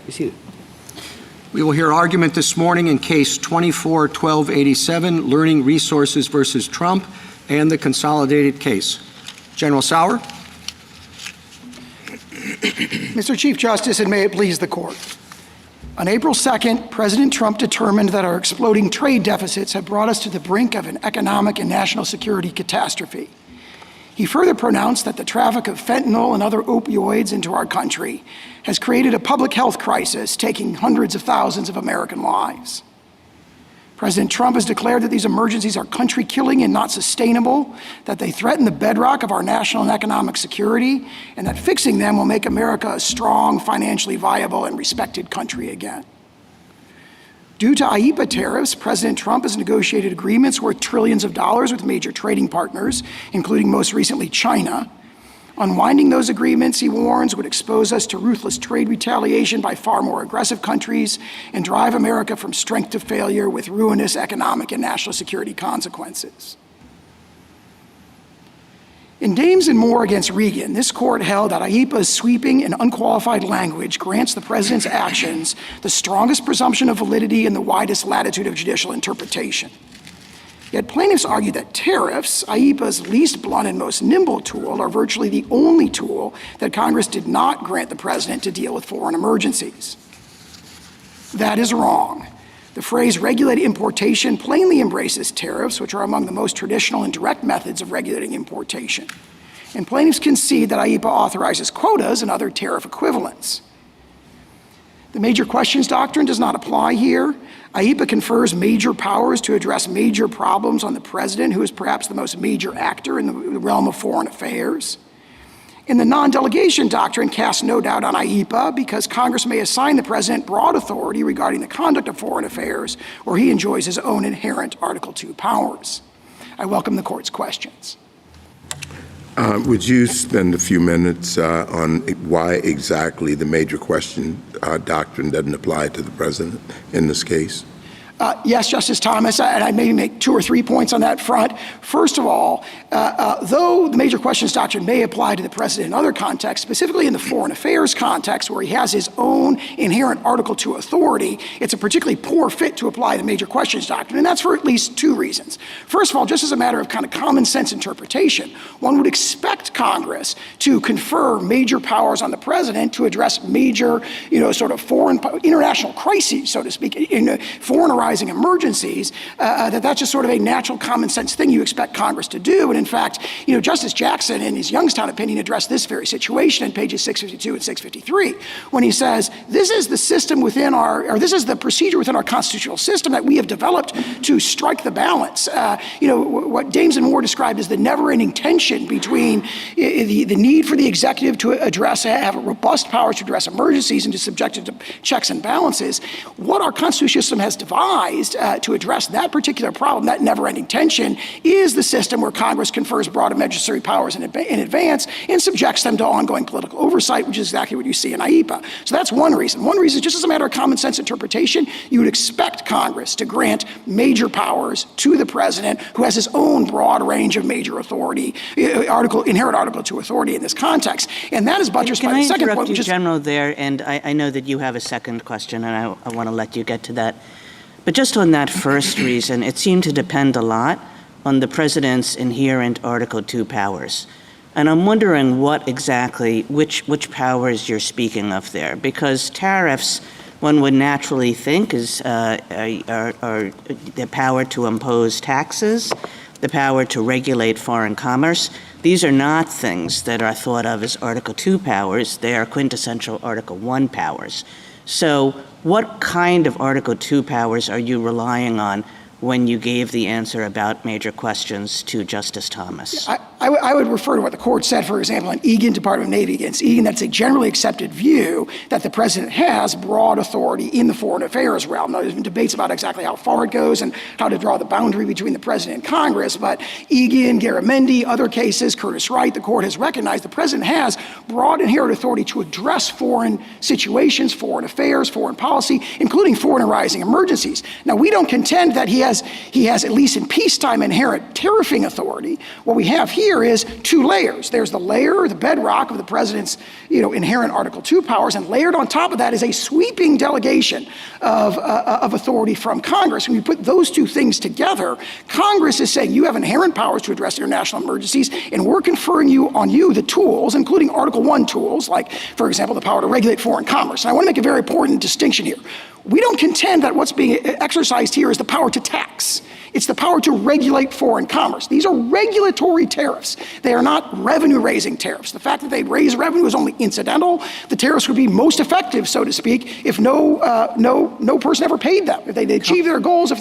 Be seated. We will hear argument this morning in Case 24-1287, Learning Resources versus Trump, and the consolidated case. General Sauer. Mr. Chief Justice, and may it please the Court. On April 2nd, President Trump determined that our exploding trade deficits had brought us to the brink of an economic and national security catastrophe. He further pronounced that the traffic of fentanyl and other opioids into our country has created a public health crisis, taking hundreds of thousands of American lives. President Trump has declared that these emergencies are country-killing and not sustainable, that they threaten the bedrock of our national and economic security, and that fixing them will make America a strong, financially viable, and respected country again. Due to IEEPA tariffs, President Trump has negotiated agreements worth trillions of dollars with major trading partners, including most recently China. Unwinding those agreements, he warns, would expose us to ruthless trade retaliation by far more aggressive countries and drive America from strength to failure with ruinous economic and national security consequences. In Dames and Moore against Regan, this court held that IEEPA's sweeping and unqualified language grants the president's actions the strongest presumption of validity and the widest latitude of judicial interpretation. Yet plaintiffs argue that tariffs, IEEPA's least blunt and most nimble tool, are virtually the only tool that Congress did not grant the president to deal with foreign emergencies. That is wrong. The phrase regulated importation plainly embraces tariffs, which are among the most traditional and direct methods of regulating importation. And plaintiffs concede that IEEPA authorizes quotas and other tariff equivalents. The major questions doctrine does not apply here. IEEPA confers major powers to address major problems on the president, who is perhaps the most major actor in the realm of foreign affairs. And the non-delegation doctrine casts no doubt on IEEPA because Congress may assign the president broad authority regarding the conduct of foreign affairs where he enjoys his own inherent Article II powers. I welcome the court's questions. Would you spend a few minutes on why exactly the major question doctrine doesn't apply to the president in this case? Yes, Justice Thomas, and I maybe make 2 or 3 points on that front. First of all, though the major questions doctrine may apply to the president in other contexts, specifically in the foreign affairs context where he has his own inherent Article II authority, it's a particularly poor fit to apply the major questions doctrine, and that's for at least 2 reasons. First of all, just as a matter of kind of common sense interpretation, one would expect Congress to confer major powers on the president to address major, sort of foreign, international crises, so to speak, in foreign emergencies, that's just sort of a natural common sense thing you expect Congress to do. And in fact, Justice Jackson in his Youngstown opinion addressed this very situation in pages 652 and 653 when he says, this is the system within this is the procedure within our constitutional system that we have developed to strike the balance. What Dames and Moore described as the never-ending tension between the need for the executive to have robust powers to address emergencies and to subject it to checks and balances. What our constitutional system has devised to address that particular problem, that never-ending tension, is the system where Congress confers broad and necessary powers in advance and subjects them to ongoing political oversight, which is exactly what you see in IEEPA. So that's one reason. One reason, just as a matter of common sense interpretation, you would expect Congress to grant major powers to the president, who has his own broad range of major authority, inherent Article II authority in this context. And that is buttressed by the second point. Can I interrupt you, General, there? And I know that you have a second question, and I want to let you get to that. But just on that first reason, it seemed to depend a lot on the president's inherent Article II powers. And I'm wondering which powers you're speaking of there, because tariffs, one would naturally think, is are the power to impose taxes, the power to regulate foreign commerce. These are not things that are thought of as Article II powers. They are quintessential Article I powers. So what kind of Article II powers are you relying on when you gave the answer about major questions to Justice Thomas? I would refer to what the court said, for example, on Egan, Department of Navy against Egan. That's a generally accepted view that the president has broad authority in the foreign affairs realm. Now, there's been debates about exactly how far it goes and how to draw the boundary between the president and Congress, but Egan, Garamendi, other cases, Curtis Wright, the court has recognized the president has broad inherent authority to address foreign situations, foreign affairs, foreign policy, including foreign arising emergencies. Now, we don't contend that he says he has, at least in peacetime, inherent tariffing authority. What we have here is two layers. There's the layer, the bedrock of the president's, inherent Article II powers, and layered on top of that is a sweeping delegation of authority from Congress. When you put those two things together, Congress is saying you have inherent powers to address international emergencies, and we're conferring on you the tools, including Article I tools, like, for example, the power to regulate foreign commerce. And I want to make a very important distinction here. We don't contend that what's being exercised here is the power to tax. It's the power to regulate foreign commerce. These are regulatory tariffs. They are not revenue-raising tariffs. The fact that they raise revenue is only incidental. The tariffs would be most effective, so to speak, if no person ever paid them, if they achieve their goals.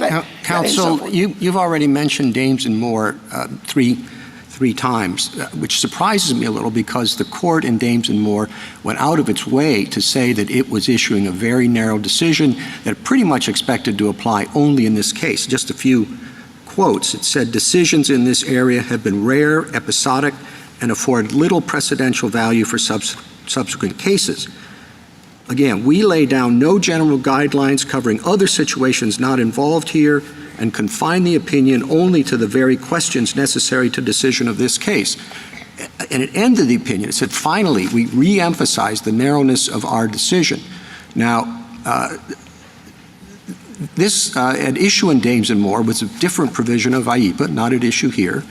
Counsel, so you've already mentioned Dames and Moore three times, which surprises me a little because the court in Dames and Moore went out of its way to say that it was issuing a very narrow decision that it pretty much expected to apply only in this case. Just a few quotes. It said, decisions in this area have been rare, episodic, and afford little precedential value for subsequent cases. Again, we lay down no general guidelines covering other situations not involved here and confine the opinion only to the very questions necessary to decision of this case. And it ended the opinion. It said, finally, we re-emphasize the narrowness of our decision. Now, this at issue in Dames and Moore was a different provision of IEPA, not at issue here,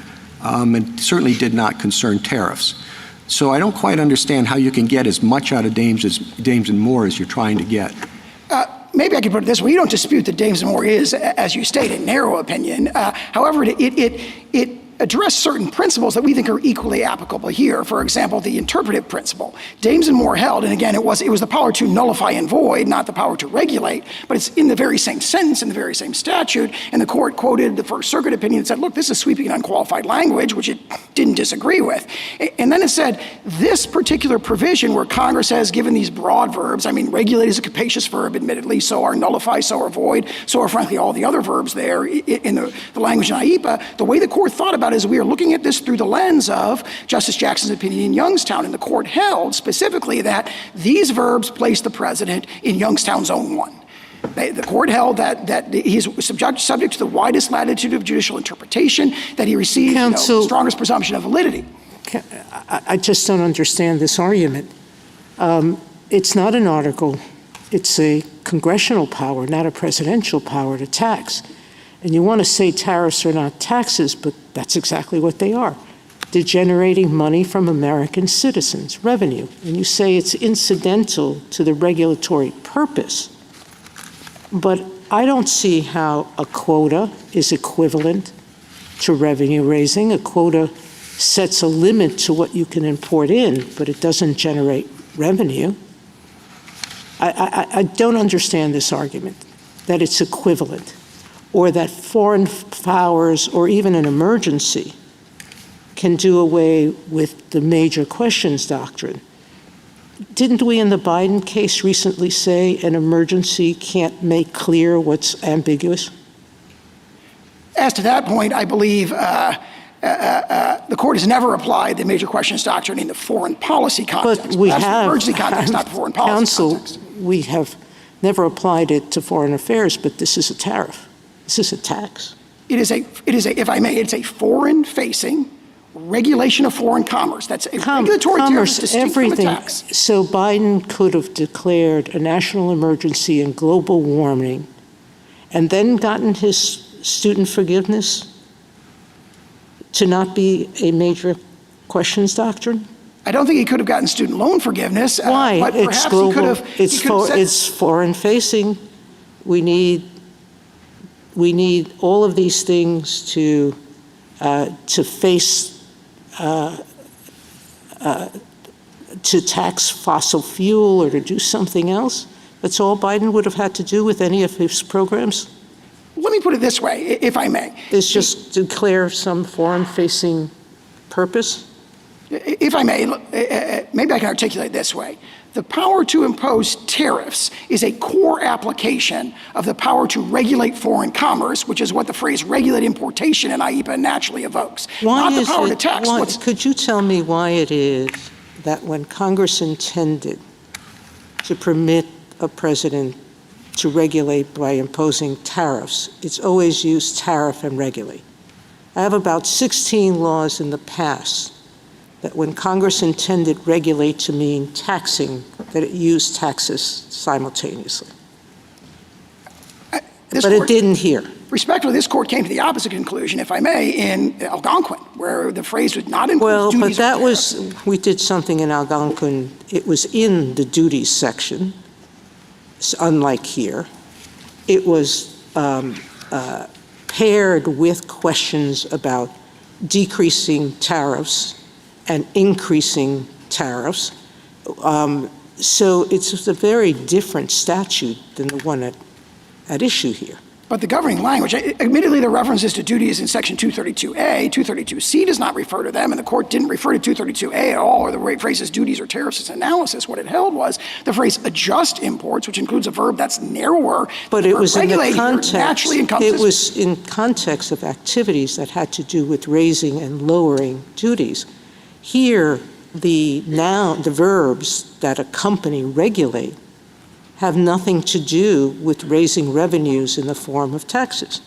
and certainly did not concern tariffs. So I don't quite understand how you can get as much out of Dames and Moore as you're trying to get. Maybe I could put it this way. You don't dispute that Dames and Moore is, as you state, a narrow opinion. However, it addressed certain principles that we think are equally applicable here. For example, the interpretive principle. Dames and Moore held, and again, it was the power to nullify and void, not the power to regulate, but it's in the very same sentence, in the very same statute, and the court quoted the First Circuit opinion and said, look, this is sweeping and unqualified language, which it didn't disagree with. And then it said, this particular provision where Congress has given these broad verbs, regulate is a capacious verb, admittedly, so are nullify, so are void, so are frankly all the other verbs there in the language in IEPA. The way the court thought about it is we are looking at this through the lens of Justice Jackson's opinion in Youngstown, and the court held specifically that these verbs place the president in Youngstown Zone 1. The court held that he is subject to the widest latitude of judicial interpretation, that he receives the strongest presumption of validity. I just don't understand this argument. It's not an article. It's a congressional power, not a presidential power to tax. And you want to say tariffs are not taxes, but that's exactly what they are. They're generating money from American citizens, revenue. And you say it's incidental to the regulatory purpose. But I don't see how a quota is equivalent to revenue raising. A quota sets a limit to what you can import in, but it doesn't generate revenue. I don't understand this argument, that it's equivalent, or that foreign powers or even an emergency can do away with the major questions doctrine. Didn't we in the Biden case recently say an emergency can't make clear what's ambiguous? As to that point, I believe the court has never applied the major questions doctrine in the foreign policy context. But we That's have. The emergency context, not the foreign policy Counsel, context. we have never applied it to foreign affairs, but this is a tariff. This is a tax. It is a, if I may, it's a foreign-facing regulation of foreign commerce. That's a regulatory tariff distinct from a tax. So Biden could have declared a national emergency and global warming and then gotten his student forgiveness to not be a major questions doctrine? I don't think he could have gotten student loan forgiveness. Why? But It's perhaps global. he could have. It's foreign-facing. We need all of these things to face to tax fossil fuel or to do something else. That's all Biden would have had to do with any of his programs. Let me put it this way, if I may. Is just declare some foreign-facing purpose. If I may, maybe I can articulate it this way. The power to impose tariffs is a core application of the power to regulate foreign commerce, which is what the phrase regulate importation in IEPA naturally evokes. Why not the power to tax. Could you tell me why it is that when Congress intended to permit a president to regulate by imposing tariffs. It's always used tariff and regulate. I have about 16 laws in the past that when Congress intended regulate to mean taxing, that it used taxes simultaneously. But it didn't here. Respectfully, this court came to the opposite conclusion, if I may, in Algonquin, where the phrase was not impose duties. Well, but that was, we did something in Algonquin, it was in the duties section, unlike here. It was paired with questions about decreasing tariffs and increasing tariffs. So it's a very different statute than the one at issue here. But the governing language, admittedly, the references to duties in Section 232A, 232C does not refer to them, and the court didn't refer to 232A at all, or the phrases duties or tariffs as analysis. What it held was the phrase adjust imports, which includes a verb that's narrower. But it was in the context, it was in context of activities that had to do with raising and lowering duties. Here, the verbs that accompany regulate have nothing to do with raising revenues in the form of taxes.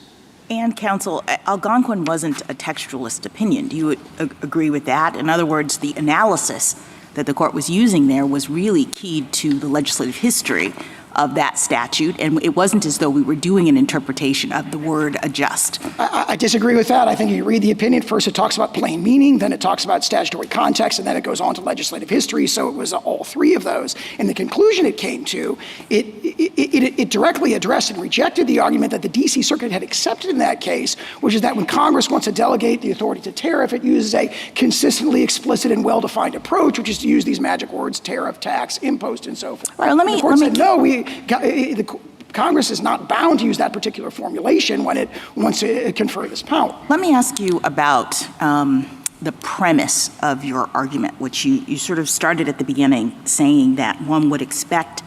And counsel, Algonquin wasn't a textualist opinion. Do you agree with that? In other words, the analysis that the court was using there was really keyed to the legislative history of that statute, and it wasn't as though we were doing an interpretation of the word adjust. I disagree with that. I think you read the opinion, first it talks about plain meaning, then it talks about statutory context, and then it goes on to legislative history, so it was all three of those. And the conclusion it came to, it directly addressed and rejected the argument that the D.C. Circuit had accepted in that case, which is that when Congress wants to delegate the authority to tariff, it uses a consistently explicit and well-defined approach, which is to use these magic words, tariff, tax, impost, and so forth. All right, the court said, no, Congress is not bound to use that particular formulation when it wants to confer this power. Let me ask you about the premise of your argument, which you sort of started at the beginning saying that one would expect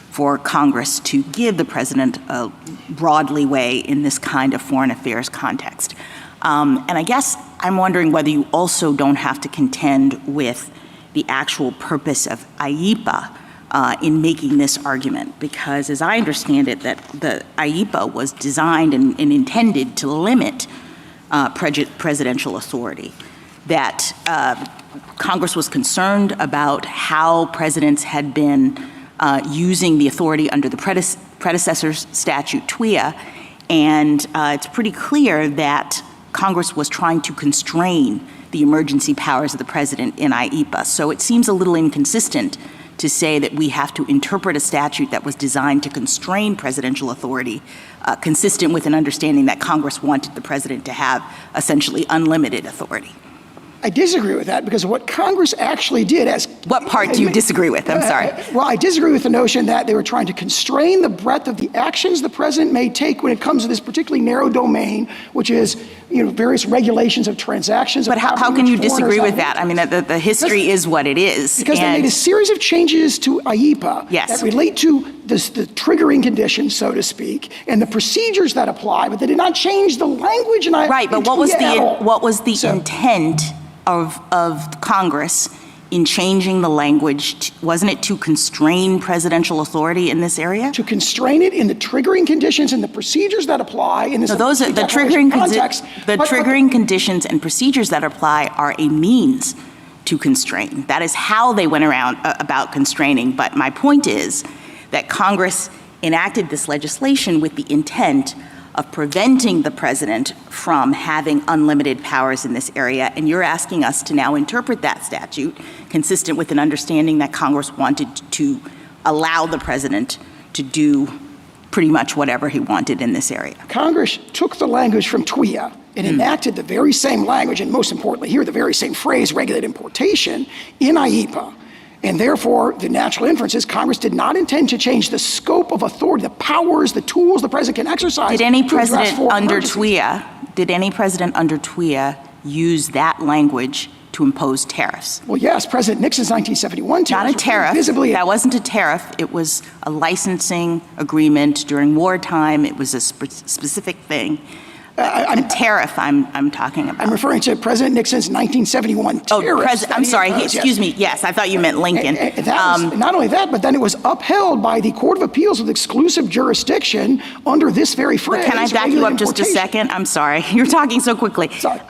for Congress to give the president a broad leeway in this kind of foreign affairs context. And I guess I'm wondering whether you also don't have to contend with the actual purpose of IEPA in making this argument, because as I understand it, that the IEPA was designed and intended to limit presidential authority, that Congress was concerned about how presidents had been using the authority under the predecessor statute, TWIA, and it's pretty clear that Congress was trying to constrain the emergency powers of the president in IEPA. So it seems a little inconsistent to say that we have to interpret a statute that was designed to constrain presidential authority, consistent with an understanding that Congress wanted the president to have essentially unlimited authority. I disagree with that because what Congress actually did as— What part do you disagree with? I'm sorry. Well, I disagree with the notion that they were trying to constrain the breadth of the actions the president may take when it comes to this particularly narrow domain, which is, various regulations of transactions. But how can you disagree with that? I mean, the history is what it is. Because they made a series of changes to IEPA that relate to the triggering conditions, so to speak, and the procedures that apply, but they did not change the language. Right, but what was the intent of Congress in changing the language? Wasn't it to constrain presidential authority in this area? To constrain it in the triggering conditions and the procedures that apply in this— So those are the triggering context. The triggering conditions and procedures that apply are a means to constrain. That is how they went around about constraining. But my point is that Congress enacted this legislation with the intent of preventing the president from having unlimited powers in this area, and you're asking us to now interpret that statute consistent with an understanding that Congress wanted to allow the president to do pretty much whatever he wanted in this area. Congress took the language from TWIA and enacted the very same language, and most importantly here, the very same phrase, regulate importation, in IEPA. And therefore, the natural inference is Congress did not intend to change the scope of authority, the powers, the tools the president can exercise. Did any president under TWIA use that language to impose tariffs? Well, yes, President Nixon's 1971 tariffs. Not a tariff. That wasn't a tariff. It was a licensing agreement during wartime. It was a specific thing. Tariff I'm talking about. I'm referring to President Nixon's 1971 tariffs. I'm sorry, excuse me. Yes, I thought you meant Lincoln. Not only that, but then it was upheld by the Court of Appeals with exclusive jurisdiction under this very phrase. Can I back you up just a second? I'm sorry. You're talking so quickly. Sorry.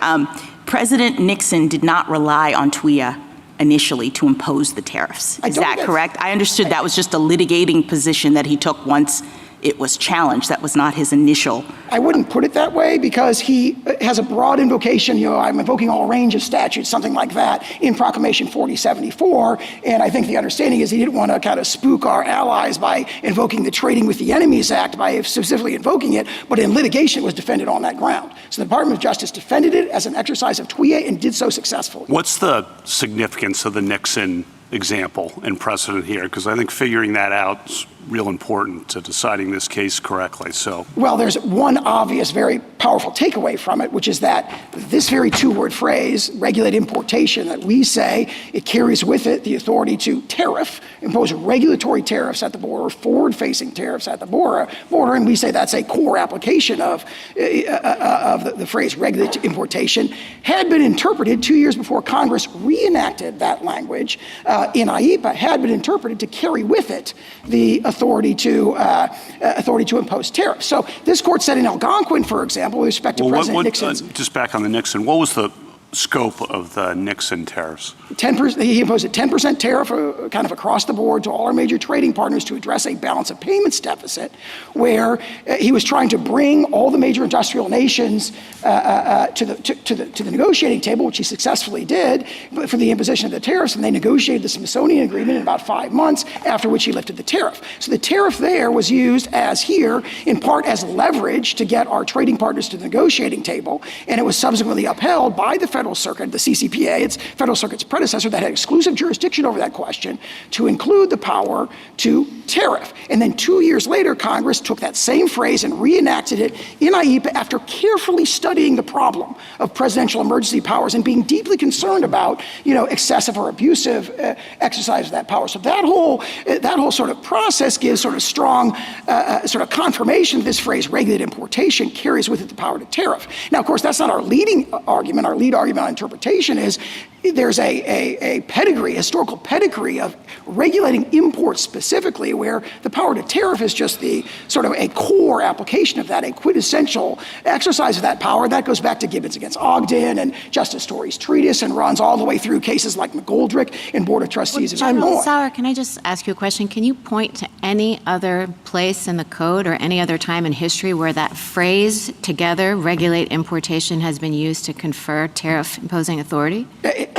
President Nixon did not rely on TWIA initially to impose the tariffs. Is that correct? I understood that was just a litigating position that he took once it was challenged. That was not his initial. I wouldn't put it that way because he has a broad invocation. I'm invoking all range of statutes, something like that, in Proclamation 4074. And I think the understanding is he didn't want to kind of spook our allies by invoking the Trading with the Enemies Act by specifically invoking it, but in litigation it was defended on that ground. So the Department of Justice defended it as an exercise of TWIA and did so successfully. What's the significance of the Nixon example and precedent here? Because I think figuring that out is real important to deciding this case correctly. Well, there's one obvious, very powerful takeaway from it, which is that this very two-word phrase, regulate importation, that we say it carries with it the authority to tariff, impose regulatory tariffs at the border, forward-facing tariffs at the border, and we say that's a core application of the phrase regulate importation, had been interpreted 2 years before Congress reenacted that language in IEPA, had been interpreted to carry with it the authority to impose tariffs. So this court said in Algonquin, for example, with respect to President Nixon's... just back on the Nixon, what was the scope of the Nixon tariffs? 10%, he imposed a 10% tariff kind of across the board to all our major trading partners to address a balance of payments deficit, where he was trying to bring all the major industrial nations to the negotiating table, which he successfully did, for the imposition of the tariffs, and they negotiated the Smithsonian Agreement in about 5 months, after which he lifted the tariff. So the tariff there was used as here, in part as leverage to get our trading partners to the negotiating table, and it was subsequently upheld by the Federal Circuit, the CCPA, its Federal Circuit's predecessor that had exclusive jurisdiction over that question, to include the power to tariff. And then 2 years later, Congress took that same phrase and reenacted it in IEPA after carefully studying the problem of presidential emergency powers and being deeply concerned about, excessive or abusive exercise of that power. So that whole sort of process gives sort of strong sort of confirmation that this phrase, regulate importation, carries with it the power to tariff. Now, of course, that's not our leading argument. Our lead argument on interpretation is there's a pedigree, historical pedigree of regulating imports specifically, where the power to tariff is just the sort of a core application of that, a quintessential exercise of that power. That goes back to Gibbons against Ogden and Justice Story's treatise and runs all the way through cases like McGoldrick and Board of Trustees of General Illinois. Sauer, can I just ask you a question? Can you point to any other place in the code or any other time in history where that phrase together, regulate importation, has been used to confer tariff imposing authority?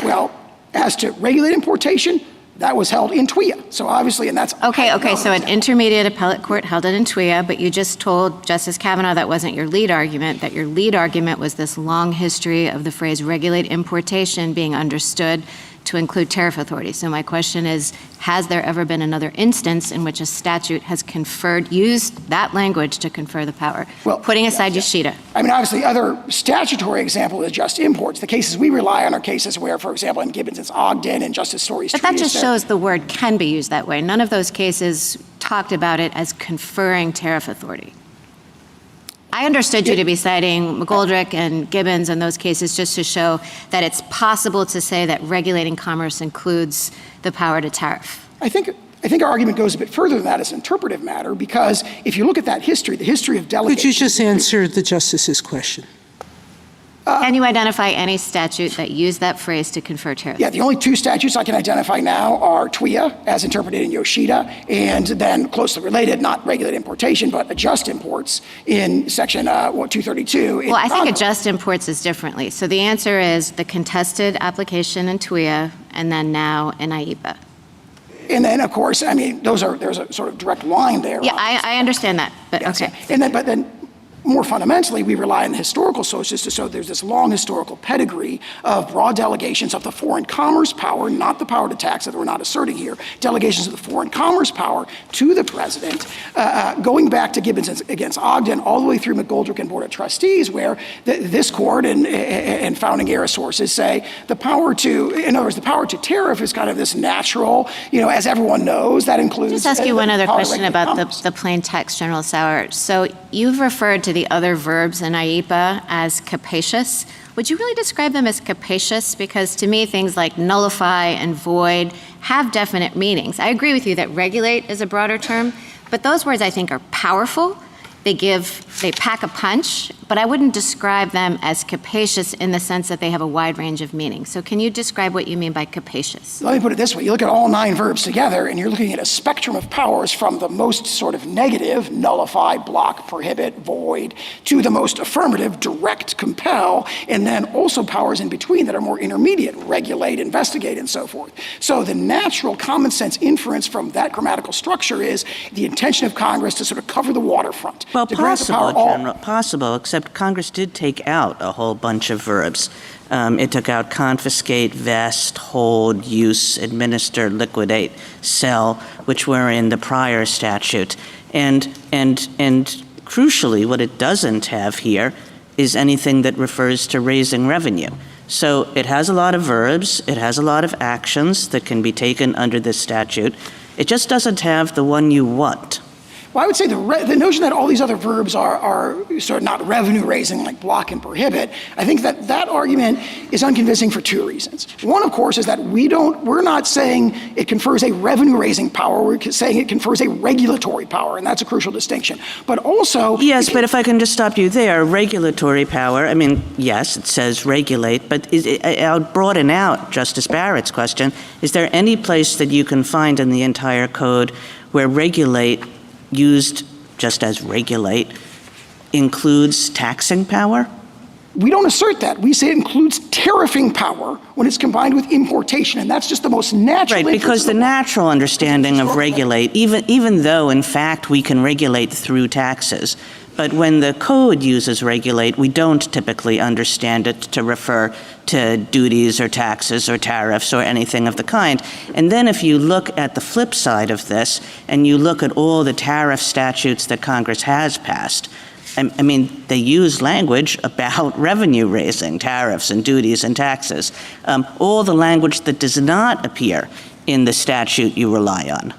Well, as to regulate importation, that was held in TWIA. So obviously, and that's... Okay, so an intermediate appellate court held it in TWIA, but you just told Justice Kavanaugh that wasn't your lead argument, that your lead argument was this long history of the phrase regulate importation being understood to include tariff authority. So my question is, has there ever been another instance in which a statute has used that language to confer the power? Well, putting aside Yoshida. I mean, obviously, the other statutory example is just imports. The cases we rely on are cases where, for example, in Gibbons, it's Ogden and Justice Story's treatise. But that just shows the word can be used that way. None of those cases talked about it as conferring tariff authority. I understood you to be citing McGoldrick and Gibbons in those cases just to show that it's possible to say that regulating commerce includes the power to tariff. I think our argument goes a bit further than that as an interpretive matter, because if you look at that history, the history of delegation... Could you just answer the Justice's question? Can you identify any statute that used that phrase to confer tariff? Yeah, the only two statutes I can identify now are TWIA, as interpreted in Yoshida, and then closely related, not regulate importation, but adjust imports in Section 232. Well, I think adjust imports is differently. So the answer is the contested application in TWIA, and then now in IEPA. And then, of course, I mean, there's a sort of direct line there. Yeah, I understand that, but yes. okay. But then more fundamentally, we rely on the historical sources to show there's this long historical pedigree of broad delegations of the foreign commerce power, not the power to tax that we're not asserting here, delegations of the foreign commerce power to the president, going back to Gibbons against Ogden, all the way through McGoldrick and Board of Trustees, where this court and founding era sources say the power to, in other words, the power to tariff is kind of this natural, as everyone knows, that includes... Just ask you one other question about the plain text, General Sauer. So you've referred to the other verbs in IEPA as capacious. Would you really describe them as capacious? Because to me, things like nullify and void have definite meanings. I agree with you that regulate is a broader term, but those words I think are powerful. They pack a punch, but I wouldn't describe them as capacious in the sense that they have a wide range of meaning. So can you describe what you mean by capacious? Let me put it this way. You look at all 9 verbs together, and you're looking at a spectrum of powers from the most sort of negative, nullify, block, prohibit, void, to the most affirmative, direct, compel, and then also powers in between that are more intermediate, regulate, investigate, and so forth. So the natural common sense inference from that grammatical structure is the intention of Congress to sort of cover the waterfront. Well, to grant the possible, power General, possible, except Congress did take out a whole bunch of verbs. It took out confiscate, vest, hold, use, administer, liquidate, sell, which were in the prior statute. And crucially, what it doesn't have here is anything that refers to raising revenue. So it has a lot of verbs, it has a lot of actions that can be taken under this statute. It just doesn't have the one you want. Well, I would say the notion that all these other verbs are sort of not revenue-raising like block and prohibit, I think that argument is unconvincing for 2 reasons. One, of course, is that we're not saying it confers a revenue-raising power. We're saying it confers a regulatory power, and that's a crucial distinction. But also— Yes, but if I can just stop you there, regulatory power, I mean, yes, it says regulate, but I'll broaden out Justice Barrett's question. Is there any place that you can find in the entire code where regulate, used just as regulate, includes taxing power? We don't assert that. We say it includes tariffing power when it's combined with importation, and that's just the most natural— Right, because the natural understanding of regulate, even though in fact we can regulate through taxes, but when the code uses regulate, we don't typically understand it to refer to duties or taxes or tariffs or anything of the kind. And then if you look at the flip side of this, and you look at all the tariff statutes that Congress has passed, I mean, they use language about revenue raising, tariffs and duties and taxes. All the language that does not appear in the statute you rely on.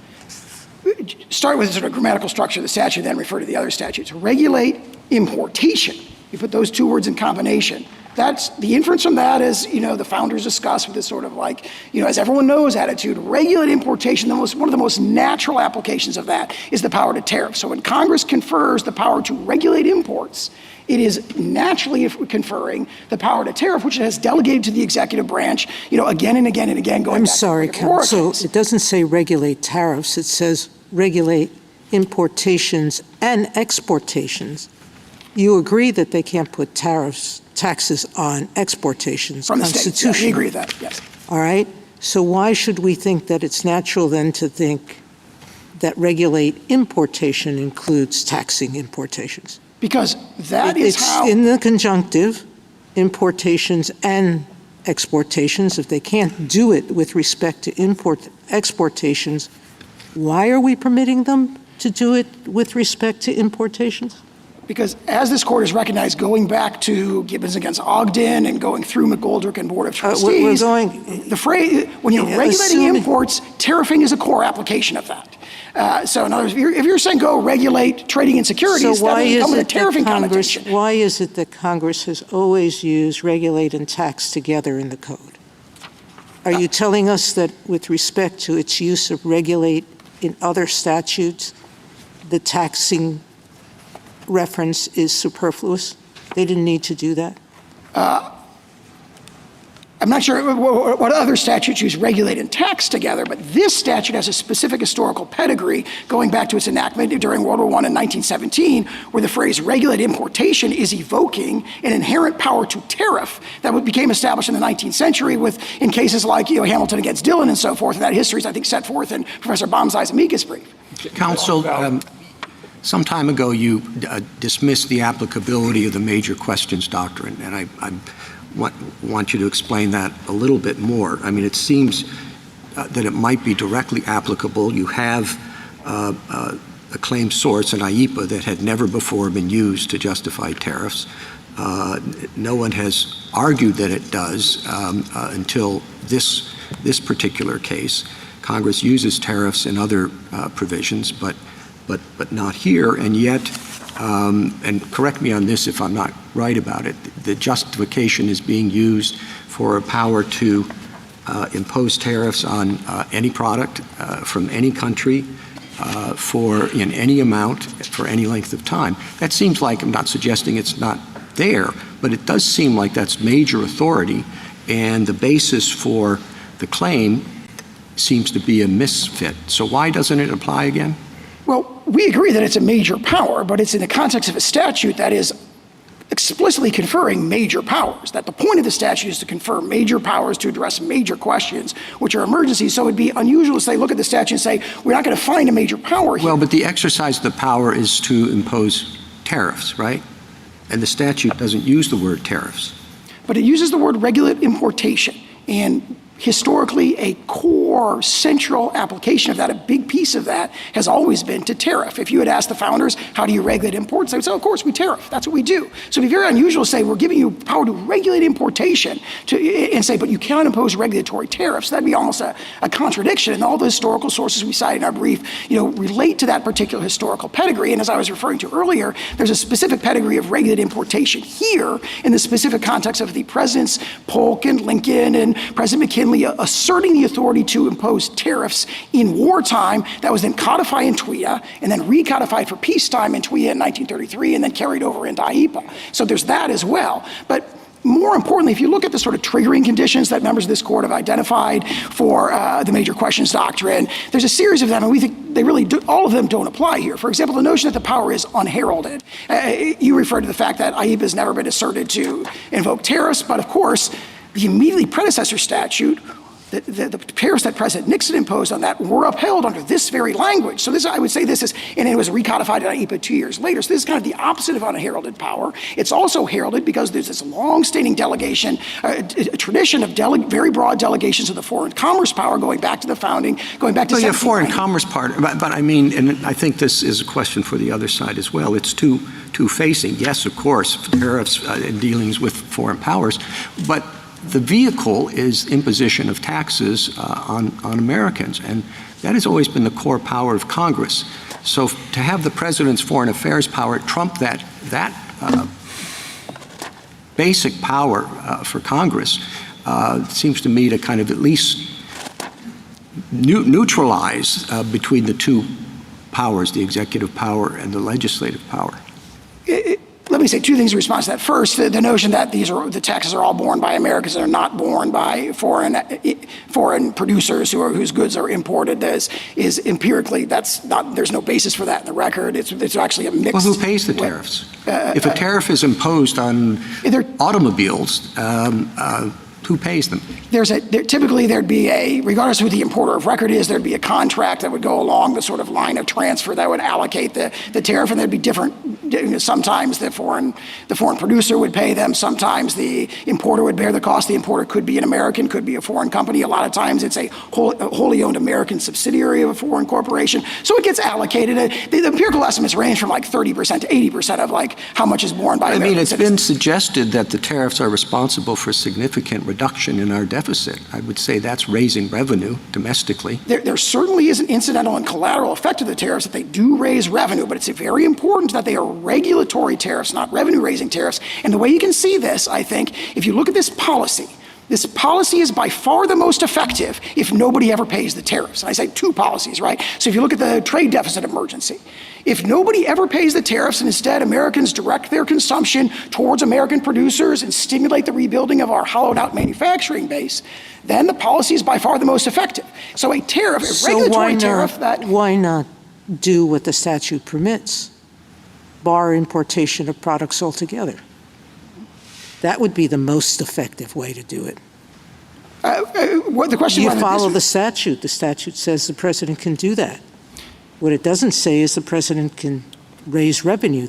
Start with the sort of grammatical structure of the statute, then refer to the other statutes. Regulate importation. You put those 2 words in combination. That's the inference from that is, the founders discussed with this sort of like, as everyone knows attitude. Regulate importation, one of the most natural applications of that is the power to tariff. So when Congress confers the power to regulate imports, it is naturally conferring the power to tariff, which it has delegated to the executive branch, again and again and again going I'm back sorry, to the counsel. It doesn't say regulate tariffs. It says regulate importations and exportations. You agree that they can't put taxes on exportations from the states. Yeah, we agree with that, yes. All right. So why should we think that it's natural then to think that regulate importation includes taxing importations? Because that is it's how— in the conjunctive, importations and exportations. If they can't do it with respect to exportations, why are we permitting them to do it with respect to importations? Because as this court has recognized, going back to Gibbons against Ogden and going through McGoldrick and Board of Trustees, the phrase, when you're regulating imports, tariffing is a core application of that. So in other words, if you're saying go regulate trading in securities, that doesn't come with a tariffing connotation. Why is it that Congress has always used regulate and tax together in the code? Are you telling us that with respect to its use of regulate in other statutes, the taxing reference is superfluous? They didn't need to do that? I'm not sure what other statutes use regulate and tax together, but this statute has a specific historical pedigree going back to its enactment during World War I in 1917, where the phrase regulate importation is evoking an inherent power to tariff that became established in the 19th century in cases like Hamilton against Dillon and so forth, and that history is, I think, set forth in Professor Baumsei's amicus brief. Counsel, some time ago you dismissed the applicability of the major questions doctrine, and I want you to explain that a little bit more. I mean, it seems that it might be directly applicable. You have a claim source, an IEPA, that had never before been used to justify tariffs. No one has argued that it does until this particular case. Congress uses tariffs in other provisions, but not here, and yet and correct me on this if I'm not right about it, the justification is being used for a power to impose tariffs on any product from any country in any amount for any length of time. That seems like, I'm not suggesting it's not there, but it does seem like that's major authority, and the basis for the claim seems to be a misfit. So why doesn't it apply again? Well, we agree that it's a major power, but it's in the context of a statute that is explicitly conferring major powers, that the point of the statute is to confer major powers to address major questions, which are emergencies. So it'd be unusual to say, look at the statute and say, we're not going to find a major power here. Well, but the exercise of the power is to impose tariffs, right? And the statute doesn't use the word tariffs. But it uses the word regulate importation. And historically, a core central application of that, a big piece of that, has always been to tariff. If you had asked the founders, how do you regulate imports? They would say, of course, we tariff. That's what we do. So it'd be very unusual to say, we're giving you power to regulate importation, and say, but you cannot impose regulatory tariffs. That'd be almost a contradiction. And all the historical sources we cite in our brief, relate to that particular historical pedigree. And as I was referring to earlier, there's a specific pedigree of regulated importation here in the specific context of the presidents Polk and Lincoln and President McKinley asserting the authority to impose tariffs in wartime. That was then codified in TWIA and then recodified for peacetime in TWIA in 1933 and then carried over into IEPA. So there's that as well. But more importantly, if you look at the sort of triggering conditions that members of this court have identified for the major questions doctrine, there's a series of them, and we think they really do, all of them don't apply here. For example, the notion that the power is unheralded. You referred to the fact that IEPA has never been asserted to invoke tariffs, but of course, the immediately predecessor statute, the tariffs that President Nixon imposed on that were upheld under this very language. So this, I would say this is, and it was recodified in IEPA 2 years later. So this is kind of the opposite of unheralded power. It's also heralded because there's this long-standing delegation, a tradition of very broad delegations of the foreign commerce power going back to the founding, going back to foreign commerce part, but I mean, and I think this is a question for the other side as well. It's two-facing. Yes, of course, tariffs and dealings with foreign powers, but the vehicle is imposition of taxes on Americans, and that has always been the core power of Congress. So to have the president's foreign affairs power trump that basic power for Congress seems to me to kind of at least neutralize between the two powers, the executive power and the legislative power. Let me say two things in response to that. First, the notion that the taxes are all borne by Americans and are not borne by foreign producers whose goods are imported is empirically, there's no basis for that in the record. It's actually a mixed. Well, who pays the tariffs? If a tariff is imposed on automobiles, who pays them? Typically there'd be regardless of who the importer of record is, there'd be a contract that would go along the sort of line of transfer that would allocate the tariff, and there'd be different. Sometimes the foreign producer would pay them. Sometimes the importer would bear the cost. The importer could be an American, could be a foreign company. A lot of times it's a wholly owned American subsidiary of a foreign corporation. So it gets allocated. The empirical estimates range from like 30% to 80% of like how much is borne by American it's citizens. been suggested that the tariffs are responsible for significant reduction in our deficit. I would say that's raising revenue domestically. There certainly is an incidental and collateral effect of the tariffs that they do raise revenue, but it's very important that they are regulatory tariffs, not revenue-raising tariffs. And the way you can see this, I think, if you look at this policy is by far the most effective if nobody ever pays the tariffs. And I say two policies, right? So if you look at the trade deficit emergency, if nobody ever pays the tariffs and instead Americans direct their consumption towards American producers and stimulate the rebuilding of our hollowed out manufacturing base, then the policy is by far the most effective. So a tariff, a regulatory tariff why not do what the statute permits? Bar importation of products altogether. That would be the most effective way to do it. The question you follow the statute. The statute says the president can do that. What it doesn't say is the president can raise revenue.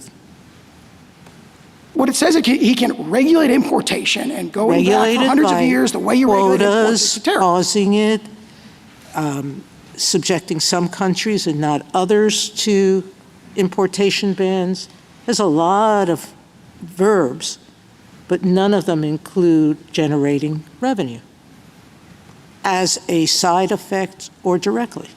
What it says is he can regulate importation and going back for hundreds of years, the way you regulate imports is a tariff. Pausing it, subjecting some countries and not others to importation bans. There's a lot of verbs, but none of them include generating revenue as a side effect or directly.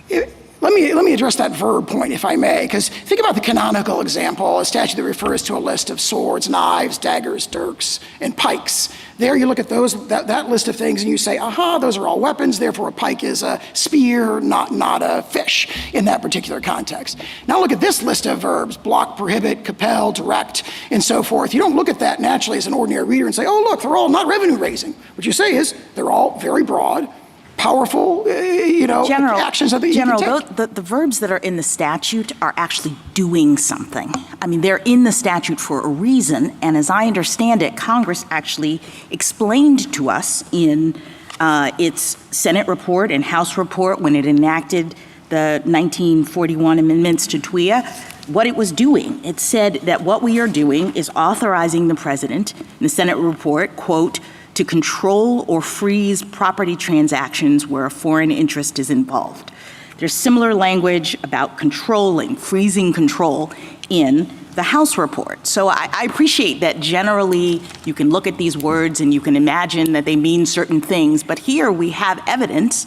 Let me address that verb point, if I may, because think about the canonical example, a statute that refers to a list of swords, knives, daggers, dirks, and pikes. There you look at that list of things and you say, aha, those are all weapons, therefore a pike is a spear, not a fish in that particular context. Now look at this list of verbs, block, prohibit, compel, direct, and so forth. You don't look at that naturally as an ordinary reader and say, oh, look, they're all not revenue raising. What you say is they're all very broad, powerful, actions that you can take. The verbs that are in the statute are actually doing something. I mean, they're in the statute for a reason, and as I understand it, Congress actually explained to us in its Senate report and House report when it enacted the 1941 amendments to TWIA what it was doing. It said that what we are doing is authorizing the president, in the Senate report, quote, to control or freeze property transactions where a foreign interest is involved. There's similar language about controlling, freezing control in the House report. So I appreciate that generally you can look at these words and you can imagine that they mean certain things, but here we have evidence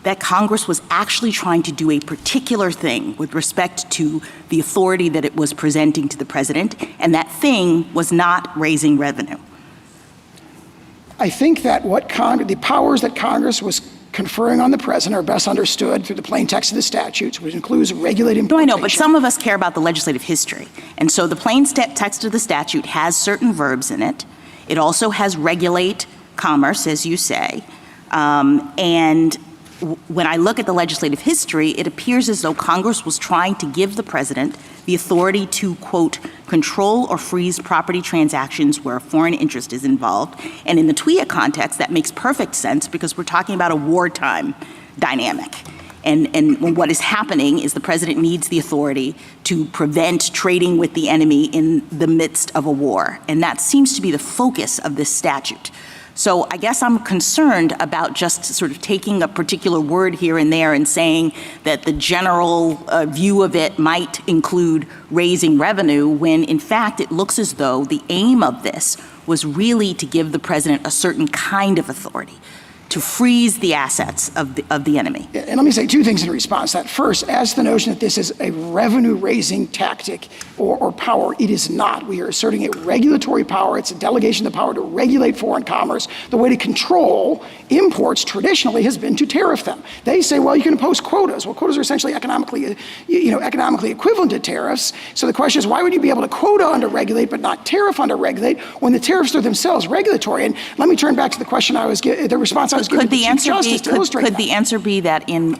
that Congress was actually trying to do a particular thing with respect to the authority that it was presenting to the president, and that thing was not raising revenue. I think that the powers that Congress was conferring on the president are best understood through the plain text of the statutes, which includes regulating importation. No, I know, but some of us care about the legislative history. And so the plain text of the statute has certain verbs in it. It also has regulate commerce, as you say. And when I look at the legislative history, it appears as though Congress was trying to give the president the authority to, quote, control or freeze property transactions where a foreign interest is involved. And in the TWIA context, that makes perfect sense because we're talking about a wartime dynamic. And what is happening is the president needs the authority to prevent trading with the enemy in the midst of a war. And that seems to be the focus of this statute. So I guess I'm concerned about just sort of taking a particular word here and there and saying that the general view of it might include raising revenue when in fact it looks as though the aim of this was really to give the president a certain kind of authority to freeze the assets of the enemy. And let me say two things in response to that. First, as the notion that this is a revenue-raising tactic or power, it is not. We are asserting a regulatory power. It's a delegation of the power to regulate foreign commerce. The way to control imports traditionally has been to tariff them. They say, well, you can impose quotas. Well, quotas are essentially economically equivalent to tariffs. So the question is, why would you be able to quota under regulate but not tariff under regulate when the tariffs are themselves regulatory? And let me turn back to the question the response I was giving to the Chief Justice to illustrate that. Could the answer be that in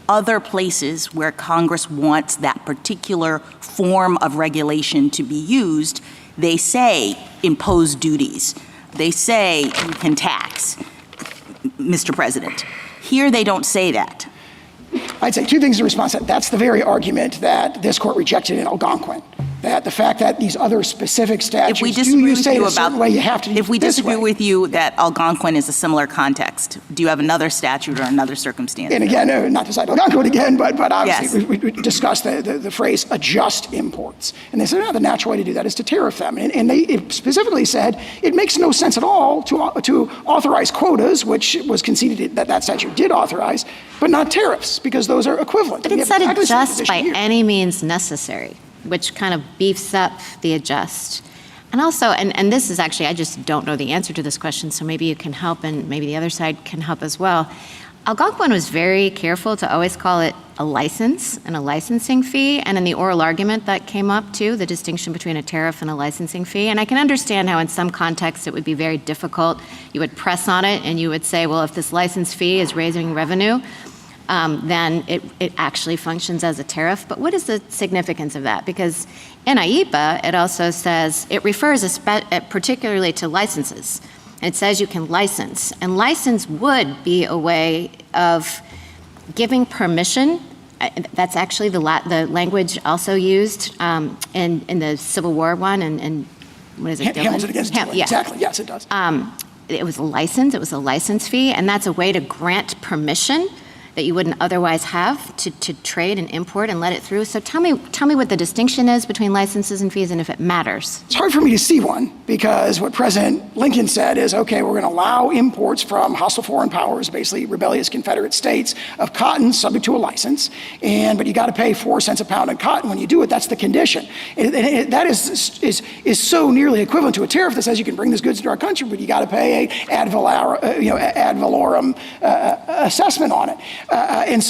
other places where Congress wants that particular form of regulation to be used, they say impose duties. They say you can tax, Mr. President. Here they don't say that. I'd say two things in response to that. That's the very argument that this court rejected in Algonquin. That the fact that these other specific statutes do you say a certain way, you have to do it this way. If we disagree with you that Algonquin is a similar context, do you have another statute or another circumstance? And again, not to cite Algonquin again, but obviously yes. we discussed the phrase adjust imports. And they said, no, the natural way to do that is to tariff them. And it specifically said it makes no sense at all to authorize quotas, which was conceded that statute did authorize, but not tariffs, because those are equivalent. But it said adjust by any means necessary, which kind of beefs up the adjust. And also, and this is actually, I just don't know the answer to this question, so maybe you can help and maybe the other side can help as well. Algonquin was very careful to always call it a license and a licensing fee, and in the oral argument that came up too, the distinction between a tariff and a licensing fee. And I can understand how in some contexts it would be very difficult. You would press on it and you would say, well, if this license fee is raising revenue, then it actually functions as a tariff. But what is the significance of that? Because in IEPA, it also says, it refers particularly to licenses. And it says you can license. And license would be a way of giving permission. That's actually the language also used in the Civil War one. And what is it? Hamilton against Dillon. Yeah. Exactly, yes, it does. It was a license fee, and that's a way to grant permission that you wouldn't otherwise have to trade and import and let it through. So tell me what the distinction is between licenses and fees and if it matters. It's hard for me to see one because what President Lincoln said is, okay, we're going to allow imports from hostile foreign powers, basically rebellious Confederate states, of cotton subject to a license, but you got to pay 4 cents a pound on cotton. When you do it, that's the condition. That is so nearly equivalent to a tariff that says you can bring these goods into our country, but you got to pay a ad valorem assessment on it. And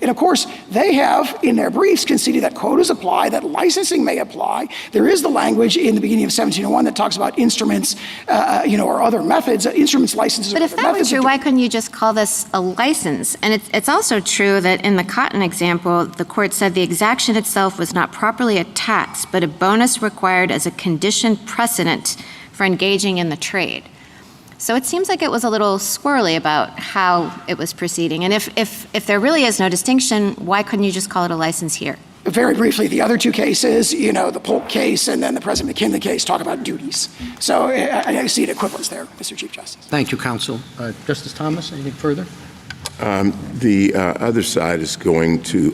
of course, they have in their briefs conceded that quotas apply, that licensing may apply. There is the language in the beginning of 1701 that talks about instruments, or other methods, instruments, licenses. But if that were true, why couldn't you just call this a license? And it's also true that in the cotton example, the court said the exaction itself was not properly a tax, but a bonus required as a condition precedent for engaging in the trade. So it seems like it was a little squirrely about how it was proceeding. And if there really is no distinction, why couldn't you just call it a license here? Very briefly, the other two cases, the Polk case and then the President McKinley case, talk about duties. So I see an equivalence there, Mr. Chief Justice. Thank you, counsel. Justice Thomas, anything further? The other side is going to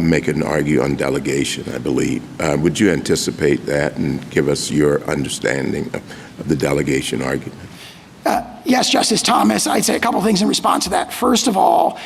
make an argue on delegation, I believe. Would you anticipate that and give us your understanding of the delegation argument? Yes, Justice Thomas. I'd say a couple things in response to that. First of all,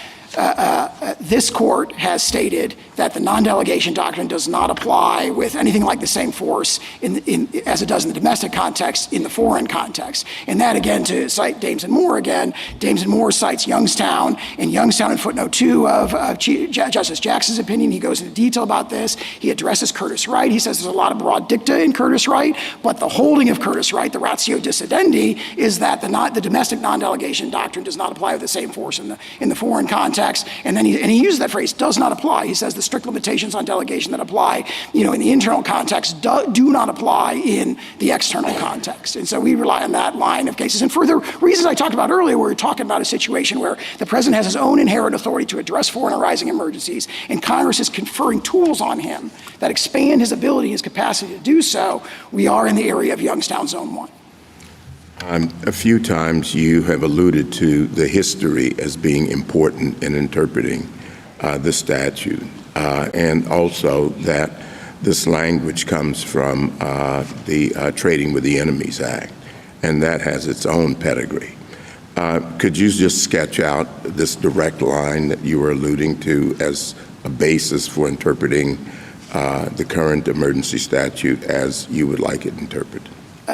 this court has stated that the non-delegation doctrine does not apply with anything like the same force as it does in the domestic context in the foreign context. And that, again, to cite Dames and Moore again, Dames and Moore cites Youngstown. In Youngstown, in footnote 2 of Justice Jackson's opinion, he goes into detail about this. He addresses Curtis Wright. He says there's a lot of broad dicta in Curtis Wright, but the holding of Curtis Wright, the ratio decidendi, is that the domestic non-delegation doctrine does not apply with the same force in the foreign context. And then he uses that phrase, does not apply. He says the strict limitations on delegation that apply, in the internal context do not apply in the external context. And so we rely on that line of cases. And for the reasons I talked about earlier, we're talking about a situation where the president has his own inherent authority to address foreign arising emergencies, and Congress is conferring tools on him that expand his ability, his capacity to do so. We are in the area of Youngstown Zone 1. A few times you have alluded to the history as being important in interpreting the statute, and also that this language comes from the Trading with the Enemies Act, and that has its own pedigree. Could you just sketch out this direct line that you were alluding to as a basis for interpreting the current emergency statute as you would like it interpreted?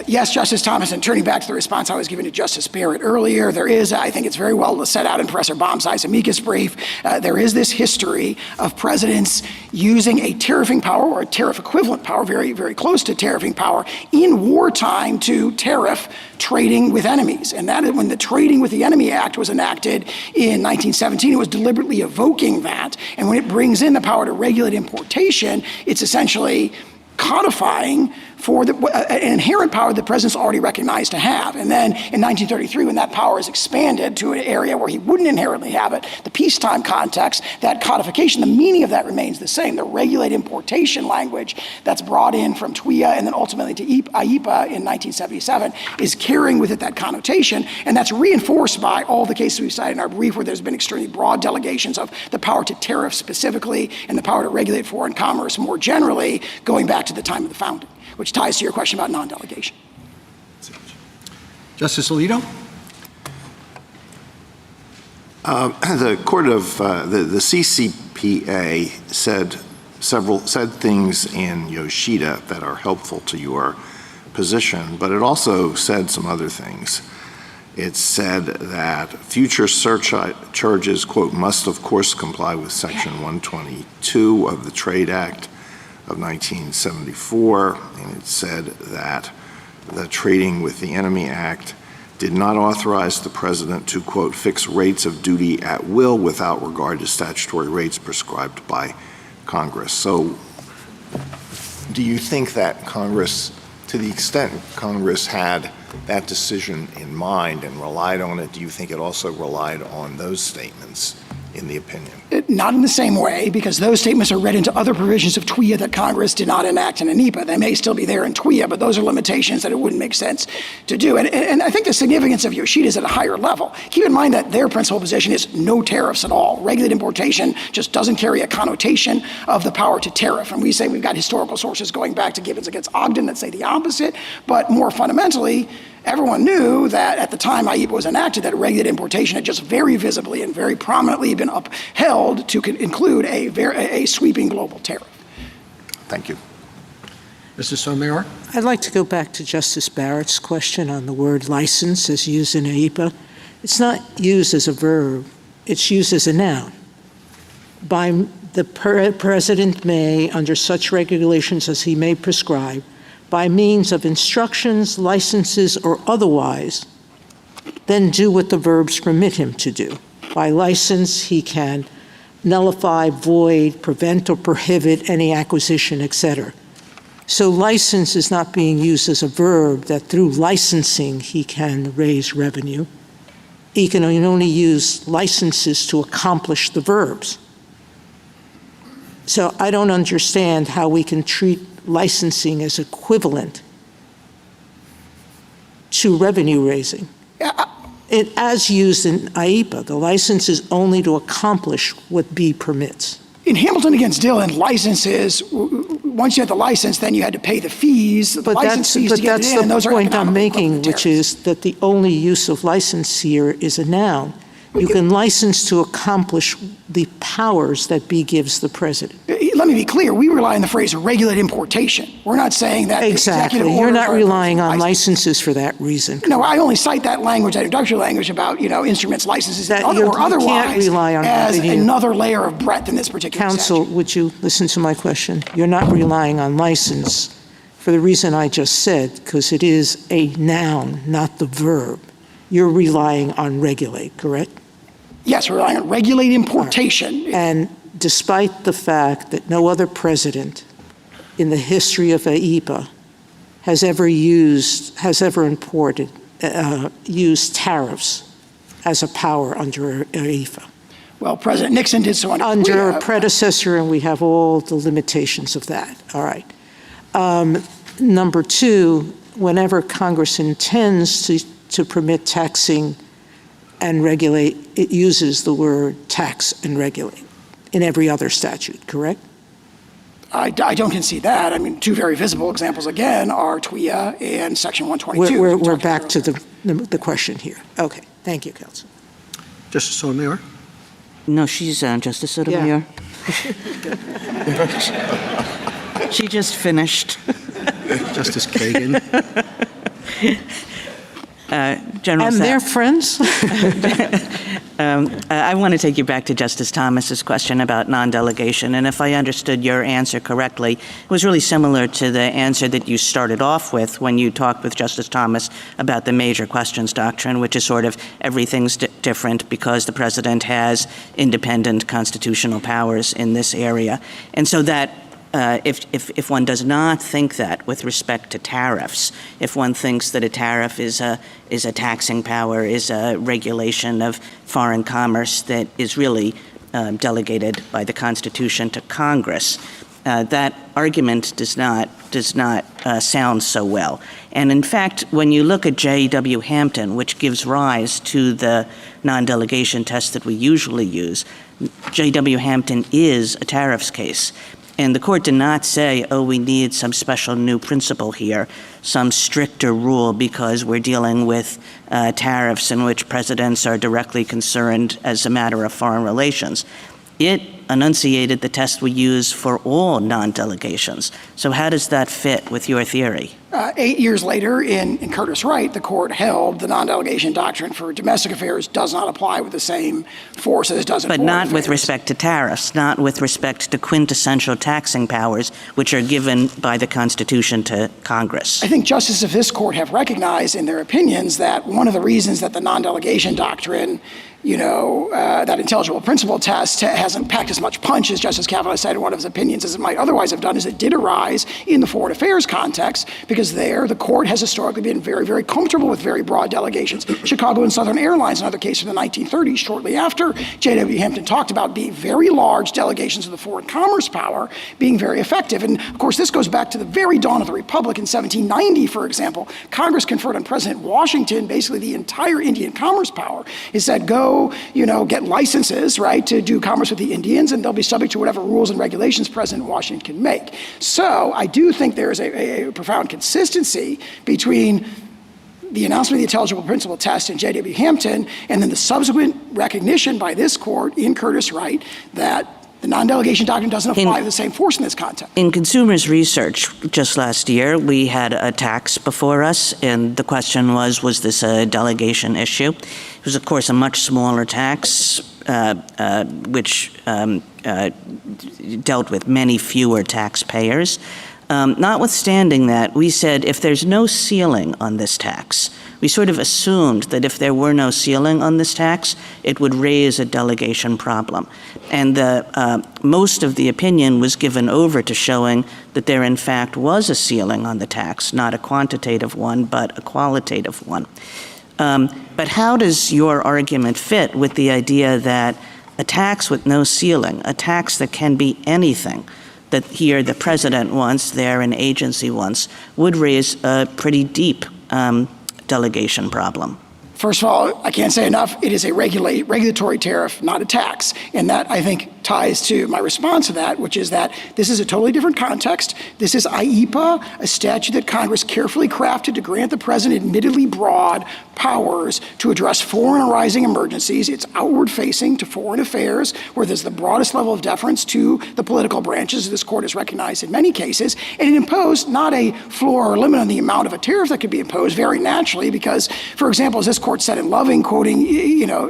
Yes, Justice Thomas, and turning back to the response I was giving to Justice Barrett earlier, there is, I think it's very well set out in Professor Baumsei's amicus brief, there is this history of presidents using a tariffing power or a tariff equivalent power, very, very close to tariffing power, in wartime to tariff trading with enemies. And that is when the Trading with the Enemy Act was enacted in 1917, it was deliberately evoking that. And when it brings in the power to regulate importation, it's essentially codifying for an inherent power the president's already recognized to have. And then in 1933, when that power is expanded to an area where he wouldn't inherently have it, the peacetime context, that codification, the meaning of that remains the same. The regulate importation language that's brought in from TWIA and then ultimately to IEPA in 1977 is carrying with it that connotation, and that's reinforced by all the cases we've cited in our brief where there's been extremely broad delegations of the power to tariff specifically and the power to regulate foreign commerce more generally, going back to the time of the founding, which ties to your question about non-delegation. Justice Alito? The court of the CCPA said things in Yoshida that are helpful to your position, but it also said some other things. It said that future surcharges, quote, must of course comply with Section 122 of the Trade Act of 1974, and it said that the Trading with the Enemy Act did not authorize the president to, quote, fix rates of duty at will without regard to statutory rates prescribed by Congress. So do you think that Congress, to the extent Congress had that decision in mind and relied on it, do you think it also relied on those statements in the opinion? Not in the same way, because those statements are read into other provisions of TWIA that Congress did not enact in a NEPA. They may still be there in TWIA, but those are limitations that it wouldn't make sense to do. And I think the significance of Yoshida is at a higher level. Keep in mind that their principal position is no tariffs at all. Regulated importation just doesn't carry a connotation of the power to tariff. And we say we've got historical sources going back to Gibbons against Ogden that say the opposite. But more fundamentally, everyone knew that at the time IEPA was enacted that regulated importation had just very visibly and very prominently been upheld to include a sweeping global tariff. Thank you. Mr. Sotomayor? I'd like to go back to Justice Barrett's question on the word license as used in IEPA. It's not used as a verb, it's used as a noun. By the President may, under such regulations as he may prescribe, by means of instructions, licenses, or otherwise, then do what the verbs permit him to do. By license, he can nullify, void, prevent, or prohibit any acquisition, etc. So license is not being used as a verb that through licensing he can raise revenue. He can only use licenses to accomplish the verbs. So I don't understand how we can treat licensing as equivalent to revenue raising. As used in IEPA, the license is only to accomplish what B permits. In Hamilton against Dillon, licenses, once you had the license, then you had to pay the fees, But that's the point I'm making, which is that the only use of license here is a noun. You can license to accomplish the powers that B gives the president. Let me be clear. We rely on the phrase regulated importation. We're not saying that Exactly. You're not relying on licenses for that reason. No, I only cite that language, that introductory language about, instruments, licenses, That or otherwise you can't rely on as revenue. another layer of breadth in this particular Counsel, statute. would you listen to my question? You're not relying on license for the reason I just said, because it is a noun, not the verb. You're relying on regulate, correct? Yes, we're relying on regulated importation. And despite the fact that no other president in the history of IEPA has ever used tariffs as a power under IEPA. Well, President Nixon did so under a predecessor, and we have all the limitations of that. All right. Number two, whenever Congress intends to permit taxing and regulate, it uses the word tax and regulate in every other statute, correct? I don't concede that. I mean, two very visible examples, again, are TWIA and Section 122. We're back to the question here. Okay. Thank you, Counsel. Justice Sotomayor? No, she's Justice Sotomayor. She just finished. Justice Kagan? General And they're friends? I want to take you back to Justice Thomas's question about non-delegation. And if I understood your answer correctly, it was really similar to the answer that you started off with when you talked with Justice Thomas about the major questions doctrine, which is sort of everything's different because the president has independent constitutional powers in this area. And so that if one does not think that with respect to tariffs, if one thinks that a tariff is a taxing power, is a regulation of foreign commerce that is really delegated by the Constitution to Congress, that argument does not sound so well. And in fact, when you look at J.W. Hampton, which gives rise to the non-delegation test that we usually use, J.W. Hampton is a tariffs case. And the court did not say, oh, we need some special new principle here, some stricter rule because we're dealing with tariffs in which presidents are directly concerned as a matter of foreign relations. It enunciated the test we use for all non-delegations. So how does that fit with your theory? 8 years later, in Curtis Wright, the court held the non-delegation doctrine for domestic affairs does not apply with the same force as it does in foreign affairs. But not with respect to tariffs, not with respect to quintessential taxing powers, which are given by the Constitution to Congress. I think justices of this court have recognized in their opinions that one of the reasons that the non-delegation doctrine, that intelligible principle test hasn't packed as much punch as Justice Kavanaugh said in one of his opinions as it might otherwise have done is it did arise in the foreign affairs context because is there. The court has historically been very, very comfortable with very broad delegations. Chicago and Southern Airlines, another case from the 1930s, shortly after J.W. Hampton talked about being very large delegations of the foreign commerce power being very effective. And of course, this goes back to the very dawn of the Republic in 1790, for example. Congress conferred on President Washington basically the entire Indian commerce power. It said, go, get licenses, right, to do commerce with the Indians, and they'll be subject to whatever rules and regulations President Washington can make. So I do think there is a profound consistency between the announcement of the intelligible principle test in J.W. Hampton and then the subsequent recognition by this court in Curtis Wright that the non-delegation doctrine doesn't apply with the same force in this context. In Consumers Research just last year, we had a tax before us, and the question was this a delegation issue? It was, of course, a much smaller tax, which dealt with many fewer taxpayers. Notwithstanding that, we said if there's no ceiling on this tax, we sort of assumed that if there were no ceiling on this tax, it would raise a delegation problem. And most of the opinion was given over to showing that there in fact was a ceiling on the tax, not a quantitative one, but a qualitative one. But how does your argument fit with the idea that a tax with no ceiling, a tax that can be anything, that here the president wants, there an agency wants, would raise a pretty deep delegation problem? First of all, I can't say enough, it is a regulatory tariff, not a tax. And that, I think, ties to my response to that, which is that this is a totally different context. This is IEPA, a statute that Congress carefully crafted to grant the president admittedly broad powers to address foreign arising emergencies. It's outward facing to foreign affairs, where there's the broadest level of deference to the political branches, this court has recognized in many cases. And it imposed not a floor or limit on the amount of a tariff that could be imposed very naturally, because, for example, as this court said in Loving, quoting,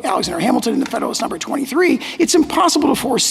Alexander Hamilton in the Federalist number 23, it's impossible to foresee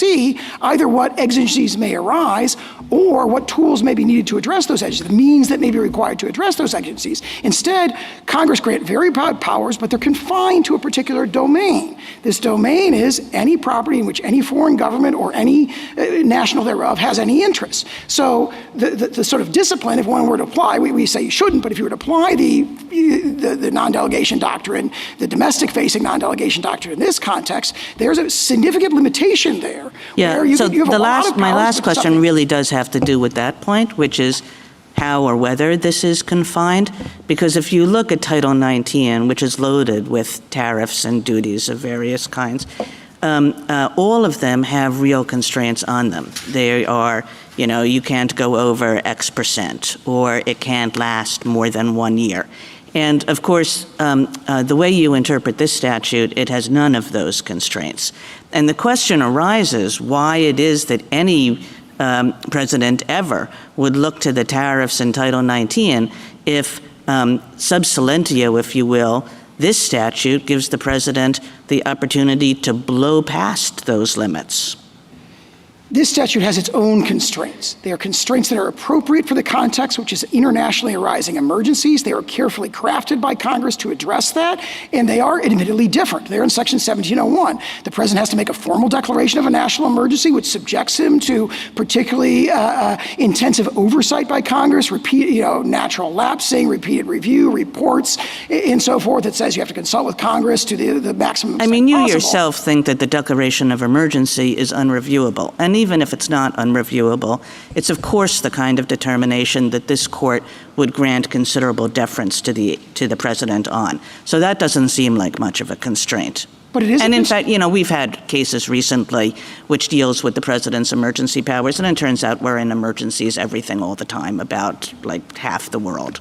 either what exigencies may arise or what tools may be needed to address those exigencies, the means that may be required to address those exigencies. Instead, Congress grant very broad powers, but they're confined to a particular domain. This domain is any property in which any foreign government or any national thereof has any interest. So the sort of discipline, if one were to apply, we say you shouldn't, but if you were to apply the non-delegation doctrine, the domestic-facing non-delegation doctrine in this context, there's a significant limitation there. Yeah, so my last question really does have to do with that point, which is how or whether this is confined. Because if you look at Title 19, which is loaded with tariffs and duties of various kinds, all of them have real constraints on them. They are, you can't go over X percent, or it can't last more than 1 year. And of course, the way you interpret this statute, it has none of those constraints. And the question arises why it is that any president ever would look to the tariffs in Title 19 if sub silentio, if you will, this statute gives the president the opportunity to blow past those limits. This statute has its own constraints. They are constraints that are appropriate for the context, which is internationally arising emergencies. They are carefully crafted by Congress to address that, and they are admittedly different. They're in Section 1701. The president has to make a formal declaration of a national emergency, which subjects him to particularly intensive oversight by Congress, natural lapsing, repeated review, reports, and so forth. It says you have to consult with Congress to the maximum extent you possible. yourself think that the declaration of emergency is unreviewable. And even if it's not unreviewable, it's of course the kind of determination that this court would grant considerable deference to the president on. So that doesn't seem like much of a constraint. But it is. And in fact, we've had cases recently which deals with the president's emergency powers, and it turns out we're in emergencies everything all the time, about like half the world.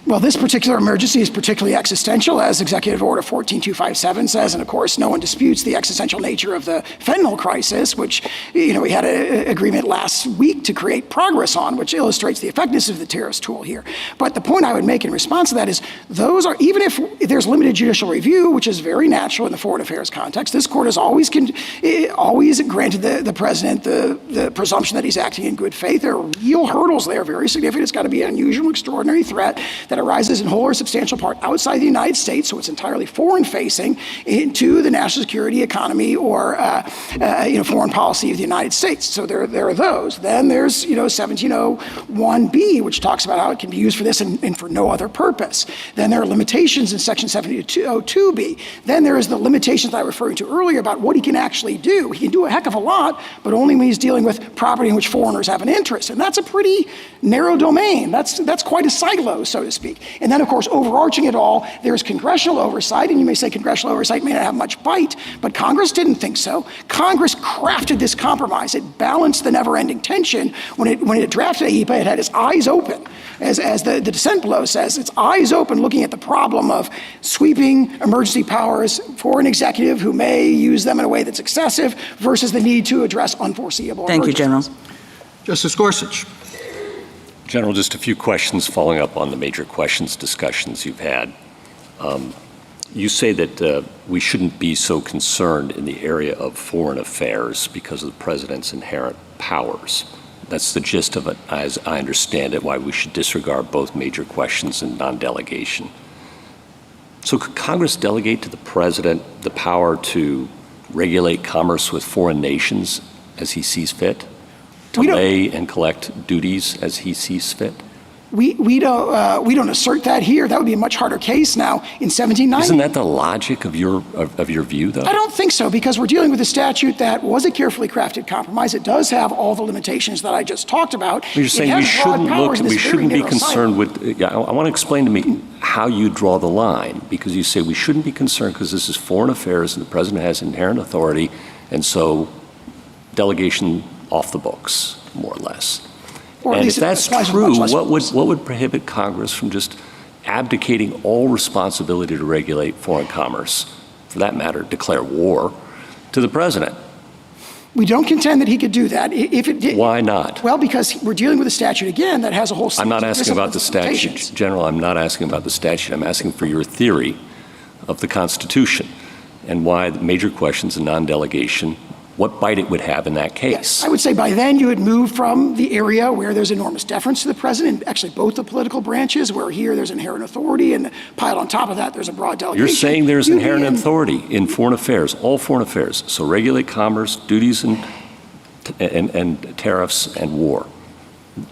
Well, this particular emergency is particularly existential, as Executive Order 14257 says, and of course, no one disputes the existential nature of the fentanyl crisis, which, we had an agreement last week to create progress on, which illustrates the effectiveness of the tariffs tool here. But the point I would make in response to that is, those are, even if there's limited judicial review, which is very natural in the foreign affairs context, this court has always granted the president the presumption that he's acting in good faith. There are real hurdles there, very significant. It's got to be an unusual, extraordinary threat. that arises in whole or substantial part outside the United States, so it's entirely foreign-facing, into the national security, economy, or foreign policy of the United States. So there are those. Then there's 1701B, which talks about how it can be used for this and for no other purpose. Then there are limitations in Section 1702B. Then there is the limitations that I was referring to earlier about what he can actually do. He can do a heck of a lot, but only when he's dealing with property in which foreigners have an interest. And that's a pretty narrow domain. That's quite a silo, so to speak. And then, of course, overarching it all, there's congressional oversight, and you may say congressional oversight may not have much bite, but Congress didn't think so. Congress crafted this compromise. It balanced the never-ending tension. When it drafted AEPA, it had its eyes open. As the dissent below says, its eyes open looking at the problem of sweeping emergency powers for an executive who may use them in a way that's excessive versus the need to address unforeseeable Thank you, General. Justice Gorsuch. General, just a few questions following up on the major questions discussions you've had. You say that we shouldn't be so concerned in the area of foreign affairs because of the president's inherent powers. That's the gist of it, as I understand it, why we should disregard both major questions and non-delegation. So could Congress delegate to the president the power to regulate commerce with foreign nations as he sees fit? To lay and collect duties as he sees fit? We don't assert that here. That would be a much harder case now in 1790. Isn't that the logic of your view, though? I don't think so, because we're dealing with a statute that was a carefully crafted compromise. It does have all the limitations that I just talked about. You're saying we shouldn't be concerned with. Yeah, I want to explain to me how you draw the line, because you say we shouldn't be concerned because this is foreign affairs and the president has inherent authority, and so delegation off the books, more or less. And if that's true, what would prohibit Congress from just abdicating all responsibility to regulate foreign commerce, for that matter, declare war, to the president? We don't contend that he could do that. If it did, why not? Well, because we're dealing with a statute, again, that has a whole series I'm not of asking about the statute. General, I'm not asking about the statute. I'm asking for your theory of the Constitution and why the major questions of non-delegation, what bite it would have in that case. Yes, I would say by then you would move from the area where there's enormous deference to the president, actually both the political branches, where here there's inherent authority, and piled on top of that there's a broad delegation. You're saying there's inherent authority in foreign affairs, all foreign affairs. So regulate commerce, duties and tariffs and war.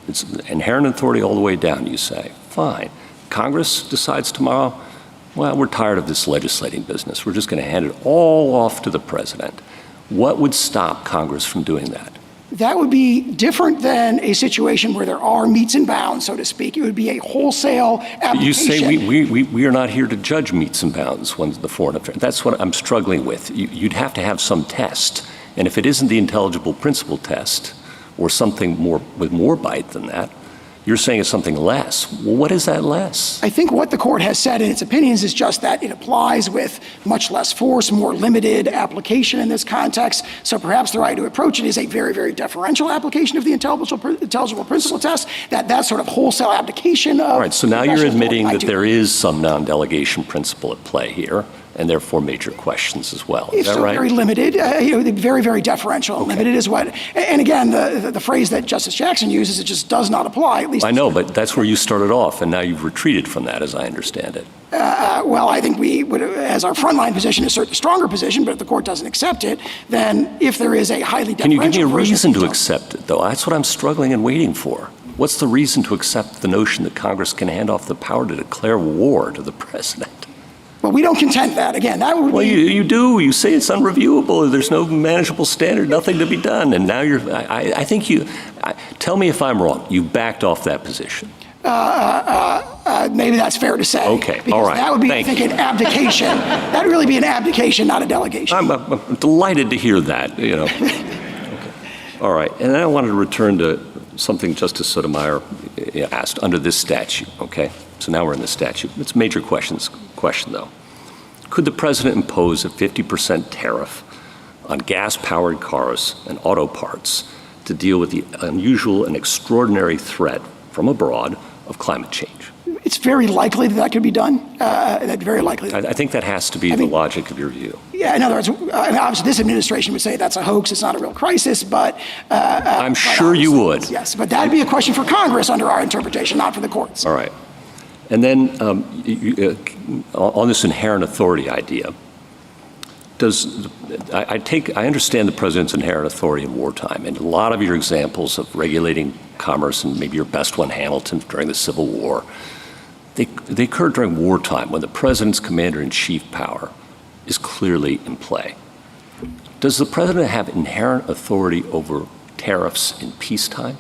It's inherent authority all the way down, you say. Fine. Congress decides tomorrow, well, we're tired of this legislating business. We're just going to hand it all off to the president. What would stop Congress from doing that? That would be different than a situation where there are metes and bounds, so to speak. It would be a wholesale application. You say we are not here to judge metes and bounds when the foreign affairs. That's what I'm struggling with. You'd have to have some test. And if it isn't the intelligible principle test or something more with more bite than that, you're saying it's something less. Well, what is that less? I think what the court has said in its opinions is just that it applies with much less force, more limited application in this context. So perhaps the right to approach it is a very, very deferential application of the intelligible principle test, that sort of wholesale abdication of. All right, so now you're admitting that there is some non-delegation principle at play here, and therefore major questions as well. Is that right? Very limited, very, very deferential. Okay. Limited is what, and again, the phrase that Justice Jackson uses, it just does not apply, at least. I know, but that's where you started off, and now you've retreated from that, as I understand it. Well, I think we would, as our frontline position, assert the stronger position, but if the court doesn't accept it, then if there is a highly deferential. Can you give me a reason to accept it, though? That's what I'm struggling and waiting for. What's the reason to accept the notion that Congress can hand off the power to declare war to the president? Well, we don't contend that. Again, that would well, be... you do. You say it's unreviewable. There's no manageable standard, nothing to be done. And now you're, I think tell me if I'm wrong. You backed off that position. Maybe that's fair to say. Okay, all right. That would be, I think, an abdication. That would really be an abdication, not a delegation. I'm delighted to hear that, you know. Okay. All right, and then I wanted to return to something Justice Sotomayor asked under this statute, okay? So now we're in the statute. It's a major question, though. Could the president impose a 50% tariff on gas-powered cars and auto parts to deal with the unusual and extraordinary threat from abroad of climate change? It's very likely that could be done. Very likely. I think that has to be the logic of your view. Yeah, in other words, obviously this administration would say that's a hoax, it's not a real crisis, but... I'm sure you would. Yes, but that would be a question for Congress under our interpretation, not for the courts. All right. And then on this inherent authority idea, I understand the president's inherent authority in wartime, and a lot of your examples of regulating commerce, and maybe your best one, Hamilton, during the Civil War, they occurred during wartime when the president's commander-in-chief power is clearly in play. Does the president have inherent authority over tariffs in peacetime?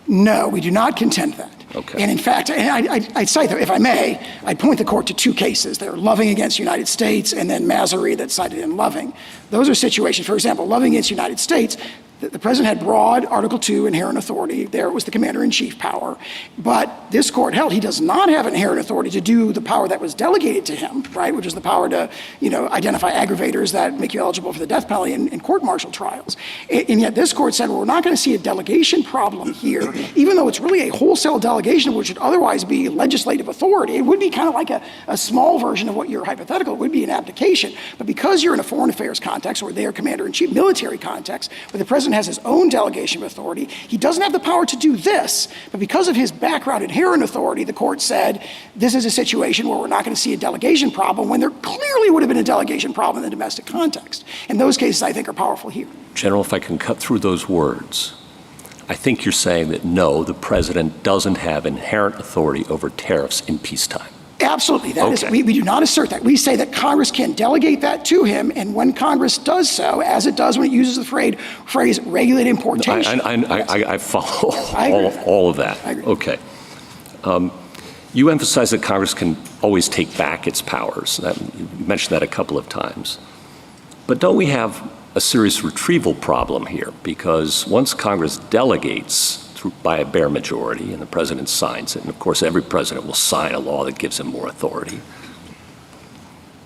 No, we do not contend that. Okay. And in fact, I'd cite, if I may, I'd point the court to two cases. They're Loving against United States and then Masery that's cited in Loving. Those are situations, for example, Loving against United States, the president had broad Article II inherent authority. There it was the commander-in-chief power. But this court held he does not have inherent authority to do the power that was delegated to him, right, which is the power to, identify aggravators that make you eligible for the death penalty in court-martial trials. And yet this court said, well, we're not going to see a delegation problem here, even though it's really a wholesale delegation, which would otherwise be legislative authority. It would be kind of like a small version of what you're hypothetical. It would be an abdication. But because you're in a foreign affairs context or their commander-in-chief military context, where the president has his own delegation of authority, he doesn't have the power to do this. But because of his background inherent authority, the court said, this is a situation where we're not going to see a delegation problem when there clearly would have been a delegation problem in the domestic context. And those cases, I think, are powerful here. General, if I can cut through those words, I think you're saying that no, the president doesn't have inherent authority over tariffs in peacetime. Absolutely. That is, Okay. we do not assert that. We say that Congress can delegate that to him, and when Congress does so, as it does when it uses the phrase regulate importation. I follow I agree with that. all of that. I agree. Okay. You emphasize that Congress can always take back its powers. You mentioned that a couple of times. But don't we have a serious retrieval problem here? Because once Congress delegates by a bare majority and the president signs it, and of course every president will sign a law that gives him more authority,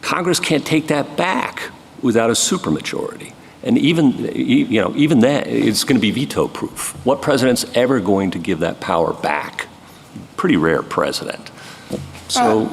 Congress can't take that back without a supermajority. And even that, it's going to be veto-proof. What president's ever going to give that power back? Pretty rare president. So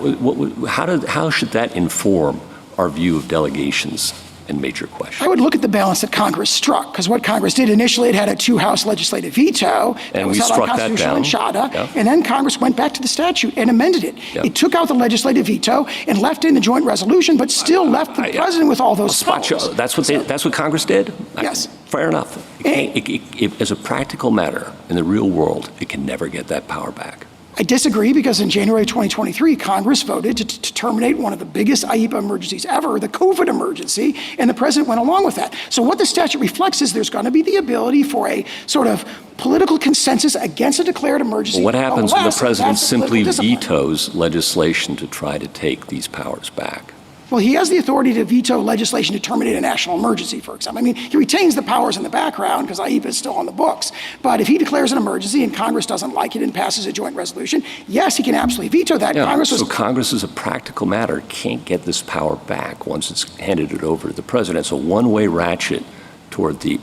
how should that inform our view of delegations and major questions? I would look at the balance that Congress struck, because what Congress did initially, it had a two-house legislative veto. And was we held struck that unconstitutional in down. Shada, Yeah. and then Congress went back to the statute and amended it. Yeah. It took out the legislative veto and left in the joint resolution, but still left the president with all those powers. That's what Congress did? Yes. Fair enough. As a practical matter, in the real world, it can never get that power back. I disagree, because in January 2023, Congress voted to terminate one of the biggest IEPA emergencies ever, the COVID emergency, and the president went along with that. So what the statute reflects is there's going to be the ability for a sort of political consensus against a declared emergency. Well, what happens when the unless president that's simply political discipline. vetoes legislation to try to take these powers back? Well, he has the authority to veto legislation to terminate a national emergency, for example. I mean, he retains the powers in the background because IEPA is still on the books. But if he declares an emergency and Congress doesn't like it and passes a joint resolution, yes, he can absolutely veto that. Yeah, Congress so Congress, as a practical matter, can't get this power back once it's handed it over to the president. It's a one-way ratchet toward the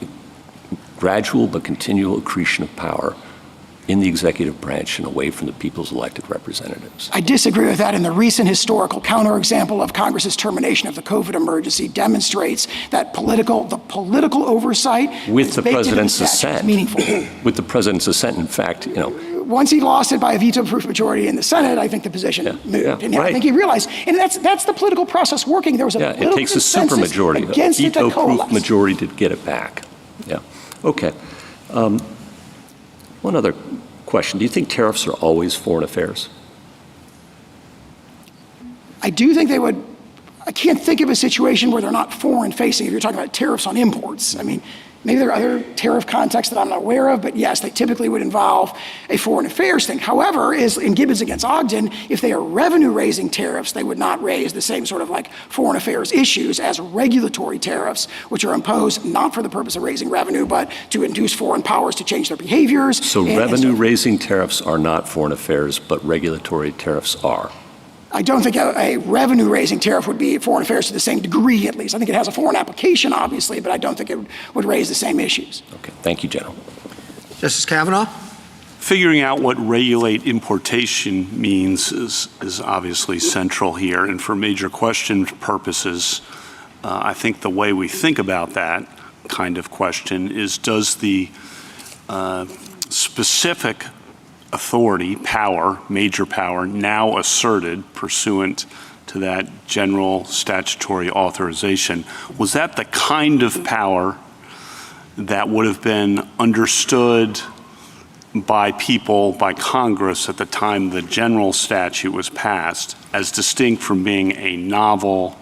gradual but continual accretion of power in the executive branch and away from the people's elected representatives. I disagree with that, and the recent historical counterexample of Congress's termination of the COVID emergency demonstrates that the political oversight With the baked into president's statute is assent. meaningful. With the president's assent, in fact, Once he lost it by a veto-proof majority in the Senate, I think the position moved. And I think he realized, and that's the political process working. There was a political it takes a consensus supermajority, against a it to veto-proof coalesce. majority to get it back. Yeah. Okay. One other question. Do you think tariffs are always foreign affairs? I do think they would. I can't think of a situation where they're not foreign facing. If you're talking about tariffs on imports, I mean, maybe there are other tariff contexts that I'm not aware of, but yes, they typically would involve a foreign affairs thing. However, in Gibbons against Ogden, if they are revenue-raising tariffs, they would not raise the same sort of like foreign affairs issues as regulatory tariffs, which are imposed not for the purpose of raising revenue, but to induce foreign powers to change their behaviors. So revenue-raising tariffs are not foreign affairs, but regulatory tariffs are. I don't think a revenue-raising tariff would be foreign affairs to the same degree, at least. I think it has a foreign application, obviously, but I don't think it would raise the same issues. Okay. Thank you, General. Justice Kavanaugh? Figuring out what regulate importation means is obviously central here. And for major question purposes, I think the way we think about that kind of question is, does the specific authority, power, major power, now asserted pursuant to that general statutory authorization, was that the kind of power that would have been understood by people, by Congress at the time the general statute was passed, as distinct from being a novel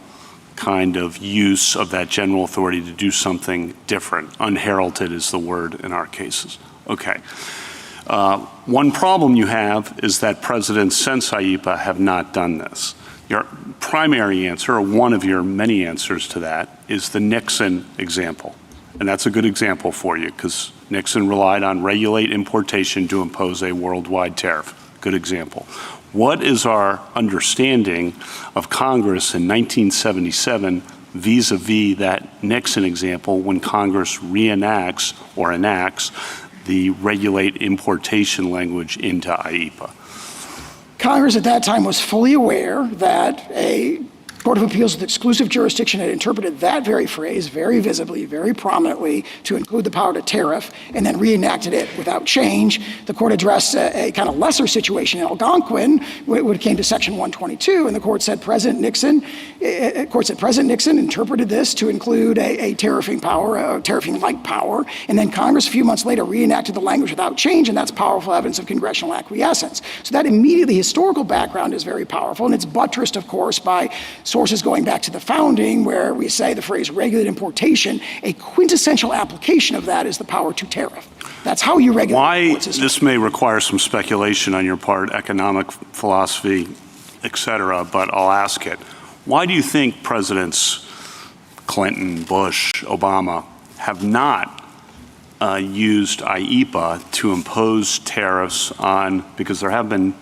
kind of use of that general authority to do something different? Unheralded is the word in our cases. Okay. One problem you have is that presidents since IEPA have not done this. Your primary answer, or one of your many answers to that, is the Nixon example. And that's a good example for you because Nixon relied on regulate importation to impose a worldwide tariff. Good example. What is our understanding of Congress in 1977 vis-a-vis that Nixon example when Congress reenacts or enacts the regulate importation language into IEPA? Congress at that time was fully aware that a Court of Appeals with exclusive jurisdiction had interpreted that very phrase very visibly, very prominently to include the power to tariff, and then reenacted it without change. The court addressed a kind of lesser situation in Algonquin when it came to Section 122, and the court said President Nixon interpreted this to include a tariffing power, a tariffing-like power, and then Congress a few months later reenacted the language without change, and that's powerful evidence of congressional acquiescence. So that immediately historical background is very powerful, and it's buttressed, of course, by sources going back to the founding, where we say the phrase regulate importation, a quintessential application of that is the power to tariff. That's how you regulate. Why, this may require some speculation on your part, economic philosophy, et cetera, but I'll ask it. Why do you think Presidents Clinton, Bush, Obama have not used IEPA to impose tariffs on, because there have been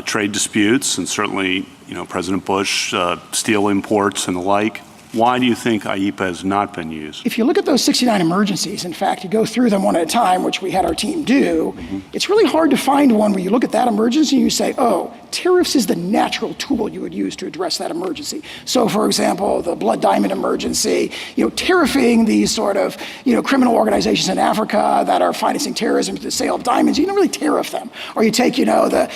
trade disputes, and certainly, President Bush, steel imports and the like. Why do you think IEPA has not been used? If you look at those 69 emergencies, in fact, you go through them one at a time, which we had our team do, it's really hard to find one where you look at that emergency and you say, oh, tariffs is the natural tool you would use to address that emergency. So, for example, the Blood Diamond emergency, tariffing these sort of, criminal organizations in Africa that are financing terrorism to the sale of diamonds, you don't really tariff them. Or you take, the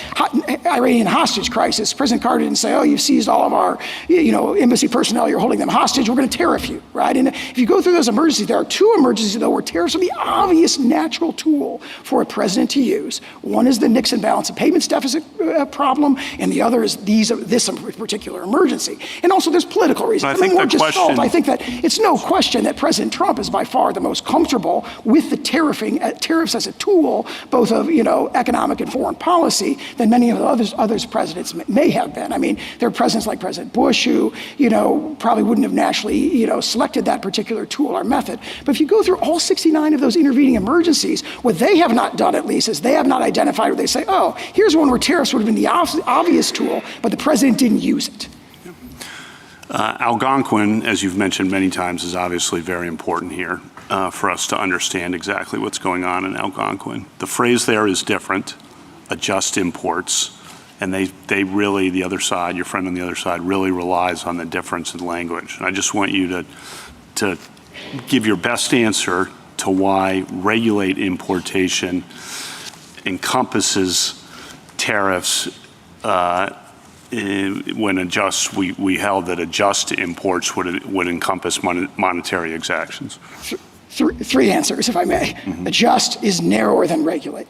Iranian hostage crisis. President Carter didn't say, oh, you've seized all of our, embassy personnel, you're holding them hostage, we're going to tariff you, right? And if you go through those emergencies, there are two emergencies, though, where tariffs are the obvious natural tool for a president to use. One is the Nixon balance of payments deficit problem, and the other is this particular emergency. And also there's political reasons. I think that it's no question that President Trump is by far the most comfortable with the tariffs as a tool, both of economic and foreign policy, than many of the others presidents may have been. I mean, there are presidents like President Bush who probably wouldn't have naturally selected that particular tool or method. But if you go through all 69 of those intervening emergencies, what they have not done, at least, is they have not identified where they say, oh, here's one where tariffs would have been the obvious tool, but the president didn't use it. Algonquin, as you've mentioned many times, is obviously very important here for us to understand exactly what's going on in Algonquin. The phrase there is different, adjust imports, and they really, the other side, your friend on the other side, really relies on the difference in language. And I just want you to give your best answer to why regulate importation encompasses tariffs when adjust, we held that adjust imports would encompass monetary exactions. Three answers, if I may. Adjust is narrower than regulate.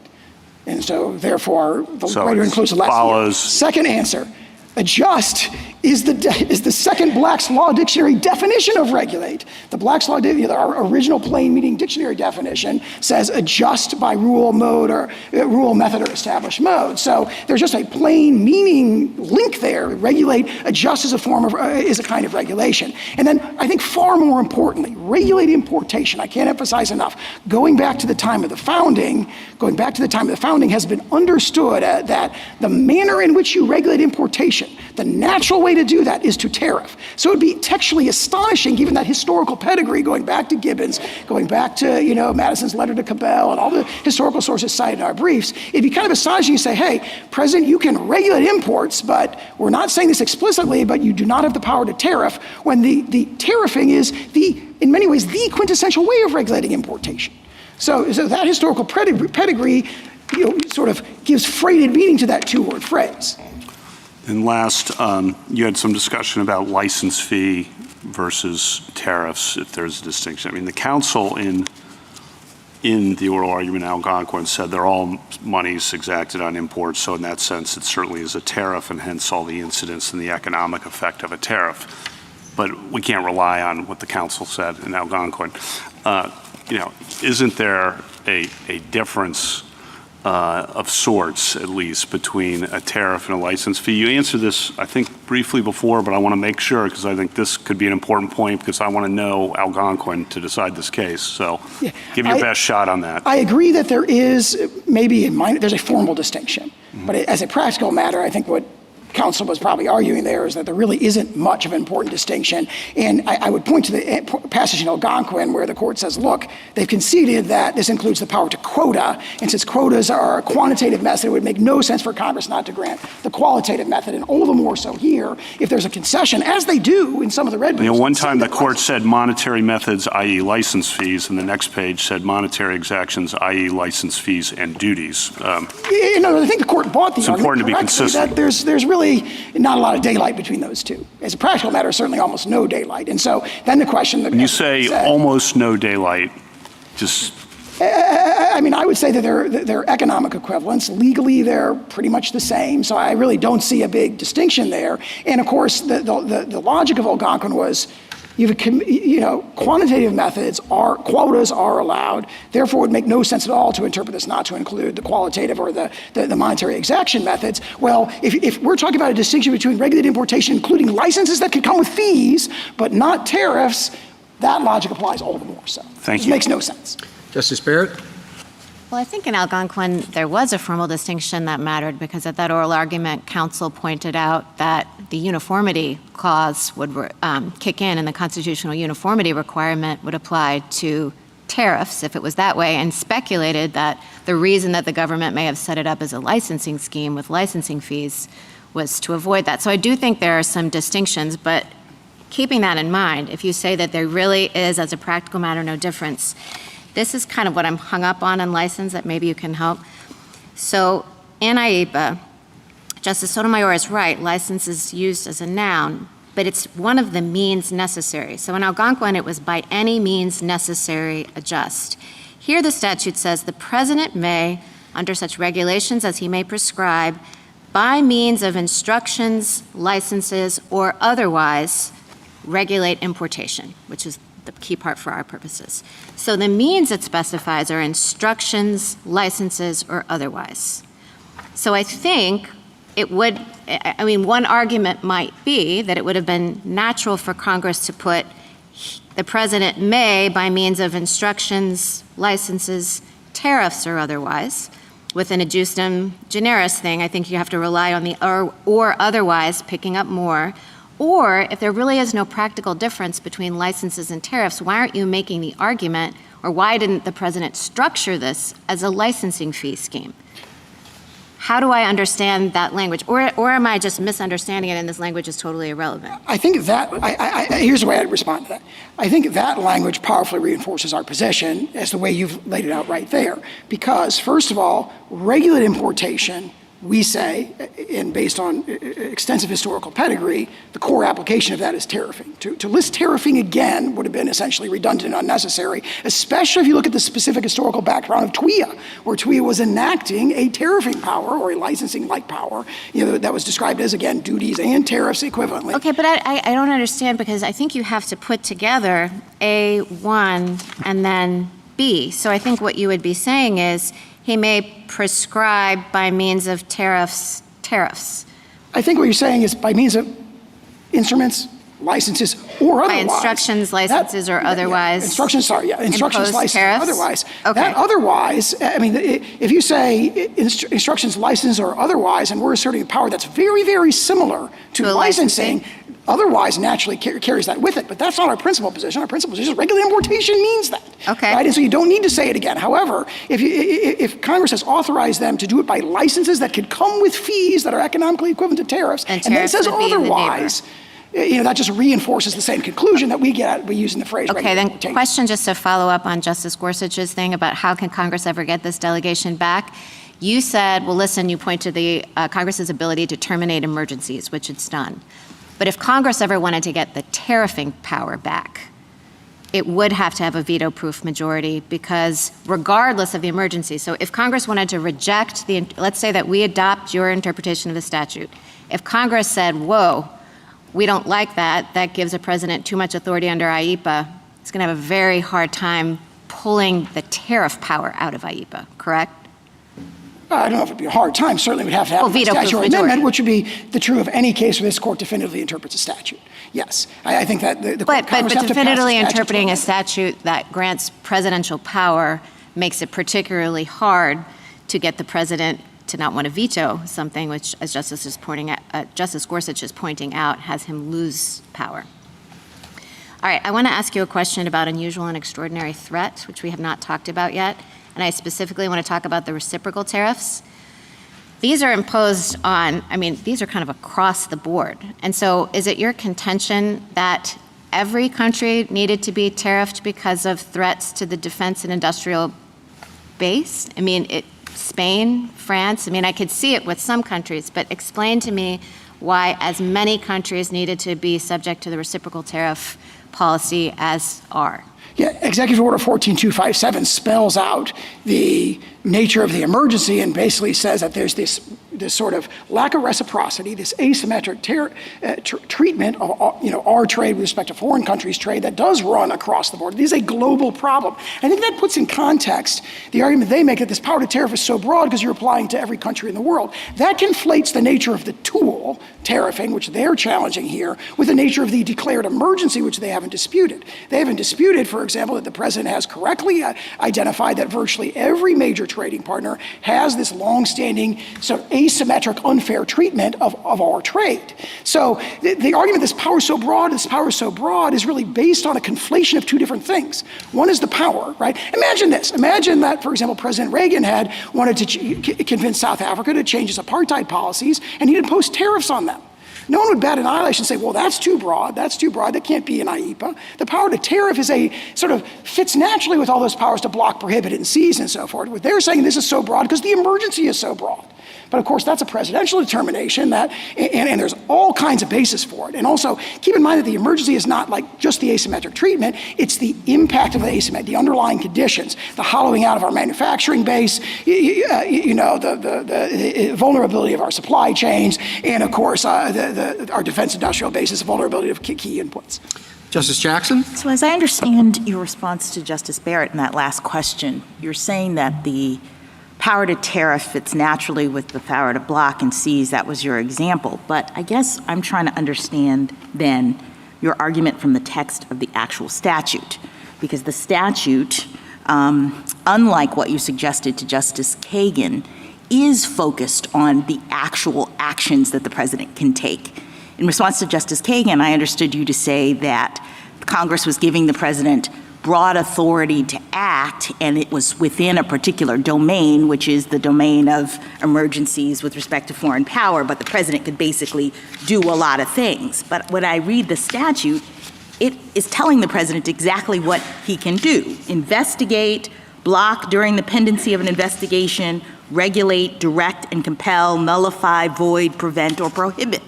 And so, therefore, the greater includes less. Follows. Second answer, adjust is the second Black's Law Dictionary definition of regulate. The Black's Law Dictionary, our original plain meaning dictionary definition, says adjust by rule, mode, or rule, method, or established mode. So there's just a plain meaning link there. Regulate, adjust is a kind of regulation. And then I think far more importantly, regulate importation. I can't emphasize enough. Going back to the time of the founding has been understood that the manner in which you regulate importation, the natural way to do that is to tariff. So it would be textually astonishing, given that historical pedigree, going back to Gibbons, going back to Madison's letter to Cabell, and all the historical sources cited in our briefs. It'd be kind of astonishing to say, hey, President, you can regulate imports, but we're not saying this explicitly, but you do not have the power to tariff, when the tariffing is in many ways, the quintessential way of regulating importation. So that historical pedigree sort of gives freighted meaning to that two-word phrase. And last, you had some discussion about license fee versus tariffs, if there's a distinction. I mean, the counsel in the oral argument in Algonquin said they're all monies exacted on imports, so in that sense, it certainly is a tariff, and hence all the incidents and the economic effect of a tariff. But we can't rely on what the counsel said in Algonquin. Isn't there a difference of sorts, at least, between a tariff and a license fee? You answered this, I think, briefly before, but I want to make sure, because I think this could be an important point, because I want to know Algonquin to decide this case. So give your best shot on that. I agree that there is maybe there's a formal distinction. But as a practical matter, I think what counsel was probably arguing there is that there really isn't much of an important distinction. And I would point to the passage in Algonquin where the court says, look, they've conceded that this includes the power to quota. And since quotas are a quantitative method, it would make no sense for Congress not to grant the qualitative method. And all the more so here, if there's a concession, as they do in some of the red briefs. One time the court said monetary methods, i.e. license fees, and the next page said monetary exactions, i.e. license fees and duties. I think the court bought the argument. It's important to be consistent. That there's really not a lot of daylight between those two. As a practical matter, certainly almost no daylight. And so then the question... When you say almost no daylight, just... I would say that they're economic equivalents. Legally, they're pretty much the same. So I really don't see a big distinction there. And of course, the logic of Algonquin was, quantitative methods quotas are allowed. Therefore, it would make no sense at all to interpret this not to include the qualitative or the monetary exaction methods. Well, if we're talking about a distinction between regulated importation, including licenses that could come with fees, but not tariffs, that logic applies all the more so. Thank you. It makes no sense. Justice Barrett? Well, I think in Algonquin, there was a formal distinction that mattered because at that oral argument, counsel pointed out that the uniformity clause would kick in and the constitutional uniformity requirement would apply to tariffs if it was that way, and speculated that the reason that the government may have set it up as a licensing scheme with licensing fees was to avoid that. So I do think there are some distinctions, but keeping that in mind, if you say that there really is, as a practical matter, no difference, this is kind of what I'm hung up on license that maybe you can help. So in IEPA, Justice Sotomayor is right, license is used as a noun, but it's one of the means necessary. So in Algonquin, it was by any means necessary adjust. Here the statute says the president may, under such regulations as he may prescribe, by means of instructions, licenses, or otherwise, regulate importation, which is the key part for our purposes. So the means it specifies are instructions, licenses, or otherwise. So I think it would, one argument might be that it would have been natural for Congress to put the president may, by means of instructions, licenses, tariffs, or otherwise. With an adjustum generis thing, I think you have to rely on the or otherwise, picking up more. Or if there really is no practical difference between licenses and tariffs, why aren't you making the argument, or why didn't the president structure this as a licensing fee scheme? How do I understand that language? Or am I just misunderstanding it and this language is totally irrelevant? I think that, here's the way I'd respond to that. I think that language powerfully reinforces our position as the way you've laid it out right there. Because, first of all, regulated importation, we say, and based on extensive historical pedigree, the core application of that is tariffing. To list tariffing again would have been essentially redundant and unnecessary, especially if you look at the specific historical background of TWIA, where TWIA was enacting a tariffing power or a licensing-like power, that was described as, again, duties and tariffs equivalently. Okay, but I don't understand, because I think you have to put together A1 and then B. So I think what you would be saying is, he may prescribe by means of tariffs. I think what you're saying is by means of instruments, licenses, or otherwise. By instructions, licenses, or otherwise. Instructions, licenses, tariffs? or otherwise. Okay. That otherwise, if you say instructions, license, or otherwise, and we're asserting a power that's very, very similar to licensing, otherwise naturally carries that with it. But that's not our principal position. Our principal position is regulated importation means that. Okay. Right? And so you don't need to say it again. However, if Congress has authorized them to do it by licenses that could come with fees that are economically equivalent to tariffs, and then it says otherwise, that just reinforces the same conclusion that we get by using the phrase Okay, then importation. question just to follow up on Justice Gorsuch's thing about how can Congress ever get this delegation back. You said, well, listen, you point to the Congress's ability to terminate emergencies, which it's done. But if Congress ever wanted to get the tariffing power back, it would have to have a veto-proof majority, because regardless of the emergency, so if Congress wanted to reject let's say that we adopt your interpretation of the statute. If Congress said, whoa, we don't like that, that gives a president too much authority under IEPA, it's going to have a very hard time pulling the tariff power out of IEPA, correct? I don't know if it'd be a hard time. Certainly we'd have to have a statutory amendment, which would be true of any case where this court definitively interprets a statute. Yes, I think that the but definitively interpreting a statute that grants presidential power makes it particularly hard to get the president to not want to veto something, which, as Justice Gorsuch is pointing out, has him lose power. All right, I want to ask you a question about unusual and extraordinary threat, which we have not talked about yet. And I specifically want to talk about the reciprocal tariffs. These are imposed on, these are kind of across the board. And so is it your contention that every country needed to be tariffed because of threats to the defense and industrial base? Spain, France, I could see it with some countries, but explain to me why as many countries needed to be subject to the reciprocal tariff policy as are. Yeah, Executive Order 14257 spells out the nature of the emergency and basically says that there's this sort of lack of reciprocity, this asymmetric treatment of our trade with respect to foreign countries' trade that does run across the board. This is a global problem. I think that puts in context the argument they make that this power to tariff is so broad because you're applying to every country in the world. That conflates the nature of the tool, tariffing, which they're challenging here, with the nature of the declared emergency, which they haven't disputed. They haven't disputed, for example, that the president has correctly identified that virtually every major trading partner has this longstanding sort of asymmetric, unfair treatment of our trade. So the argument this power is so broad is really based on a conflation of two different things. One is the power, right? Imagine this. Imagine that, for example, President Reagan had wanted to convince South Africa to change its apartheid policies, and he'd impose tariffs on them. No one would bat an eyelash and say, well, that's too broad, that can't be in IEPA. The power to tariff is fits naturally with all those powers to block, prohibit, and seize and so forth. What they're saying, this is so broad because the emergency is so broad. But of course, that's a presidential determination and there's all kinds of basis for it. And also, keep in mind that the emergency is not like just the asymmetric treatment, it's the impact of the asymmetry, the underlying conditions, the hollowing out of our manufacturing base, the vulnerability of our supply chains, and of course, our defense industrial basis, vulnerability of key inputs. Justice Jackson? So as I understand your response to Justice Barrett in that last question, you're saying that the power to tariff fits naturally with the power to block and seize. That was your example. But I guess I'm trying to understand then your argument from the text of the actual statute. Because the statute, unlike what you suggested to Justice Kagan, is focused on the actual actions that the president can take. In response to Justice Kagan, I understood you to say that Congress was giving the president broad authority to act, and it was within a particular domain, which is the domain of emergencies with respect to foreign power, but the president could basically do a lot of things. But when I read the statute, it is telling the president exactly what he can do: investigate, block during the pendency of an investigation, regulate, direct and compel, nullify, void, prevent, or prohibit.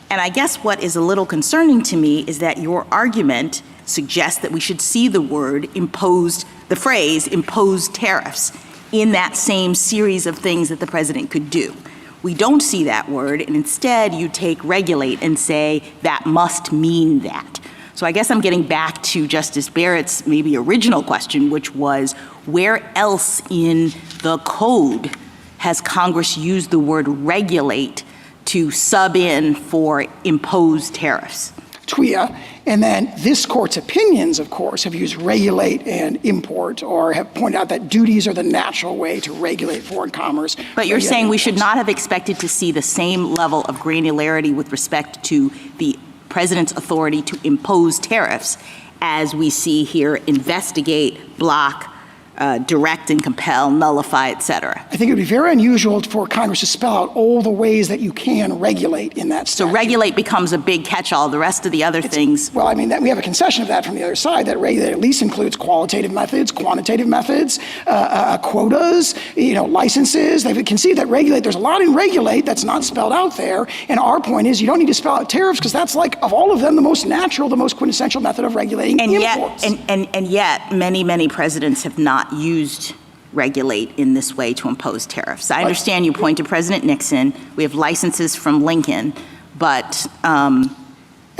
And I guess what is a little concerning to me is that your argument suggests that we should see the phrase imposed tariffs in that same series of things that the president could do. We don't see that word, and instead you take regulate and say that must mean that. So I guess I'm getting back to Justice Barrett's maybe original question, which was, where else in the code has Congress used the word regulate to sub in for imposed tariffs? TWIA, and then this court's opinions, of course, have used regulate and import, or have pointed out that duties are the natural way to regulate foreign commerce. But you're saying we should not have expected to see the same level of granularity with respect to the president's authority to impose tariffs as we see here: investigate, block, direct and compel, nullify, et cetera. I think it would be very unusual for Congress to spell out all the ways that you can regulate in that statute. So regulate becomes a big catch-all. The rest of the other things. Well, I mean, we have a concession of that from the other side, that regulate at least includes qualitative methods, quantitative methods, quotas, licenses. They've conceived that regulate, there's a lot in regulate that's not spelled out there. And our point is you don't need to spell out tariffs because that's, like, of all of them, the most natural, the most quintessential method of regulating imports. And yet, many presidents have not used regulate in this way to impose tariffs. I understand you point to President Nixon. We have licenses from Lincoln, but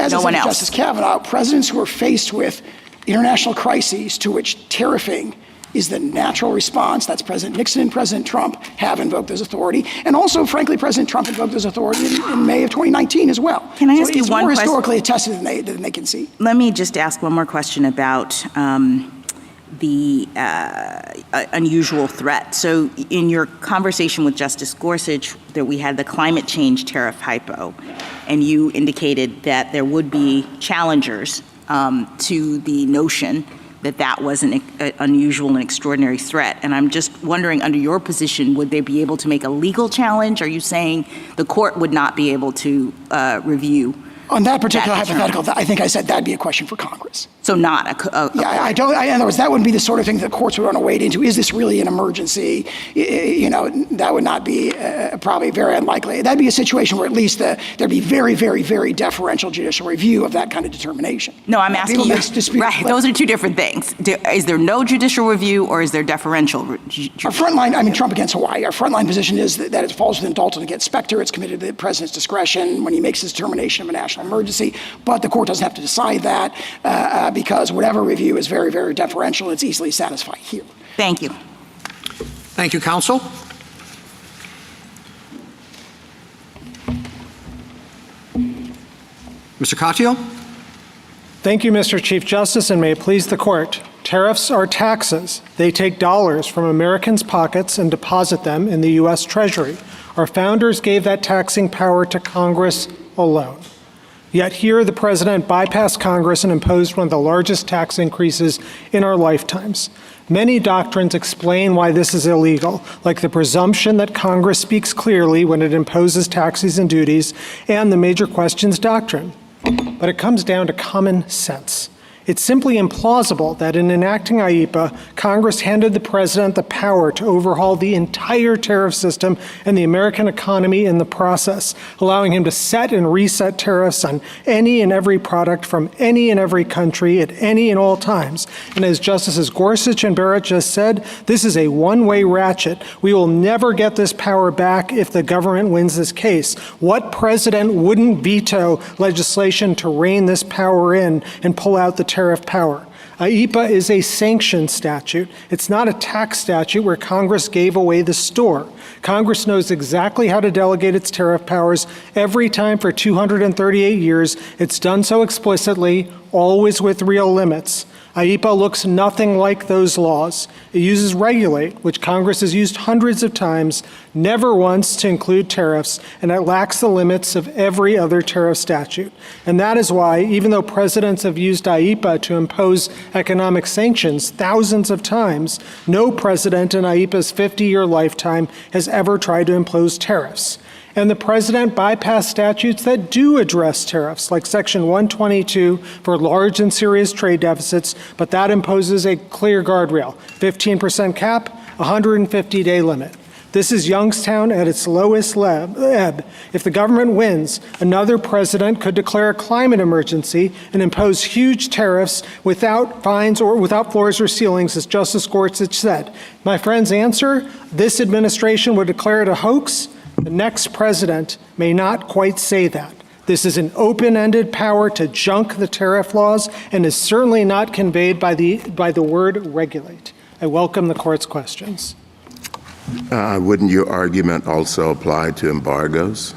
As no one else. Justice Kavanaugh, presidents who are faced with international crises to which tariffing is the natural response, that's President Nixon and President Trump, have invoked this authority. And also, frankly, President Trump invoked this authority in May of 2019 as well. Can I ask you one question? It's more historically attested than they can see. Let me just ask one more question about the unusual threat. So in your conversation with Justice Gorsuch, that we had the climate change tariff hypo, and you indicated that there would be challengers to the notion that was an unusual and extraordinary threat. And I'm just wondering, under your position, would they be able to make a legal challenge? Are you saying the court would not be able to review? On that particular hypothetical, I think I said that'd be a question for Congress. So not I don't. In other words, that wouldn't be the sort of thing that courts would want to wade into. Is this really an emergency? That would not be probably very unlikely. That'd be a situation where at least there'd be very, very, very deferential judicial review of that kind of determination. No, I'm asking you. Right, those are two different things. Is there no judicial review, or is there deferential? Our frontline. Trump against Hawaii. Our frontline position is that it falls within Dalton against Specter. It's committed to the president's discretion when he makes his determination of a national emergency, but the court doesn't have to decide that because whatever review is very, very deferential. It's easily satisfied here. Thank you. Thank you, counsel. Mr. Katyal? Thank you, Mr. Chief Justice, and may it please the court. Tariffs are taxes. They take dollars from Americans' pockets and deposit them in the U.S. Treasury. Our founders gave that taxing power to Congress alone. Yet here, the president bypassed Congress and imposed one of the largest tax increases in our lifetimes. Many doctrines explain why this is illegal, like the presumption that Congress speaks clearly when it imposes taxes and duties, and the major questions doctrine. But it comes down to common sense. It's simply implausible that in enacting IEEPA, Congress handed the president the power to overhaul the entire tariff system and the American economy in the process, allowing him to set and reset tariffs on any and every product from any and every country at any and all times. And as Justices Gorsuch and Barrett just said, this is a one-way ratchet. We will never get this power back if the government wins this case. What president wouldn't veto legislation to rein this power in and pull out the tariff power? IEEPA is a sanction statute. It's not a tax statute where Congress gave away the store. Congress knows exactly how to delegate its tariff powers every time for 238 years. It's done so explicitly, always with real limits. IEEPA looks nothing like those laws. It uses regulate, which Congress has used hundreds of times, never once to include tariffs, and it lacks the limits of every other tariff statute. And that is why, even though presidents have used IEEPA to impose economic sanctions thousands of times, no president in IEEPA's 50-year lifetime has ever tried to impose tariffs. And the president bypassed statutes that do address tariffs, like Section 122 for large and serious trade deficits, but that imposes a clear guardrail, 15% cap, 150-day limit. This is Youngstown at its lowest ebb. If the government wins, another president could declare a climate emergency and impose huge tariffs without fines or without floors or ceilings, as Justice Gorsuch said. My friend's answer, this administration would declare it a hoax. The next president may not quite say that. This is an open-ended power to junk the tariff laws and is certainly not conveyed by the word regulate. I welcome the court's questions. Wouldn't your argument also apply to embargoes?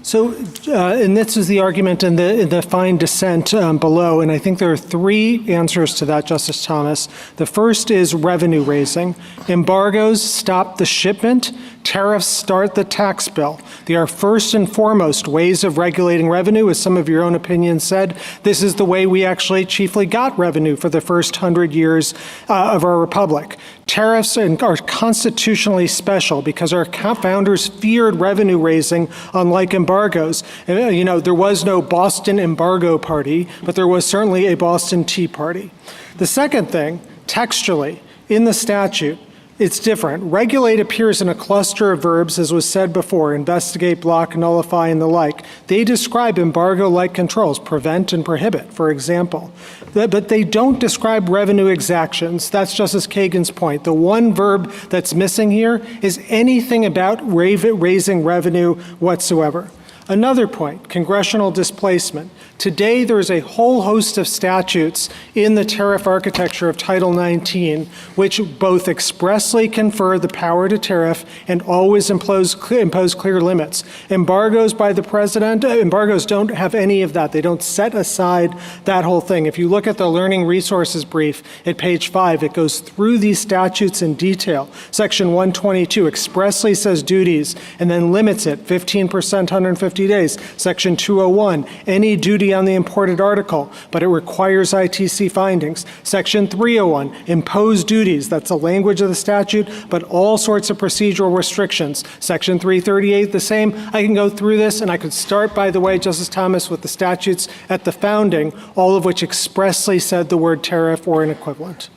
So, and this is the argument in the fine dissent below, and I think there are three answers to that, Justice Thomas. The first is revenue raising. Embargoes stop the shipment. Tariffs start the tax bill. They are first and foremost ways of regulating revenue. As some of your own opinions said, this is the way we actually chiefly got revenue for the first 100 years of our republic. Tariffs are constitutionally special because our founders feared revenue raising, unlike embargoes. You know, there was no Boston embargo party, but there was certainly a Boston Tea Party. The second thing, textually, in the statute, it's different. Regulate appears in a cluster of verbs, as was said before, investigate, block, nullify, and the like. They describe embargo-like controls, prevent and prohibit, for example. But they don't describe revenue exactions. That's Justice Kagan's point. The one verb that's missing here is anything about raising revenue whatsoever. Another point, congressional displacement. Today, there is a whole host of statutes in the tariff architecture of Title 19, which both expressly confer the power to tariff and always impose clear limits. Embargoes by the president, embargoes don't have any of that. They don't set aside that whole thing. If you look at the Learning Resources brief at page 5, it goes through these statutes in detail. Section 122 expressly says duties and then limits it, 15%, 150 days. Section 201, any duty on the imported article, but it requires ITC findings. Section 301, impose duties. That's the language of the statute, but all sorts of procedural restrictions. Section 338, the same. I can go through this, and I could start, by the way, Justice Thomas, with the statutes at the founding, all of which expressly said the word tariff or an equivalent.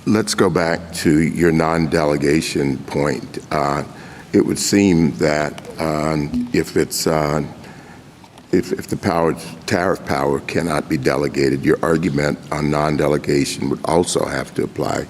Let's go back to your non-delegation point. It would seem that if the tariff power cannot be delegated, your argument on non-delegation would also have to apply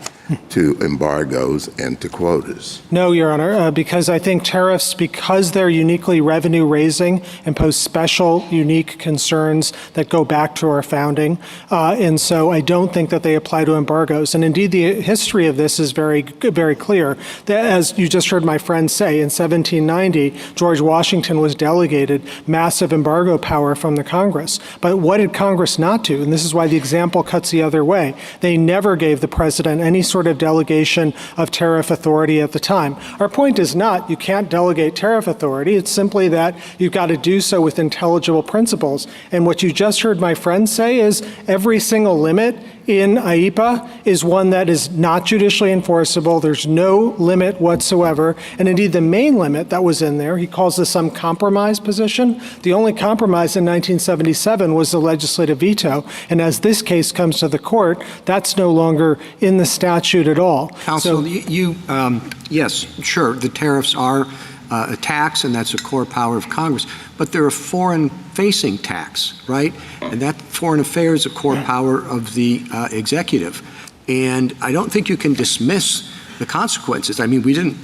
to embargoes and to quotas. No, Your Honor, because I think tariffs, because they're uniquely revenue raising, impose special, unique concerns that go back to our founding. And so I don't think that they apply to embargoes. And indeed, the history of this is very, very clear. That, as you just heard my friend say, in 1790, George Washington was delegated massive embargo power from the Congress. But what did Congress not do? And this is why the example cuts the other way. They never gave the president any sort of delegation of tariff authority at the time. Our point is not you can't delegate tariff authority. It's simply that you've got to do so with intelligible principles. And what you just heard my friend say is every single limit in IEPA is one that is not judicially enforceable. There's no limit whatsoever. And indeed, the main limit that was in there, he calls this some compromise position. The only compromise in 1977 was the legislative veto. And as this case comes to the court, that's no longer in the statute at all. Counsel, yes, sure, the tariffs are a tax, and that's a core power of Congress. But they're a foreign-facing tax, right? And that foreign affairs is a core power of the executive. And I don't think you can dismiss the consequences. I mean, we didn't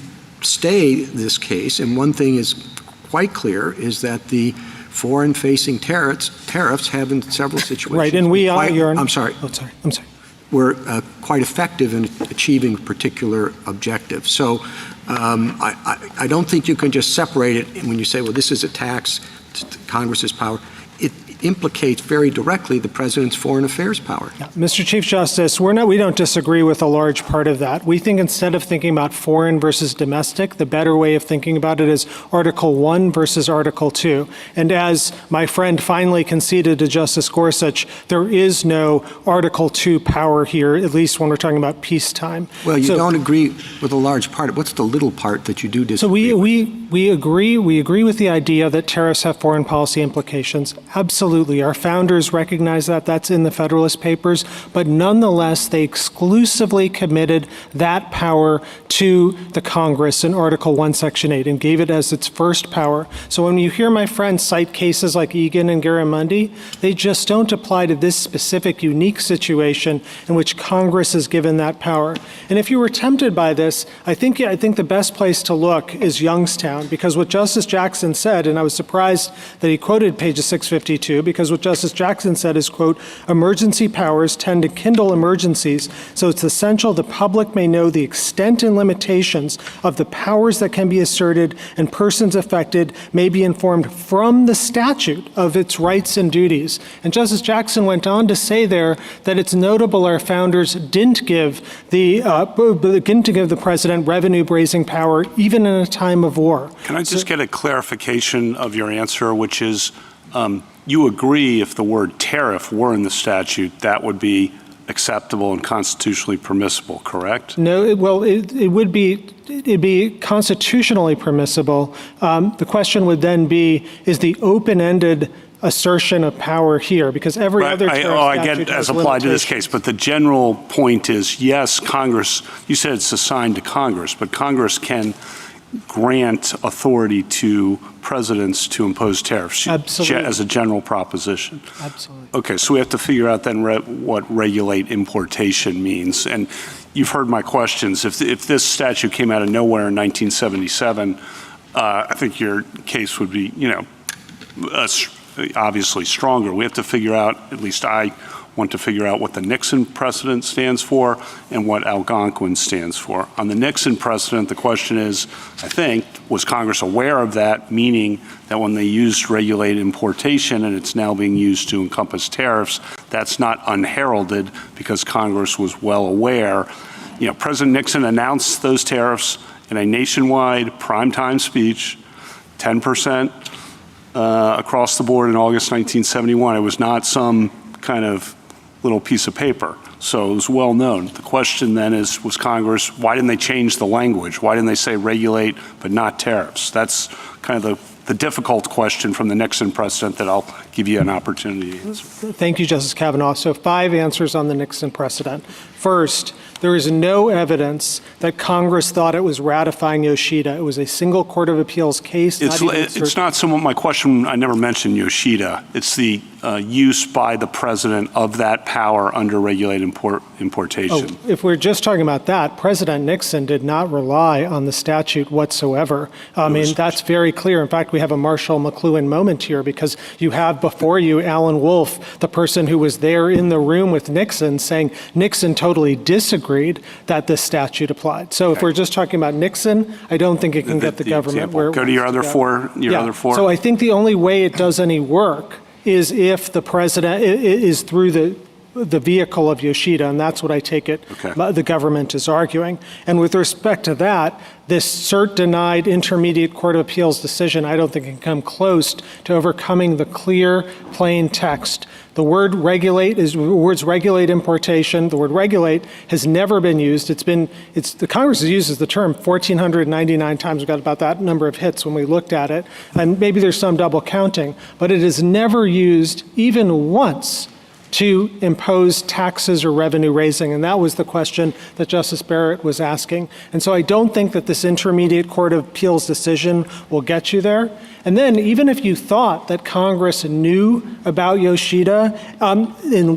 stay this case, and one thing is quite clear is that the foreign-facing tariffs have in several situations. Right, and we are. I'm sorry. Oh, sorry. I'm sorry. Were quite effective in achieving a particular objective. So I don't think you can just separate it when you say, well, this is a tax, Congress's power. It implicates very directly the president's foreign affairs power. Yeah. Mr. Chief Justice, we don't disagree with a large part of that. We think instead of thinking about foreign versus domestic, the better way of thinking about it is Article 1 versus Article 2. And as my friend finally conceded to Justice Gorsuch, there is no Article 2 power here, at least when we're talking about peacetime. Well, you don't agree with a large part. What's the little part that you do disagree with? We agree with the idea that tariffs have foreign policy implications. Absolutely. Our founders recognize that. That's in the Federalist Papers. But nonetheless, they exclusively committed that power to the Congress in Article 1, Section 8, and gave it as its first power. So when you hear my friends cite cases like Egan and Garamendi, they just don't apply to this specific, unique situation in which Congress is given that power. And if you were tempted by this, I think the best place to look is Youngstown, because what Justice Jackson said, and I was surprised that he quoted pages 652, to, because what Justice Jackson said is, quote, emergency powers tend to kindle emergencies, so it's essential the public may know the extent and limitations of the powers that can be asserted, and persons affected may be informed from the statute of its rights and duties. And Justice Jackson went on to say there that it's notable our founders didn't give the president revenue-raising power even in a time of war. Can I just get a clarification of your answer, which is you agree if the word tariff were in the statute, that would be acceptable and constitutionally permissible, correct? No, it'd be constitutionally permissible. The question would then be, is the open-ended assertion of power here, because every other tariff I statute get as has applied to this limitations. case, but the general point is, yes, Congress, you said it's assigned to Congress, but Congress can grant authority to presidents to impose tariffs. Absolutely. As a general proposition. Absolutely. Okay, so we have to figure out then what regulate importation means. And you've heard my questions. If this statute came out of nowhere in 1977, I think your case would be, obviously stronger. We have to figure out, at least I want to figure out what the Nixon precedent stands for and what Algonquin stands for. On the Nixon precedent, the question is, I think, was Congress aware of that, meaning that when they used regulated importation and it's now being used to encompass tariffs, that's not unheralded because Congress was well aware. President Nixon announced those tariffs in a nationwide primetime speech, 10% across the board in August 1971. It was not some kind of little piece of paper. So it was well known. The question then is, was Congress, why didn't they change the language? Why didn't they say regulate but not tariffs? That's kind of the difficult question from the Nixon precedent that I'll give you an opportunity to answer. Thank you, Justice Kavanaugh. So 5 answers on the Nixon precedent. First, there is no evidence that Congress thought it was ratifying Yoshida. It was a single court of appeals case. It's not somewhat my question. I never mentioned Yoshida. It's the use by the president of that power under regulated importation. If we're just talking about that, President Nixon did not rely on the statute whatsoever. I mean, that's very clear. In fact, we have a Marshall McLuhan moment here because you have before you Alan Wolf, the person who was there in the room with Nixon, saying Nixon totally disagreed that this statute applied. So if we're just talking about Nixon, I don't think it can get the government where it Go to your other four. Other four. So I think the only way it does any work is if the president is through the vehicle of Yoshida, and that's what I take it the government is arguing. And with respect to that, this cert-denied intermediate court of appeals decision, I don't think can come close to overcoming the clear, plain text. The word regulate words regulate importation. The word regulate has never been used. The Congress uses the term 1,499 times. We've got about that number of hits when we looked at it. And maybe there's some double counting, but it is never used even once to impose taxes or revenue raising. And that was the question that Justice Barrett was asking. And so I don't think that this intermediate court of appeals decision will get you there. And then even if you thought that Congress knew about Yoshida, and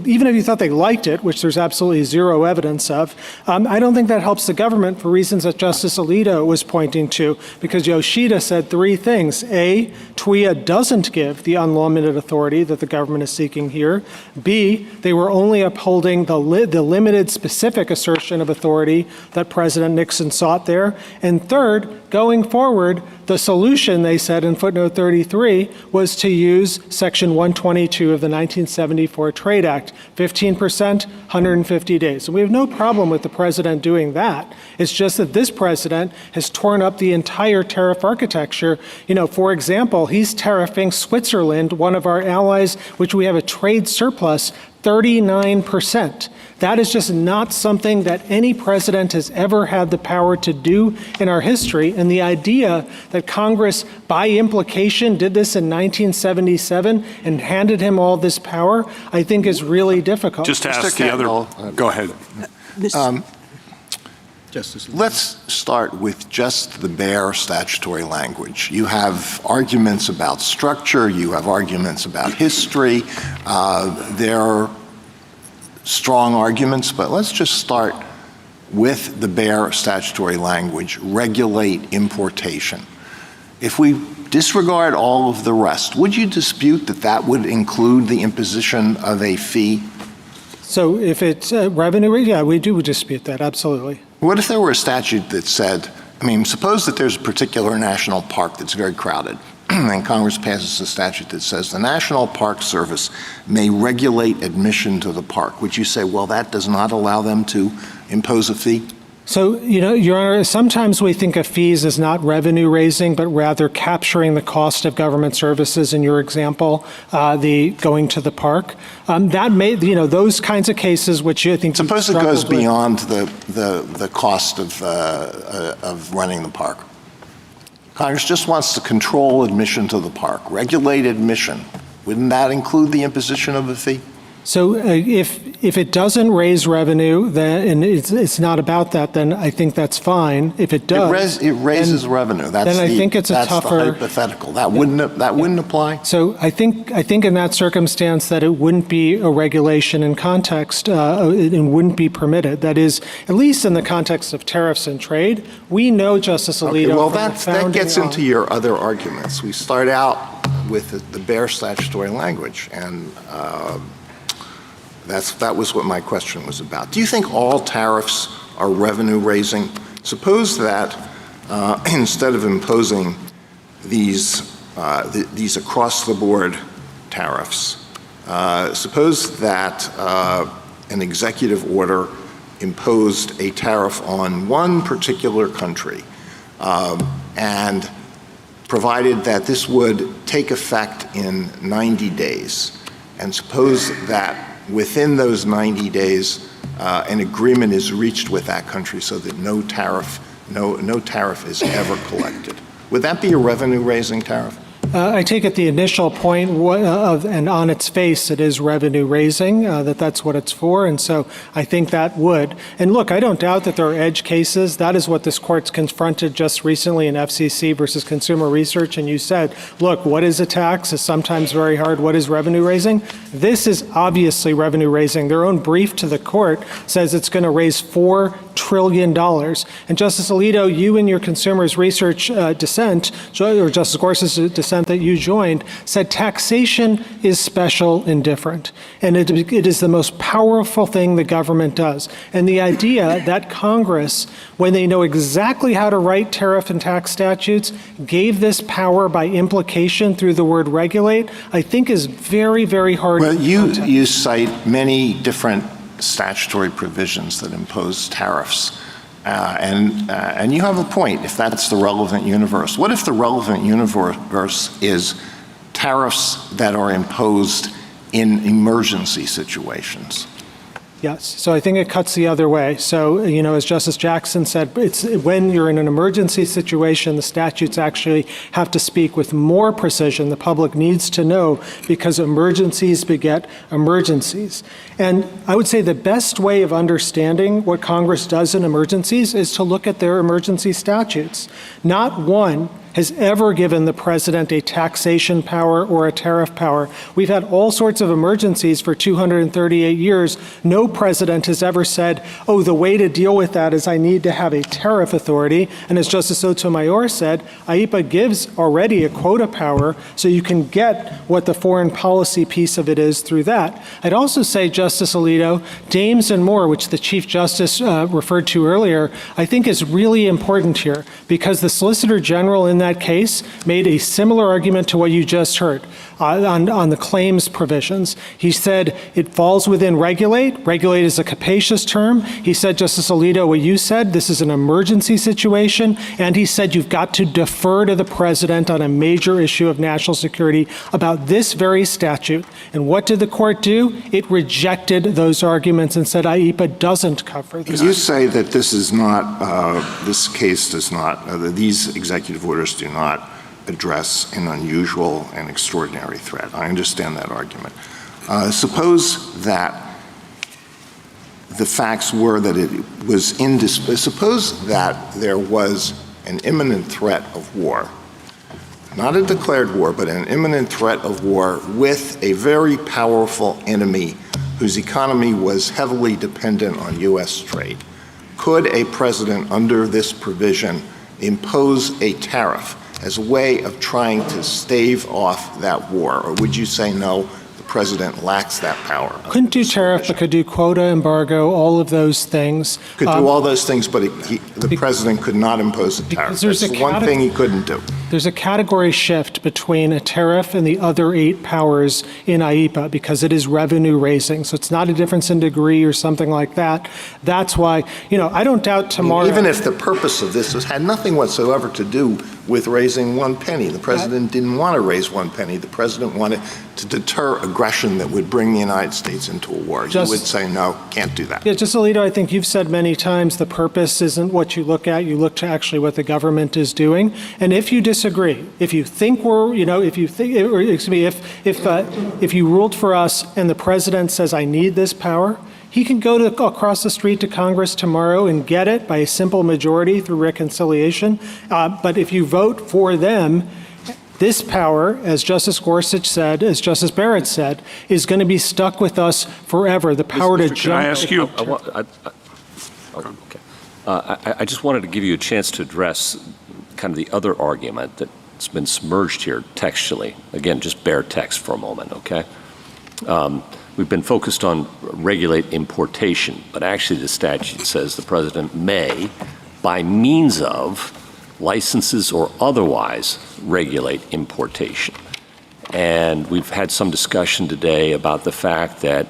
even if you thought they liked it, which there's absolutely zero evidence of, I don't think that helps the government for reasons that Justice Alito was pointing to, because Yoshida said 3 things. A, TWIA doesn't give the unlimited authority that the government is seeking here. B, they were only upholding the limited specific assertion of authority that President Nixon sought there. And third, going forward, the solution, they said in footnote 33, was to use Section 122 of the 1974 Trade Act, 15%, 150 days. So we have no problem with the president doing that. It's just that this president has torn up the entire tariff architecture. For example, he's tariffing Switzerland, one of our allies, which we have a trade surplus, 39%. That is just not something that any president has ever had the power to do in our history. And the idea that Congress, by implication, did this in 1977 and handed him all this power, I think is really difficult. Just to ask the other. Go ahead. Let's start with just the bare statutory language. You have arguments about structure, you have arguments about history. There are strong arguments, but let's just start with the bare statutory language, regulate importation. if we disregard all of the rest, would you dispute that that would include the imposition of a fee? So if it's revenue, yeah, we do dispute that, absolutely. What if there were a statute that said, I mean, suppose that there's a particular national park that's very crowded, and Congress passes a statute that says the National Park Service may regulate admission to the park. Would you say, well, that does not allow them to impose a fee? So, Your Honor, sometimes we think of fees as not revenue raising, but rather capturing the cost of government services. In your example, the going to the park, that may, those kinds of cases, which I think. Suppose it goes beyond the cost of running the park. Congress just wants to control admission to the park, regulate admission. Wouldn't that include the imposition of a fee? So if it doesn't raise revenue, then, and it's not about that, then I think that's fine. If it does, it raises revenue. That's then I think it's a tougher the hypothetical. That wouldn't apply. So I think in that circumstance that it wouldn't be a regulation in context. It wouldn't be permitted. That is, at least in the context of tariffs and trade, we know, Justice Alito. Okay, well, that gets into your other arguments. We start out with the bare statutory language, and that was what my question was about. Do you think all tariffs are revenue raising? Suppose that instead of imposing these across the board tariffs, suppose that an executive order imposed a tariff on one particular country and provided that this would take effect in 90 days. And suppose that within those 90 days, an agreement is reached with that country so that no tariff is ever collected. Would that be a revenue-raising tariff? I take it the initial point and on its face, it is revenue raising, that's what it's for. And so I think that would. And look, I don't doubt that there are edge cases. That is what this court's confronted just recently in FCC versus Consumer Research. And you said, look, what is a tax? It's sometimes very hard. What is revenue raising? This is obviously revenue raising. Their own brief to the court says it's going to raise $4 trillion. And Justice Alito, you in your Consumers Research dissent, or Justice Gorsuch's dissent that you joined, said taxation is special and different. And it is the most powerful thing the government does. And the idea that Congress, when they know exactly how to write tariff and tax statutes, gave this power by implication through the word regulate, I think is very, very hard. Well, you cite many different statutory provisions that impose tariffs. And you have a point if that's the relevant universe. What if the relevant universe is tariffs that are imposed in emergency situations? Yes. So I think it cuts the other way. So, as Justice Jackson said, it's when you're in an emergency situation, the statutes actually have to speak with more precision. The public needs to know because emergencies beget emergencies. And I would say the best way of understanding what Congress does in emergencies is to look at their emergency statutes. Not one has ever given the president a taxation power or a tariff power. We've had all sorts of emergencies for 238 years. No president has ever said, oh, the way to deal with that is I need to have a tariff authority. And as Justice Sotomayor said, IEPA gives already a quota power, so you can get what the foreign policy piece of it is through that. I'd also say, Justice Alito, Dames and Moore, which the Chief Justice referred to earlier, I think is really important here because the Solicitor General in that case made a similar argument to what you just heard on the claims provisions. He said it falls within regulate. Regulate is a capacious term. He said, Justice Alito, what you said, this is an emergency situation. And he said you've got to defer to the president on a major issue of national security about this very statute. And what did the court do? It rejected those arguments and said IEPA doesn't cover this. You say that this is not, this case does not, these executive orders do not address an unusual and extraordinary threat. I understand that argument. Suppose that the facts were that it was suppose that there was an imminent threat of war, not a declared war, but an imminent threat of war with a very powerful enemy whose economy was heavily dependent on U.S. trade. Could a president under this provision impose a tariff as a way of trying to stave off that war? Or would you say no, the president lacks that power? Couldn't do tariff, but could do quota, embargo, all of those things. Could do all those things, but the president could not impose a tariff. There's That's the one thing he couldn't do. There's a category shift between a tariff and the other 8 powers in IEEPA because it is revenue raising. So it's not a difference in degree or something like that. That's why, I don't doubt tomorrow. Even if the purpose of this had nothing whatsoever to do with raising 1 penny. The president didn't want to raise 1 penny. The president wanted to deter aggression that would bring the United States into a war. You would say, no, can't do that. Yeah, Justice Alito, I think you've said many times the purpose isn't what you look at. You look to actually what the government is doing. And if you disagree, if you think if you ruled for us and the president says, I need this power, he can go across the street to Congress tomorrow and get it by a simple majority through reconciliation. But if you vote for them, this power, as Justice Gorsuch said, as Justice Barrett said, is going to be stuck with us forever. The power to jump. Can I ask you? I just wanted to give you a chance to address kind of the other argument that's been submerged here textually. Again, just bare text for a moment, okay? We've been focused on regulate importation, but actually the statute says the president may, by means of licenses or otherwise, regulate importation. And we've had some discussion today about the fact that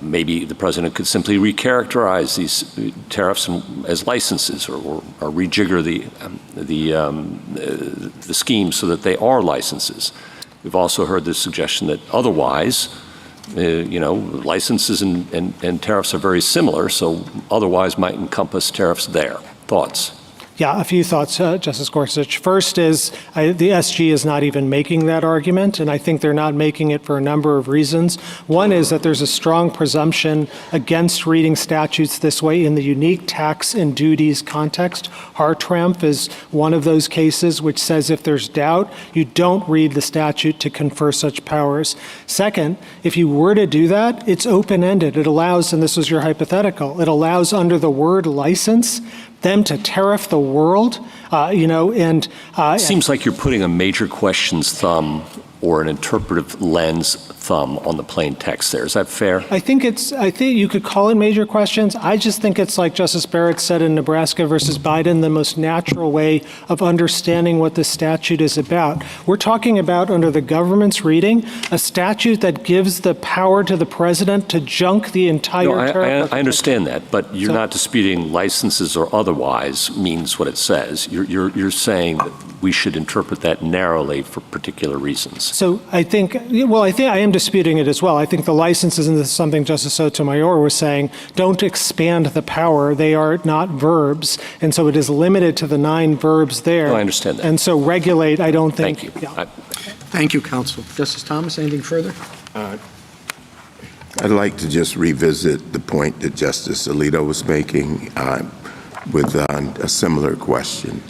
maybe the president could simply recharacterize these tariffs as licenses or rejigger the scheme so that they are licenses. We've also heard the suggestion that otherwise, licenses and tariffs are very similar, so otherwise might encompass tariffs there. Thoughts? Yeah, a few thoughts, Justice Gorsuch. First is the SG is not even making that argument, and I think they're not making it for a number of reasons. One is that there's a strong presumption against reading statutes this way in the unique tax and duties context. Hartramp is one of those cases which says if there's doubt, you don't read the statute to confer such powers. Second, if you were to do that, it's open-ended. It allows, and this was your hypothetical, it allows under the word license them to tariff the world, Seems like you're putting a major questions thumb or an interpretive lens thumb on the plain text there. Is that fair? I think you could call it major questions. I just think it's like Justice Barrett said in Nebraska versus Biden, the most natural way of understanding what the statute is about. We're talking about, under the government's reading, a statute that gives the power to the president to junk the entire tariff. I understand that, but you're not disputing licenses or otherwise means what it says. You're saying that we should interpret that narrowly for particular reasons. So I think I am disputing it as well. I think the licenses, and this is something Justice Sotomayor was saying, don't expand the power. They are not verbs. And so it is limited to the 9 verbs there. No, I understand that. And so regulate, I don't think. Thank you. Yeah. Thank you, counsel. Justice Thomas, anything further? I'd like to just revisit the point that Justice Alito was making with a similar question.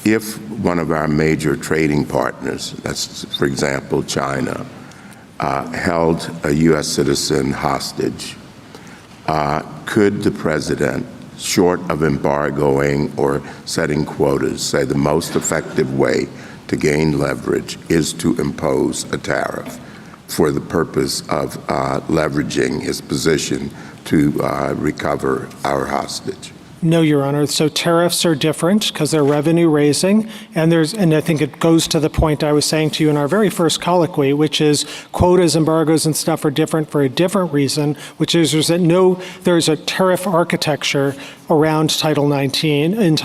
If one of our major trading partners, that's, for example, China, held a U.S. citizen hostage, could the president, short of embargoing or setting quotas, say the most effective way to gain leverage is to impose a tariff for the purpose of leveraging his position to recover our hostage? No, Your Honor. So tariffs are different because they're revenue raising, and I think it goes to the point I was saying to you in our very first colloquy, which is quotas, embargoes, and stuff are different for a different reason, which is there's a tariff architecture around Title 19,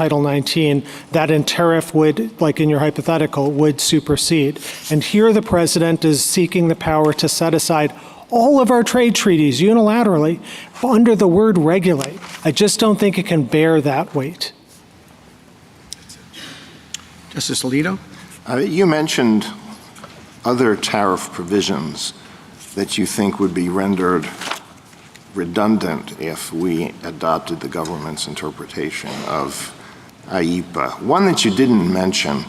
that in tariff would, like in your hypothetical, would supersede. And here the president is seeking the power to set aside all of our trade treaties unilaterally under the word regulate. I just don't think it can bear that weight. Justice Alito? You mentioned other tariff provisions that you think would be rendered redundant if we adopted the government's interpretation of IEEPA. One that you didn't mention,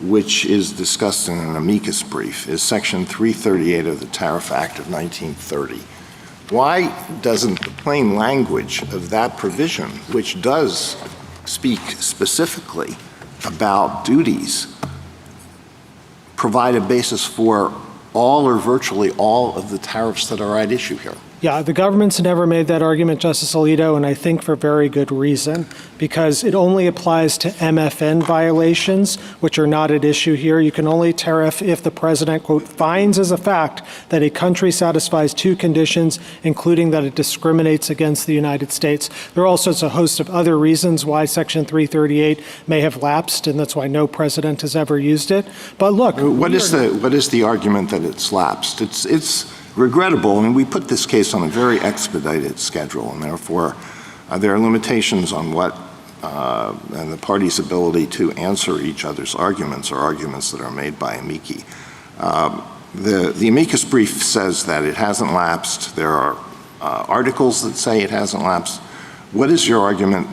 which is discussed in an amicus brief, is Section 338 of the Tariff Act of 1930. Why doesn't the plain language of that provision, which does speak specifically about duties provide a basis for all or virtually all of the tariffs that are at issue here? Yeah, the government's never made that argument, Justice Alito, and I think for very good reason, because it only applies to MFN violations, which are not at issue here. You can only tariff if the president, quote, finds as a fact that a country satisfies two conditions, including that it discriminates against the United States. There are also a host of other reasons why Section 338 may have lapsed, and that's why no president has ever used it. But look, what is the argument that it's lapsed? It's regrettable. I mean, we put this case on a very expedited schedule, and therefore there are limitations on what and the parties' ability to answer each other's arguments or arguments that are made by amici. The amicus brief says that it hasn't lapsed. There are articles that say it hasn't lapsed. What is your argument?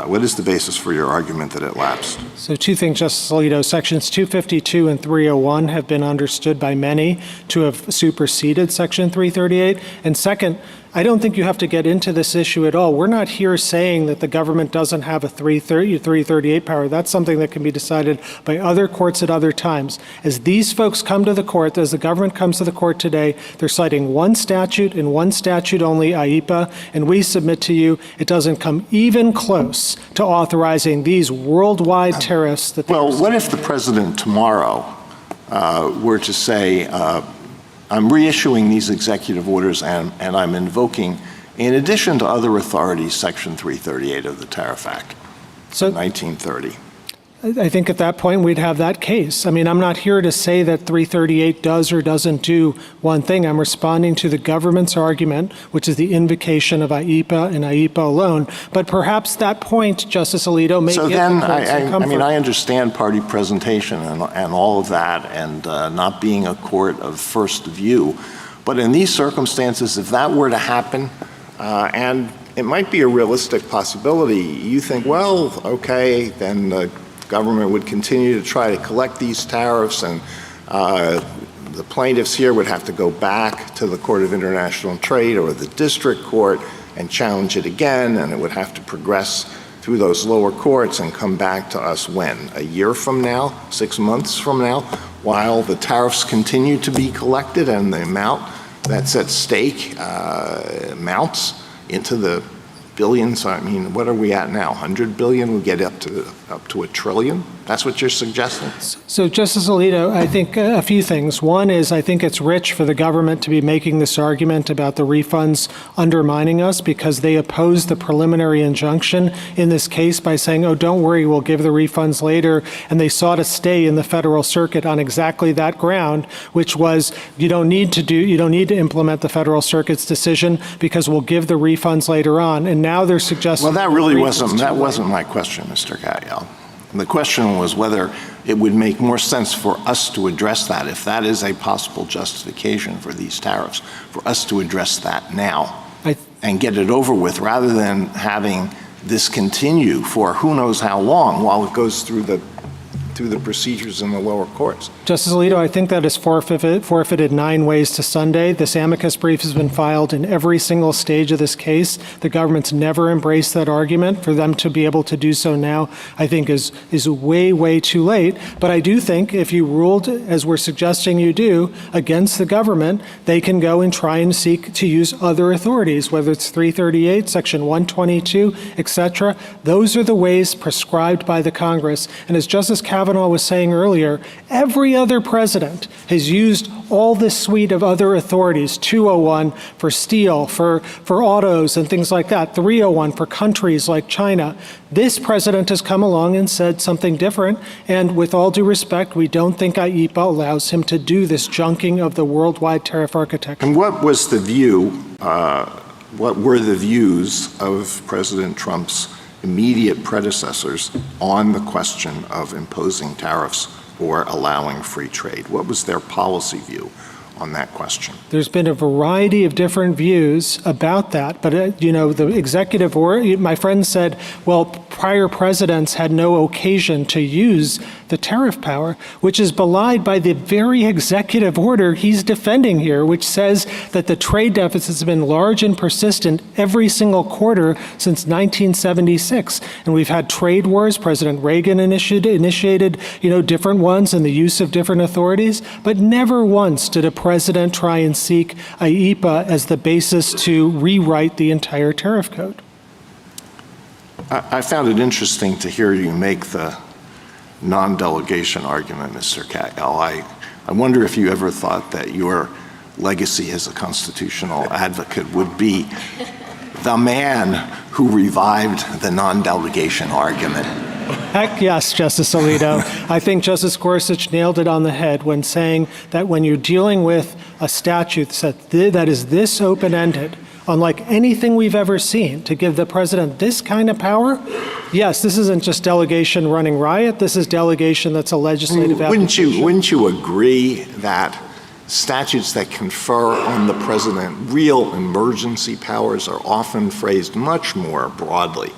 What is the basis for your argument that it lapsed? So two things, Justice Alito. Sections 252 and 301 have been understood by many to have superseded Section 338. And second, I don't think you have to get into this issue at all. We're not here saying that the government doesn't have a 338 power. That's something that can be decided by other courts at other times. As these folks come to the court, as the government comes to the court today, they're citing one statute and one statute only, IEPA, and we submit to you it doesn't come even close to authorizing these worldwide tariffs. Well, what if the president tomorrow were to say, I'm reissuing these executive orders and I'm invoking, in addition to other authorities, Section 338 of the Tariff Act, so 1930. I think at that point we'd have that case. I mean, I'm not here to say that 338 does or doesn't do one thing. I'm responding to the government's argument, which is the invocation of IEPA and IEPA alone. But perhaps that point, Justice Alito, may so give then the court some comfort. I mean, I understand party presentation and all of that, and not being a court of first view. But in these circumstances, if that were to happen, and it might be a realistic possibility, you think, well, okay, then the government would continue to try to collect these tariffs, and the plaintiffs here would have to go back to the Court of International Trade or the district court and challenge it again, and it would have to progress through those lower courts and come back to us when? A year from now? 6 months from now? While the tariffs continue to be collected and the amount that's at stake mounts into the billions. I mean, what are we at now? 100 billion? We get up to $1 trillion? That's what you're suggesting? So, Justice Alito, I think a few things. One is I think it's rich for the government to be making this argument about the refunds undermining us, because they opposed the preliminary injunction in this case by saying, oh, don't worry, we'll give the refunds later. And they sought a stay in the federal circuit on exactly that ground, which was you don't need to implement the federal circuit's decision because we'll give the refunds later on. And now they're suggesting— Well, that really wasn't my question, Mr. Katyal. The question was whether it would make more sense for us to address that, if that is a possible justification for these tariffs, for us to address that now and get it over with, rather than having this continue for who knows how long while it goes through the procedures in the lower courts. Justice Alito, I think that is forfeited 9 ways to Sunday. This amicus brief has been filed in every single stage of this case. The government's never embraced that argument. For them to be able to do so now, I think is way, way too late. But I do think if you ruled, as we're suggesting you do, against the government, they can go and try and seek to use other authorities, whether it's 338, Section 122, et cetera. Those are the ways prescribed by the Congress. And as Justice Kavanaugh was saying earlier, every other president has used all this suite of other authorities, 201 for steel, for autos and things like that, 301 for countries like China. This president has come along and said something different, and with all due respect, we don't think IEPA allows him to do this junking of the worldwide tariff architecture. And what was the view, what were the views of President Trump's immediate predecessors on the question of imposing tariffs or allowing free trade? What was their policy view on that question? There's been a variety of different views about that, but the executive order, my friend said, well, prior presidents had no occasion to use the tariff power, which is belied by the very executive order he's defending here, which says that the trade deficits have been large and persistent every single quarter since 1976. And we've had trade wars. President Reagan initiated different ones and the use of different authorities, but never once did a president try and seek a IEPA as the basis to rewrite the entire tariff code. I found it interesting to hear you make the non-delegation argument, Mr. Katyal. I wonder if you ever thought that your legacy as a constitutional advocate would be the man who revived the non-delegation argument. Heck yes, Justice Alito. I think Justice Gorsuch nailed it on the head when saying that when you're dealing with a statute that is this open-ended, unlike anything we've ever seen, to give the president this kind of power, yes, this isn't just delegation running riot, this is delegation that's a legislative application. Wouldn't you agree that statutes that confer on the president real emergency powers are often phrased much more broadly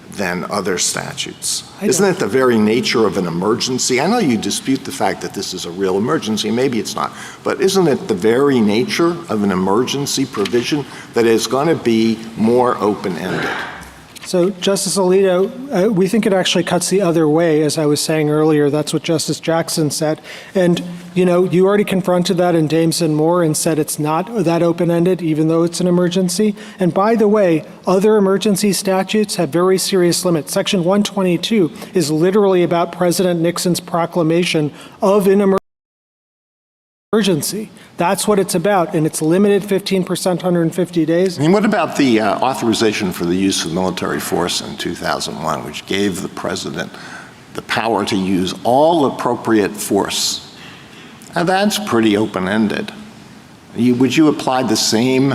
than other statutes? Isn't it the very nature of an emergency? I know you dispute the fact that this is a real emergency, maybe it's not, but isn't it the very nature of an emergency provision that is going to be more open-ended? So, Justice Alito, we think it actually cuts the other way. As I was saying earlier, that's what Justice Jackson said. And, you already confronted that in Dames and Moore and said it's not that open-ended, even though it's an emergency. And by the way, other emergency statutes have very serious limits. Section 122 is literally about President Nixon's proclamation of an emergency. That's what it's about, and it's limited 15%, 150 days. And what about the authorization for the use of military force in 2001, which gave the president the power to use all appropriate force? Now, that's pretty open-ended. Would you apply the same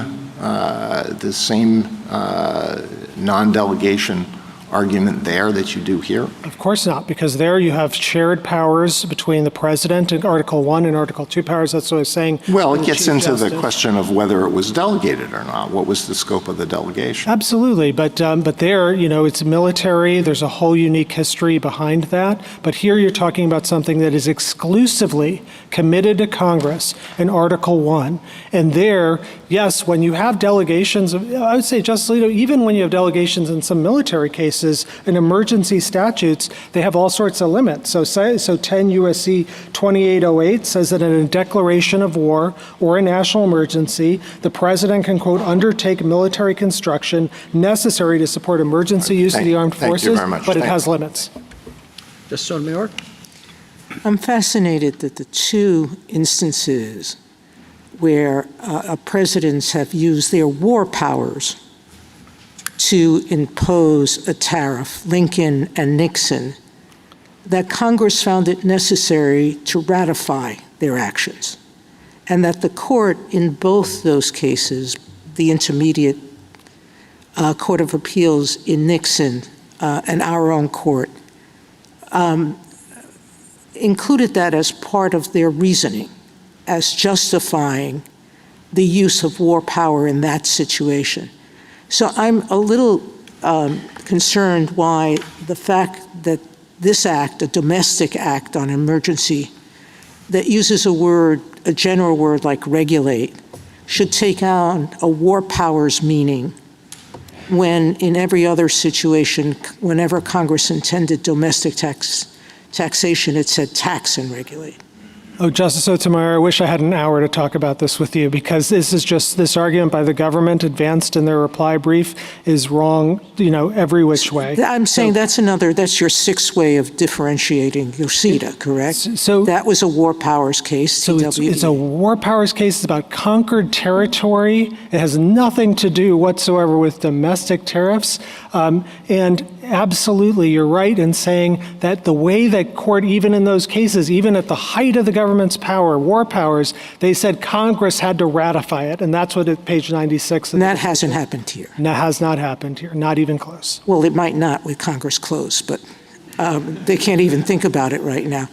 non-delegation argument there that you do here? Of course not, because there you have shared powers between the president and Article 1 and Article 2 powers. That's what I was saying. Well, it gets into the question of whether it was delegated or not. What was the scope of the delegation? Absolutely, but there, it's military. There's a whole unique history behind that. But here you're talking about something that is exclusively committed to Congress in Article 1. And there, yes, when you have delegations, I would say, Justice Alito, even when you have delegations in some military cases, in emergency statutes, they have all sorts of limits. So 10 U.S.C. 2808 says that in a declaration of war or a national emergency, the president can, quote, undertake military construction necessary to support emergency use of the armed forces, but it has limits. Justice Sotomayor? I'm fascinated that the two instances where presidents have used their war powers to impose a tariff, Lincoln and Nixon, that Congress found it necessary to ratify their actions, and that the court in both those cases, the Intermediate Court of Appeals in Nixon and our own court, included that as part of their reasoning, as justifying the use of war power in that situation. So I'm a little concerned why the fact that this act, a domestic act on emergency, that uses a general word like regulate, should take on a war powers meaning when in every other situation, whenever Congress intended domestic taxation, it said tax and regulate. Oh, Justice Sotomayor, I wish I had an hour to talk about this with you, because this argument by the government advanced in their reply brief is wrong, every which way. I'm saying that's your sixth way of differentiating your CETA, correct? So that was a war powers case. So it's a war powers case. It's about conquered territory. It has nothing to do whatsoever with domestic tariffs. And absolutely, you're right in saying that the way that court, even in those cases, even at the height of the government's power, war powers, they said Congress had to ratify it. And that's what at page 96. And that hasn't happened here. And that has not happened here, not even close. Well, it might not with Congress closed, but they can't even think about it right now.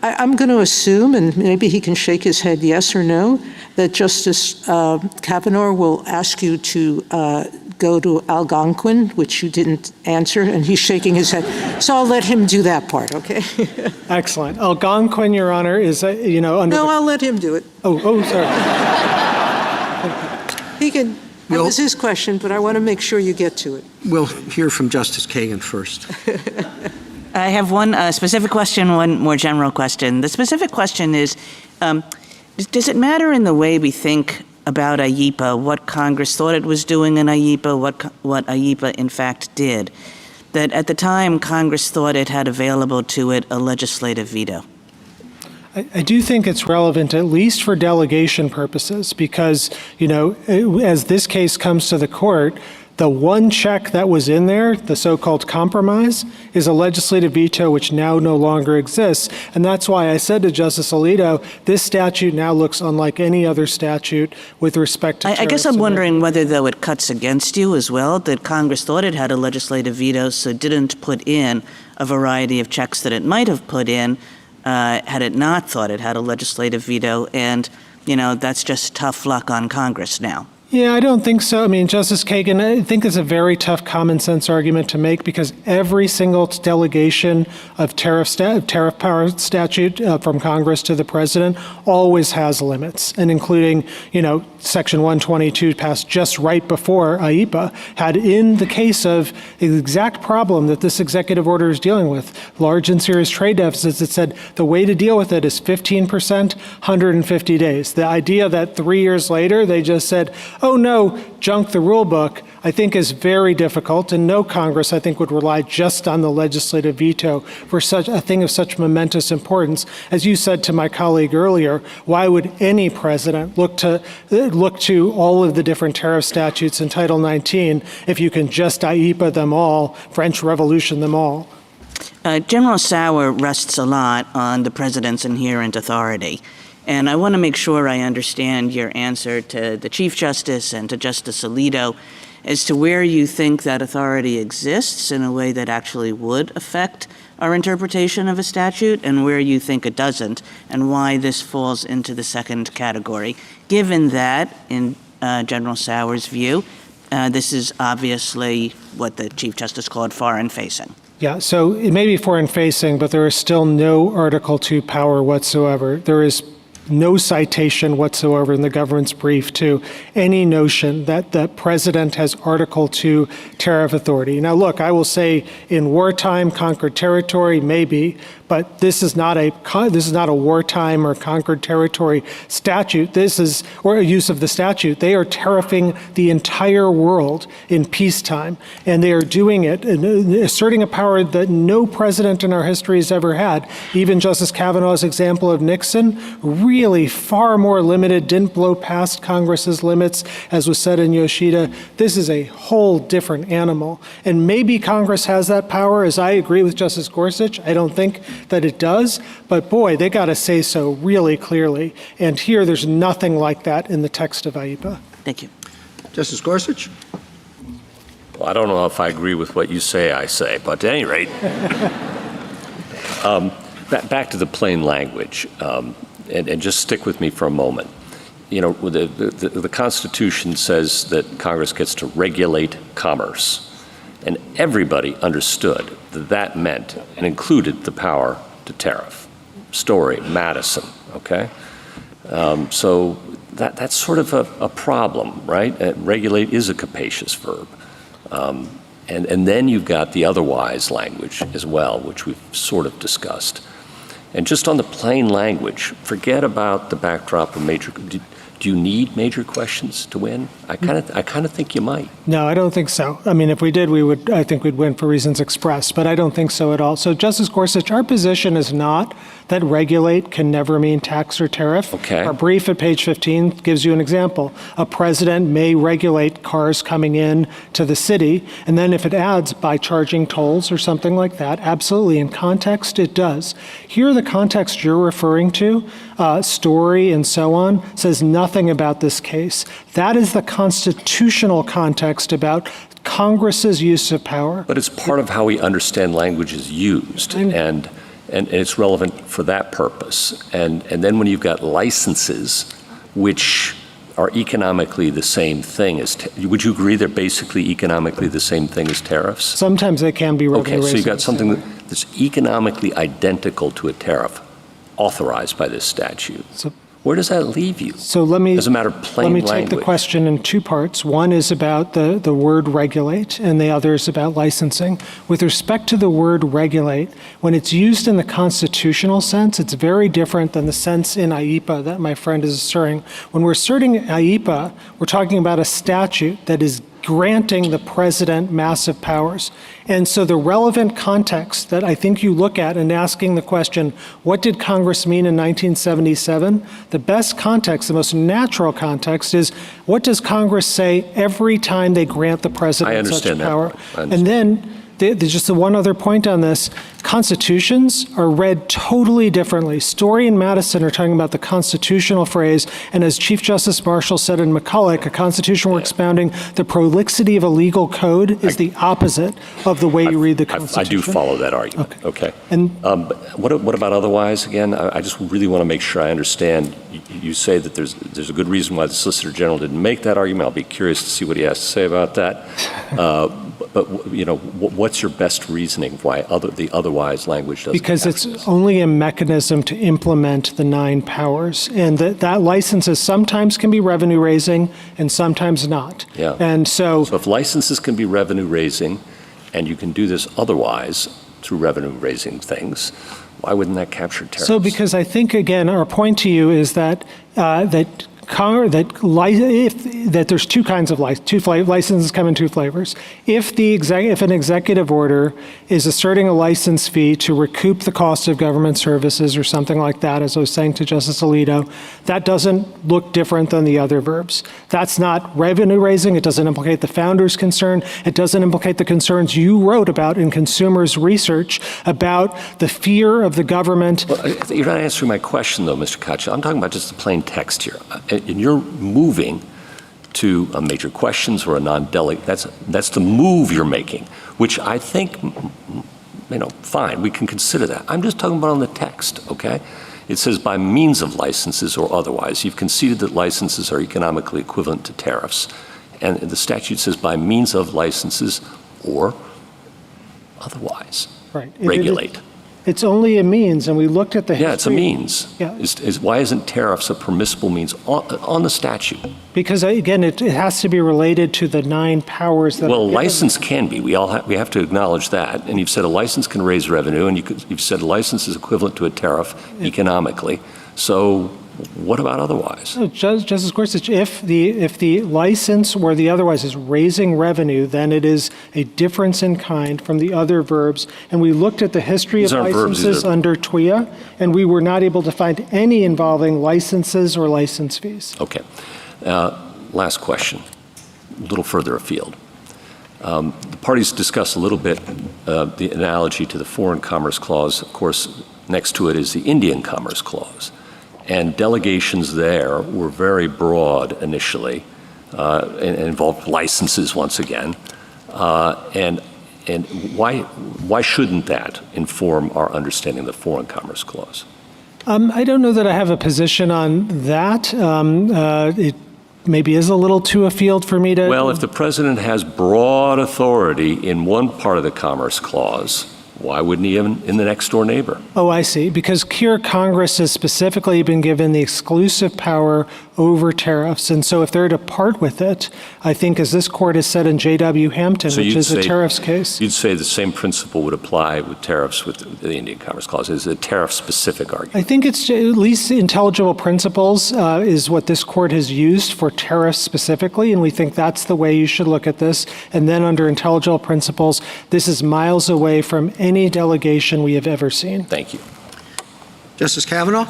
I'm going to assume, and maybe he can shake his head yes or no, that Justice Kavanaugh will ask you to go to Algonquin, which you didn't answer, and he's shaking his head. So I'll let him do that part, okay? Excellent. Algonquin, Your Honor, is, under No, I'll let him do it. Oh, sorry. He can, that was his question, but I want to make sure you get to it. We'll hear from Justice Kagan first. I have one specific question, one more general question. The specific question is, does it matter in the way we think about IEPA, what Congress thought it was doing in IEPA, what IEPA in fact did, that at the time Congress thought it had available to it a legislative veto? I do think it's relevant, at least for delegation purposes, because, as this case comes to the court, the one check that was in there, the so-called compromise, is a legislative veto which now no longer exists. And that's why I said to Justice Alito, this statute now looks unlike any other statute with respect to I guess I'm wondering whether, though, it cuts against you as well, that Congress thought it had a legislative veto, so didn't put in a variety of checks that it might have put in had it not thought it had a legislative veto. And, that's just tough luck on Congress now. Yeah, I don't think so. I mean, Justice Kagan, I think it's a very tough common sense argument to make because every single delegation of tariff power statute from Congress to the president always has limits, and including, Section 122 passed just right before IEPA had, in the case of the exact problem that this executive order is dealing with, large and serious trade deficits, it said the way to deal with it is 15%, 150 days. The idea that 3 years later they just said, oh no, junk the rule book, I think is very difficult, and no Congress, I think, would rely just on the legislative veto for such a thing of such momentous importance. As you said to my colleague earlier, why would any president look to all of the different tariff statutes in Title 19 if you can just IEPA them all, French Revolution them all? General Sauer rests a lot on the president's inherent authority. And I want to make sure I understand your answer to the Chief Justice and to Justice Alito as to where you think that authority exists in a way that actually would affect our interpretation of a statute and where you think it doesn't, and why this falls into the second category, given that, in General Sauer's view, this is obviously what the Chief Justice called foreign-facing. Yeah, so it may be foreign-facing, but there is still no Article II power whatsoever. There is no citation whatsoever in the government's brief to any notion that the president has Article II tariff authority. Now, look, I will say in wartime, conquered territory, maybe, but this is not a wartime or conquered territory statute. Or a use of the statute. They are tariffing the entire world in peacetime, and they are doing it, asserting a power that no president in our history has ever had. Even Justice Kavanaugh's example of Nixon, really far more limited, didn't blow past Congress's limits, as was said in Yoshida. This is a whole different animal. And maybe Congress has that power, as I agree with Justice Gorsuch. I don't think that it does, but boy, they got to say so really clearly. And here, there's nothing like that in the text of IEPA. Thank you. Justice Gorsuch? Well, I don't know if I agree with what you say, but at any rate, back to the plain language, and just stick with me for a moment. The Constitution says that Congress gets to regulate commerce. And everybody understood that meant and included the power to tariff. Story, Madison, okay? So that's sort of a problem, right? Regulate is a capacious verb. And then you've got the otherwise language as well, which we've sort of discussed. And just on the plain language, forget about the backdrop of major. Do you need major questions to win? I kind of think you might. No, I don't think so. I mean, if we did, I think we'd win for reasons expressed, but I don't think so at all. So, Justice Gorsuch, our position is not that regulate can never mean tax or tariff. Okay. Our brief at page 15 gives you an example. A president may regulate cars coming in to the city, and then if it adds by charging tolls or something like that, absolutely. In context, it does. Here, the context you're referring to, Story and so on, says nothing about this case. That is the constitutional context about Congress's use of power. But it's part of how we understand language is used, and it's relevant for that purpose. And then when you've got licenses, which are economically the same thing as, would you agree they're basically economically the same thing as tariffs? Sometimes they can be revenue Okay, so you've got raising. something that's economically identical to a tariff authorized by this statute. So- Where does that leave you? So let me, As a matter of plain let me language. take the question in two parts. One is about the word regulate, and the other is about licensing. With respect to the word regulate, when it's used in the constitutional sense, it's very different than the sense in IEPA that my friend is asserting. When we're asserting IEPA, we're talking about a statute that is granting the president massive powers. And so the relevant context that I think you look at in asking the question, what did Congress mean in 1977? The best context, the most natural context is, what does Congress say every time they grant the president such understand that. power? I understand. And then there's just one other point on this. Constitutions are read totally differently. Story and Madison are talking about the constitutional phrase, and as Chief Justice Marshall said in McCulloch, a constitution we're expounding, the prolixity of a legal code is the opposite of the way you read the I Constitution. do follow that argument. Okay. And But what about otherwise? Again, I just really want to make sure I understand. You say that there's a good reason why the Solicitor General didn't make that argument. I'll be curious to see what he has to say about that. But you know, what's your best reasoning why the otherwise language doesn't? because capture it's this? only a mechanism to implement the 9 powers, and that licenses sometimes can be revenue raising and sometimes not. Yeah. And so So if licenses can be revenue raising, and you can do this otherwise through revenue raising things, why wouldn't that capture tariffs? So because I think, again, our point to you is that that there's two kinds of licenses come in two flavors. If an executive order is asserting a license fee to recoup the cost of government services or something like that, as I was saying to Justice Alito, that doesn't look different than the other verbs. That's not revenue raising. It doesn't implicate the founder's concern. It doesn't implicate the concerns you wrote about in Consumers Research about the fear of the government. Well, you're not answering my question, though, Mr. Kacha. I'm talking about just the plain text here. And you're moving to major questions or a non-delegate. That's the move you're making, which I think, fine, we can consider that. I'm just talking about on the text, okay? It says by means of licenses or otherwise. You've conceded that licenses are economically equivalent to tariffs. And the statute says by means of licenses or otherwise. Right. Regulate. It's only a means, and we looked at the history. Yeah, it's a means. Yeah. Why isn't tariffs a permissible means on the statute? Because, again, it has to be related to the 9 powers that Well, are a given. license can be. We have to acknowledge that. And you've said a license can raise revenue, and you've said a license is equivalent to a tariff economically. So what about otherwise? So, Justice Gorsuch, if the license or the otherwise is raising revenue, then it is a difference in kind from the other verbs. And we looked at the history These of aren't verbs, licenses these are- under TWIA, and we were not able to find any involving licenses or license fees. Okay. Last question, a little further afield. The parties discussed a little bit the analogy to the Foreign Commerce Clause. Of course, next to it is the Indian Commerce Clause. And delegations there were very broad initially and involved licenses once again. And why shouldn't that inform our understanding of the Foreign Commerce Clause? I don't know that I have a position on that. It maybe is a little too afield for me to. Well, if the president has broad authority in one part of the Commerce Clause, why wouldn't he even in the next door neighbor? Oh, I see. Because here Congress has specifically been given the exclusive power over tariffs. And so if they're to part with it, I think as this court has said in J.W. Hampton, So which you'd is a say- tariffs case. You'd say the same principle would apply with tariffs with the Indian Commerce Clause. It's a tariff-specific argument. I think it's at least intelligible principles is what this court has used for tariffs specifically, and we think that's the way you should look at this. And then under intelligible principles, this is miles away from any delegation we have ever seen. Thank you. Justice Kavanaugh?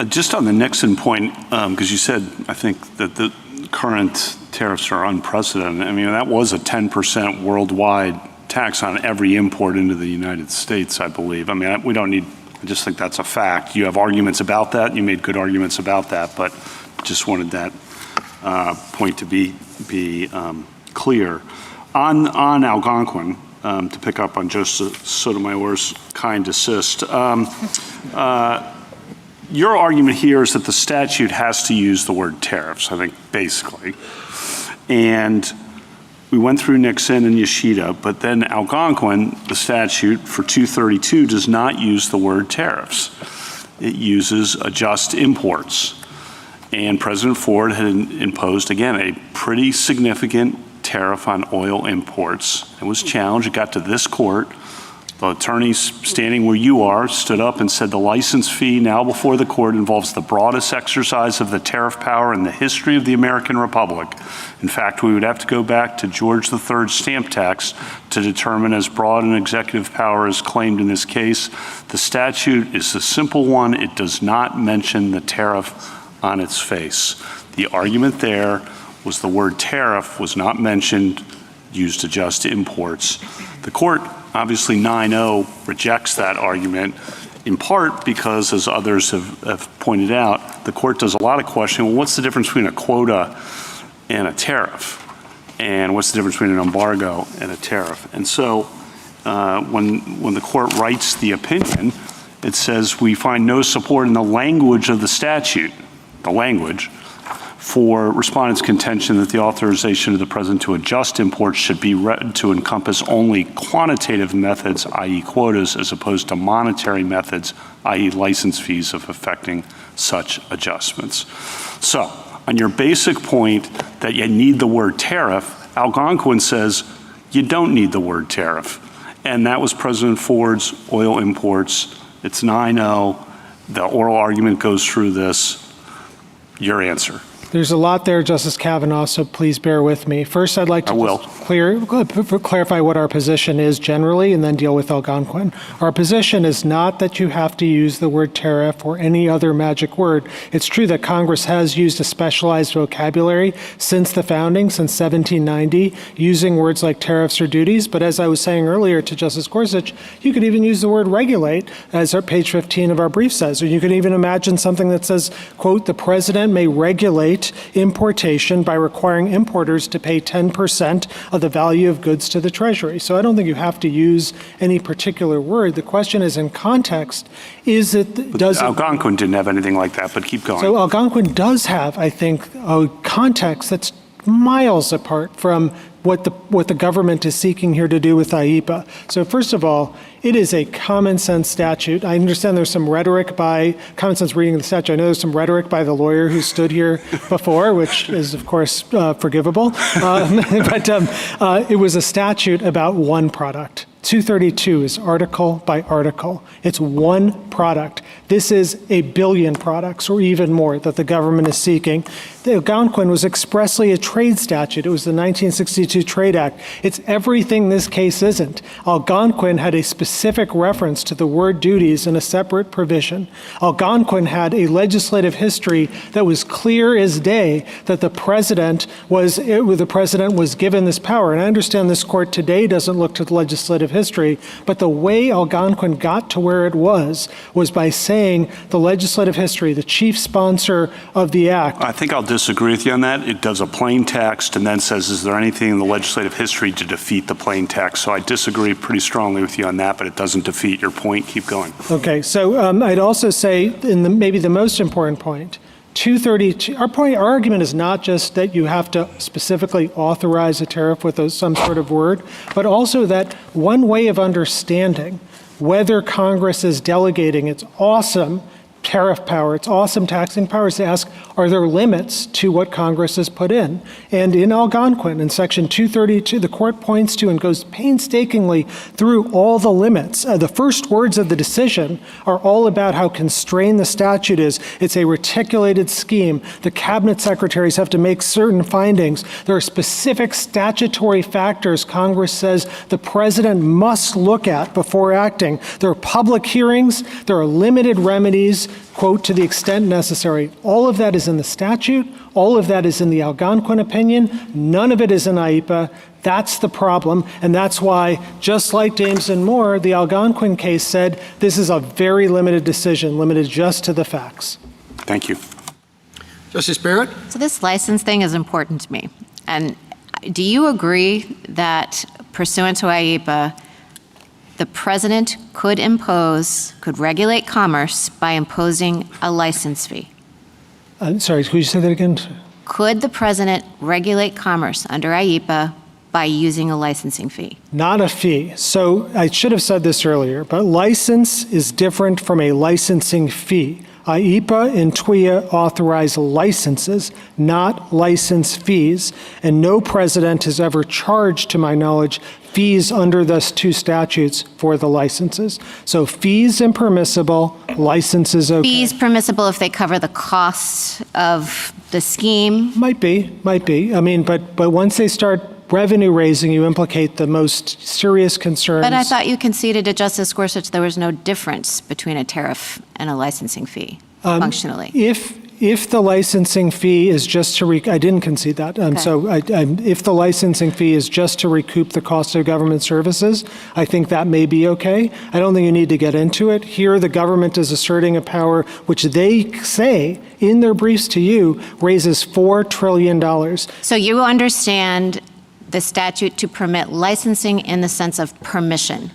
Just on the Nixon point, because you said, I think, that the current tariffs are unprecedented. I mean, that was a 10% worldwide tax on every import into the United States, I believe. I mean, we don't need, I just think that's a fact. You have arguments about that. You made good arguments about that, but just wanted that point to be clear. On Algonquin, to pick up on Justice Sotomayor's kind assist, your argument here is that the statute has to use the word tariffs, I think, basically. And we went through Nixon and Yoshida, but then Algonquin, the statute for 232, does not use the word tariffs. It uses adjust imports. And President Ford had imposed, again, a pretty significant tariff on oil imports. It was challenged. It got to this court. The attorneys standing where you are stood up and said the license fee now before the court involves the broadest exercise of the tariff power in the history of the American Republic. In fact, we would have to go back to George III's stamp tax to determine as broad an executive power as claimed in this case. The statute is a simple one. It does not mention the tariff on its face. The argument there was the word tariff was not mentioned, used to adjust imports. The court, obviously 9-0, rejects that argument, in part because, as others have pointed out, the court does a lot of questioning, well, what's the difference between a quota and a tariff? And what's the difference between an embargo and a tariff? And so when the court writes the opinion, it says we find no support in the language of the statute, for respondents' contention that the authorization of the president to adjust imports should be read to encompass only quantitative methods, i.e. quotas, as opposed to monetary methods, i.e. license fees, of effecting such adjustments. So, on your basic point that you need the word tariff, Algonquin says you don't need the word tariff. And that was President Ford's oil imports. It's 9-0. The oral argument goes through this. Your answer. There's a lot there, Justice Kavanaugh, so please bear with me. First, I'd like to clarify what our position is generally and then deal with Algonquin. Our position is not that you have to use the word tariff or any other magic word. It's true that Congress has used a specialized vocabulary since the founding, since 1790, using words like tariffs or duties. But as I was saying earlier to Justice Gorsuch, you could even use the word regulate, as our page 15 of our brief says. Or you could even imagine something that says, quote, the president may regulate importation by requiring importers to pay 10% of the value of goods to the Treasury. So I don't think you have to use any particular word. The question is in context, Algonquin didn't have anything like that, but keep going. So Algonquin does have, I think, a context that's miles apart from what the government is seeking here to do with IEPA. So first of all, it is a common sense statute. I understand there's some rhetoric by, common sense reading of the statute, I know there's some rhetoric by the lawyer who stood here before, which is of course forgivable. But it was a statute about one product. 232 is article by article. It's one product. This is a billion products or even more that the government is seeking. The Algonquin was expressly a trade statute. It was the 1962 Trade Act. It's everything this case isn't. Algonquin had a specific reference to the word duties in a separate provision. Algonquin had a legislative history that was clear as day that the president was given this power. And I understand this court today doesn't look to the legislative history, but the way Algonquin got to where it was by saying the legislative history, the chief sponsor of the act. I think I'll disagree with you on that. It does a plain text and then says, is there anything in the legislative history to defeat the plain text? So I disagree pretty strongly with you on that, but it doesn't defeat your point. Keep going. Okay, so I'd also say, maybe the most important point, 232, our argument is not just that you have to specifically authorize a tariff with some sort of word, but also that one way of understanding whether Congress is delegating its awesome tariff power, its awesome taxing powers, to ask, are there limits to what Congress has put in? And in Algonquin, in Section 232, the court points to and goes painstakingly through all the limits. The first words of the decision are all about how constrained the statute is. It's a reticulated scheme. The cabinet secretaries have to make certain findings. There are specific statutory factors Congress says the president must look at before acting. There are public hearings. There are limited remedies, quote, to the extent necessary. All of that is in the statute. All of that is in the Algonquin opinion. None of it is in IEPA. That's the problem. And that's why, just like Dames and Moore, the Algonquin case said this is a very limited decision, limited just to the facts. Thank you. Justice Barrett? So this license thing is important to me. And do you agree that pursuant to IEPA, the president could regulate commerce by imposing a license fee? I'm sorry, could you say that again? Could the president regulate commerce under IEPA by using a licensing fee? Not a fee. So I should have said this earlier, but license is different from a licensing fee. IEPA and TWIA authorize licenses, not license fees, and no president has ever charged, to my knowledge, fees under those two statutes for the licenses. So fees impermissible, licenses okay. Fees permissible if they cover the costs of the scheme? Might be. I mean, but once they start revenue raising, you implicate the most serious concerns. But I thought you conceded to Justice Gorsuch there was no difference between a tariff and a licensing fee, functionally. If the licensing fee is just to, I didn't concede that. Okay. So if the licensing fee is just to recoup the cost of government services, I think that may be okay. I don't think you need to get into it. Here, the government is asserting a power which they say in their briefs to you raises $4 trillion. So you understand the statute to permit licensing in the sense of permission.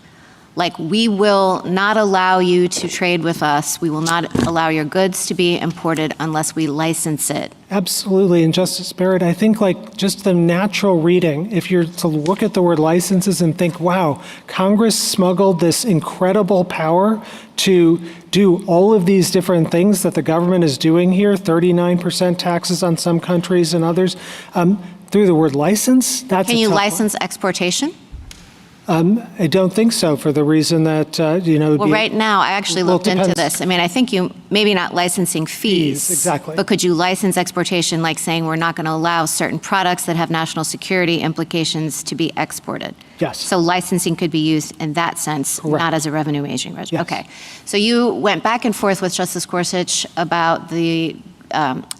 Like, we will not allow you to trade with us. We will not allow your goods to be imported unless we license it. Absolutely. And Justice Barrett, I think like just the natural reading, if you're to look at the word licenses and think, wow, Congress smuggled this incredible power to do all of these different things that the government is doing here, 39% taxes on some countries and others, through the word license, that's Can you license exportation? I don't think so, for the reason that, Well, right now, I actually looked into this. I mean, I think you, maybe not licensing fees. Exactly. But could you license exportation, like saying we're not going to allow certain products that have national security implications to be exported? Yes. So licensing could be used in that sense, Correct. not as a revenue raising measure. Yes. Okay. So you went back and forth with Justice Gorsuch about the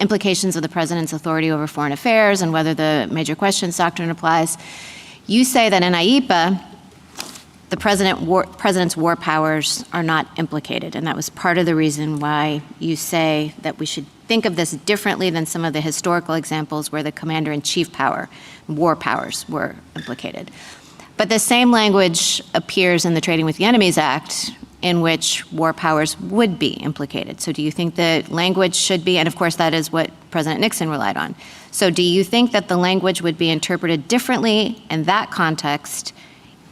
implications of the president's authority over foreign affairs and whether the major questions doctrine applies. You say that in IEPA, the president's war powers are not implicated, and that was part of the reason why you say that we should think of this differently than some of the historical examples where the commander-in-chief power, war powers, were implicated. But the same language appears in the Trading with the Enemies Act, in which war powers would be implicated. So do you think the language should be, and of course that is what President Nixon relied on, so do you think that the language would be interpreted differently in that context,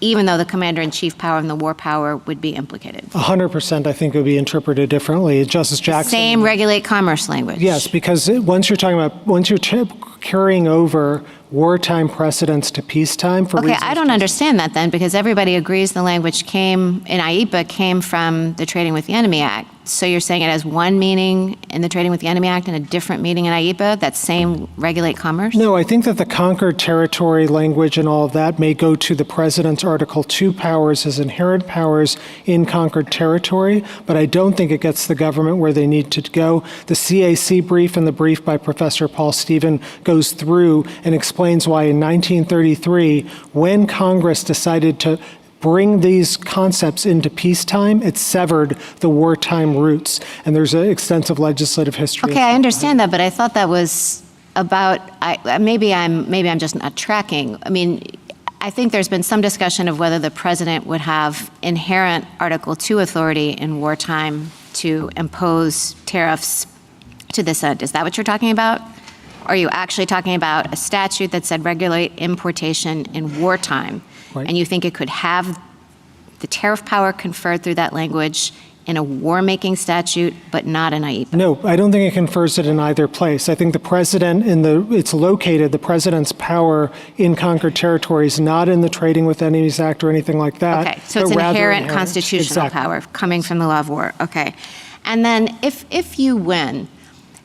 even though the commander-in-chief power and the war power would be implicated? 100%, I think it would be interpreted differently. Justice Jackson. Same regulate commerce language. Yes, because once you're carrying over wartime precedents to peacetime for Okay, reasons. I don't understand that then, because everybody agrees the language came, in IEPA, came from the Trading with the Enemy Act. So you're saying it has one meaning in the Trading with the Enemy Act and a different meaning in IEPA, that same regulate commerce? No, I think that the conquered territory language and all of that may go to the president's Article 2 powers as inherent powers in conquered territory, but I don't think it gets the government where they need to go. The CAC brief and the brief by Professor Paul Stephen goes through and explains why in 1933, when Congress decided to bring these concepts into peacetime, it severed the wartime roots. And there's an extensive legislative history. Okay, I understand that, but I thought that was about, maybe I'm just not tracking. I mean, I think there's been some discussion of whether the president would have inherent Article 2 authority in wartime to impose tariffs to this end. Is that what you're talking about? Are you actually talking about a statute that said regulate importation in wartime? Right. And you think it could have the tariff power conferred through that language in a war-making statute, but not in IEPA? No, I don't think it confers it in either place. I think the president, it's located, the president's power in conquered territories, not in the Trading with Enemies Act or anything like that. Okay, so it's but rather inherent constitutional Exactly. power coming from the law of war. Okay. And then if you win,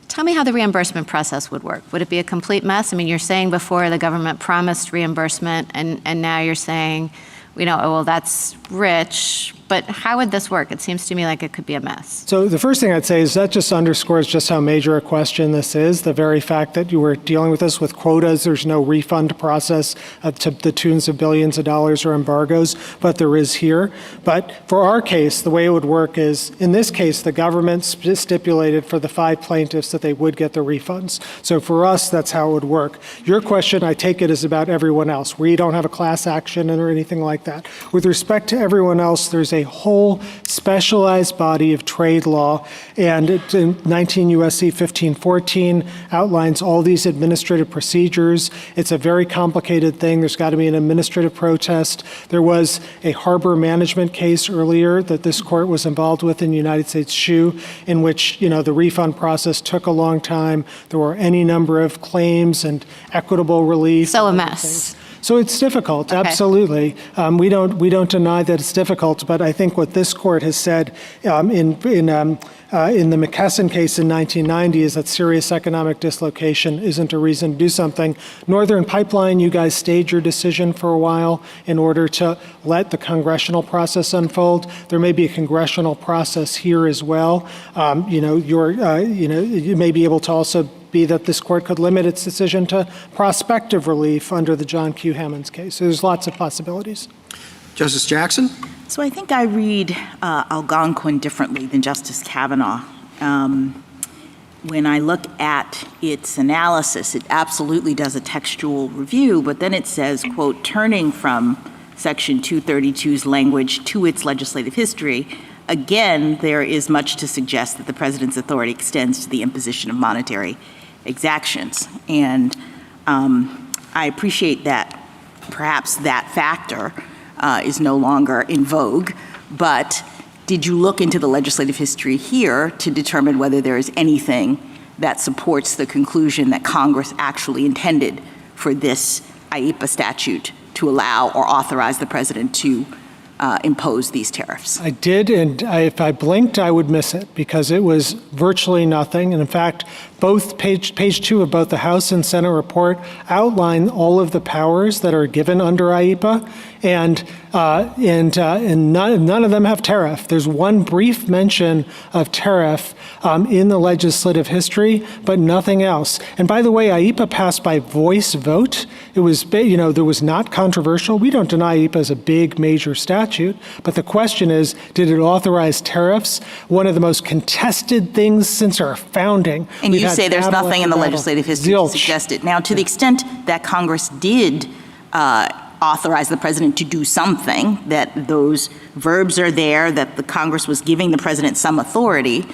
tell me how the reimbursement process would work. Would it be a complete mess? I mean, you're saying before the government promised reimbursement, and now you're saying, well, that's rich, but how would this work? It seems to me like it could be a mess. So the first thing I'd say is that just underscores just how major a question this is. The very fact that you were dealing with this with quotas, there's no refund process to the tunes of billions of dollars or embargoes, but there is here. But for our case, the way it would work is, in this case, the government stipulated for the 5 plaintiffs that they would get the refunds. So for us, that's how it would work. Your question, I take it, is about everyone else. We don't have a class action or anything like that. With respect to everyone else, there's a whole specialized body of trade law, and it's in 19 U.S.C. 1514 outlines all these administrative procedures. It's a very complicated thing. There's got to be an administrative protest. There was a harbor management case earlier that this court was involved with in the United States Shoe, in which, the refund process took a long time. There were any number of claims and equitable relief. So a mess. So it's difficult, okay. Absolutely. We don't deny that it's difficult, but I think what this court has said in the McKesson case in 1990 is that serious economic dislocation isn't a reason to do something. Northern Pipeline, you guys stayed your decision for a while in order to let the congressional process unfold. There may be a congressional process here as well. You may be able to also be that this court could limit its decision to prospective relief under the John Q. Hammonds case. So there's lots of possibilities. Justice Jackson? So I think I read Algonquin differently than Justice Kavanaugh. When I look at its analysis, it absolutely does a textual review, but then it says, quote, turning from Section 232's language to its legislative history, again, there is much to suggest that the president's authority extends to the imposition of monetary exactions. And I appreciate that perhaps that factor is no longer in vogue, but did you look into the legislative history here to determine whether there is anything that supports the conclusion that Congress actually intended for this IEPA statute to allow or authorize the president to impose these tariffs? I did, and if I blinked, I would miss it because it was virtually nothing. And in fact, both page 2 of both the House and Senate report outline all of the powers that are given under IEPA, and none of them have tariff. There's one brief mention of tariff in the legislative history, but nothing else. And by the way, IEPA passed by voice vote. It was, there was not controversial. We don't deny IEPA as a big, major statute, but the question is, did it authorize tariffs? One of the most contested things since our founding. And you say there's nothing in the legislative history to suggest it. Now, to the extent that Congress did authorize the president to do something, that those verbs are there, that the Congress was giving the president some authority,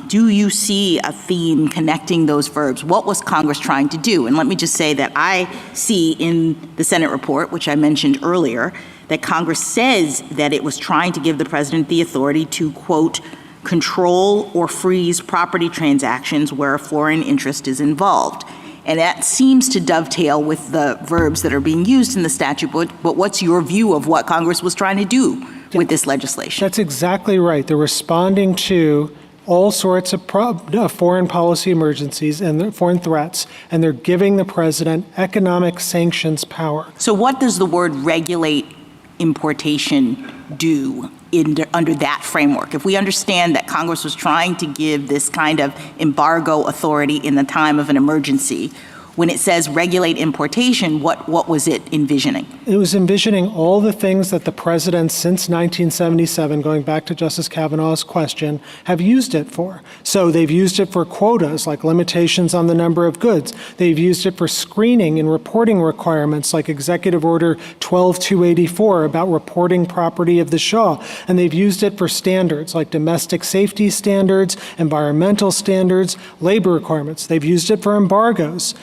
do you see a theme connecting those verbs? What was Congress trying to do? And let me just say that I see in the Senate report, which I mentioned earlier, that Congress says that it was trying to give the president the authority to, quote, control or freeze property transactions where a foreign interest is involved. And that seems to dovetail with the verbs that are being used in the statute, but what's your view of what Congress was trying to do with this legislation? That's exactly right. They're responding to all sorts of foreign policy emergencies and foreign threats, and they're giving the president economic sanctions power. So what does the word regulate importation do under that framework? If we understand that Congress was trying to give this kind of embargo authority in the time of an emergency, when it says regulate importation, what was it envisioning? It was envisioning all the things that the president since 1977, going back to Justice Kavanaugh's question, have used it for. So they've used it for quotas, like limitations on the number of goods. They've used it for screening and reporting requirements, like Executive Order 12284 about reporting property of the Shaw. And they've used it for standards, like domestic safety standards, environmental standards, labor requirements. They've used it for embargoes.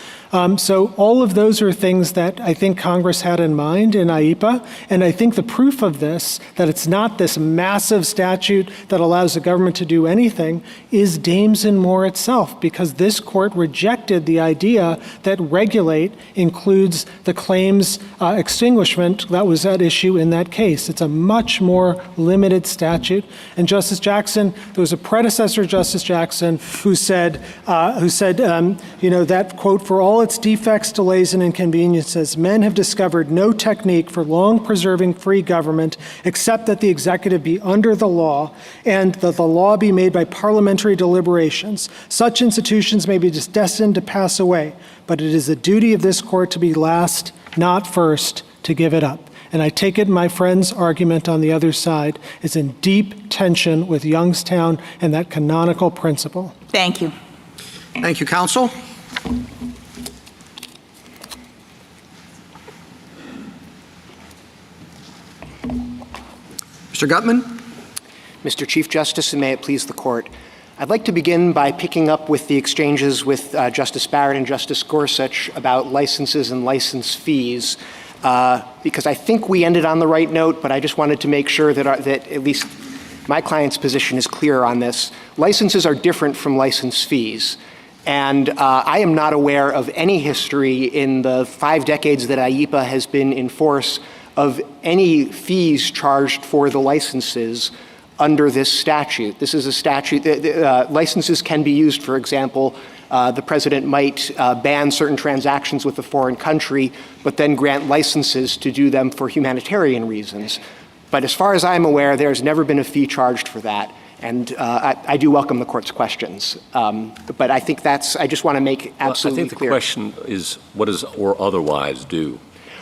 So all of those are things that I think Congress had in mind in IEPA, and I think the proof of this, that it's not this massive statute that allows the government to do anything, is Dames and Moore itself, because this court rejected the idea that regulate includes the claims extinguishment that was at issue in that case. It's a much more limited statute. And Justice Jackson, there was a predecessor, Justice Jackson, who said, that, quote, for all all its defects, delays, and inconveniences, men have discovered no technique for long preserving free government except that the executive be under the law and that the law be made by parliamentary deliberations. Such institutions may be destined to pass away, but it is the duty of this court to be last, not first, to give it up. And I take it my friend's argument on the other side is in deep tension with Youngstown and that canonical principle. Thank you. Thank you, counsel. Mr. Gutman. Mr. Chief Justice, and may it please the court. I'd like to begin by picking up with the exchanges with Justice Barrett and Justice Gorsuch about licenses and license fees, because I think we ended on the right note, but I just wanted to make sure that at least my client's position is clear on this. Licenses are different from license fees. And I am not aware of any history in the 5 decades that IEPA has been in force of any fees charged for the licenses under this statute. This is a statute that licenses can be used, for example, the president might ban certain transactions with a foreign country, but then grant licenses to do them for humanitarian reasons. But as far as I'm aware, there's never been a fee charged for that. And I do welcome the court's questions. But I think I just want to make absolutely clear. I think the question is, what does or otherwise do?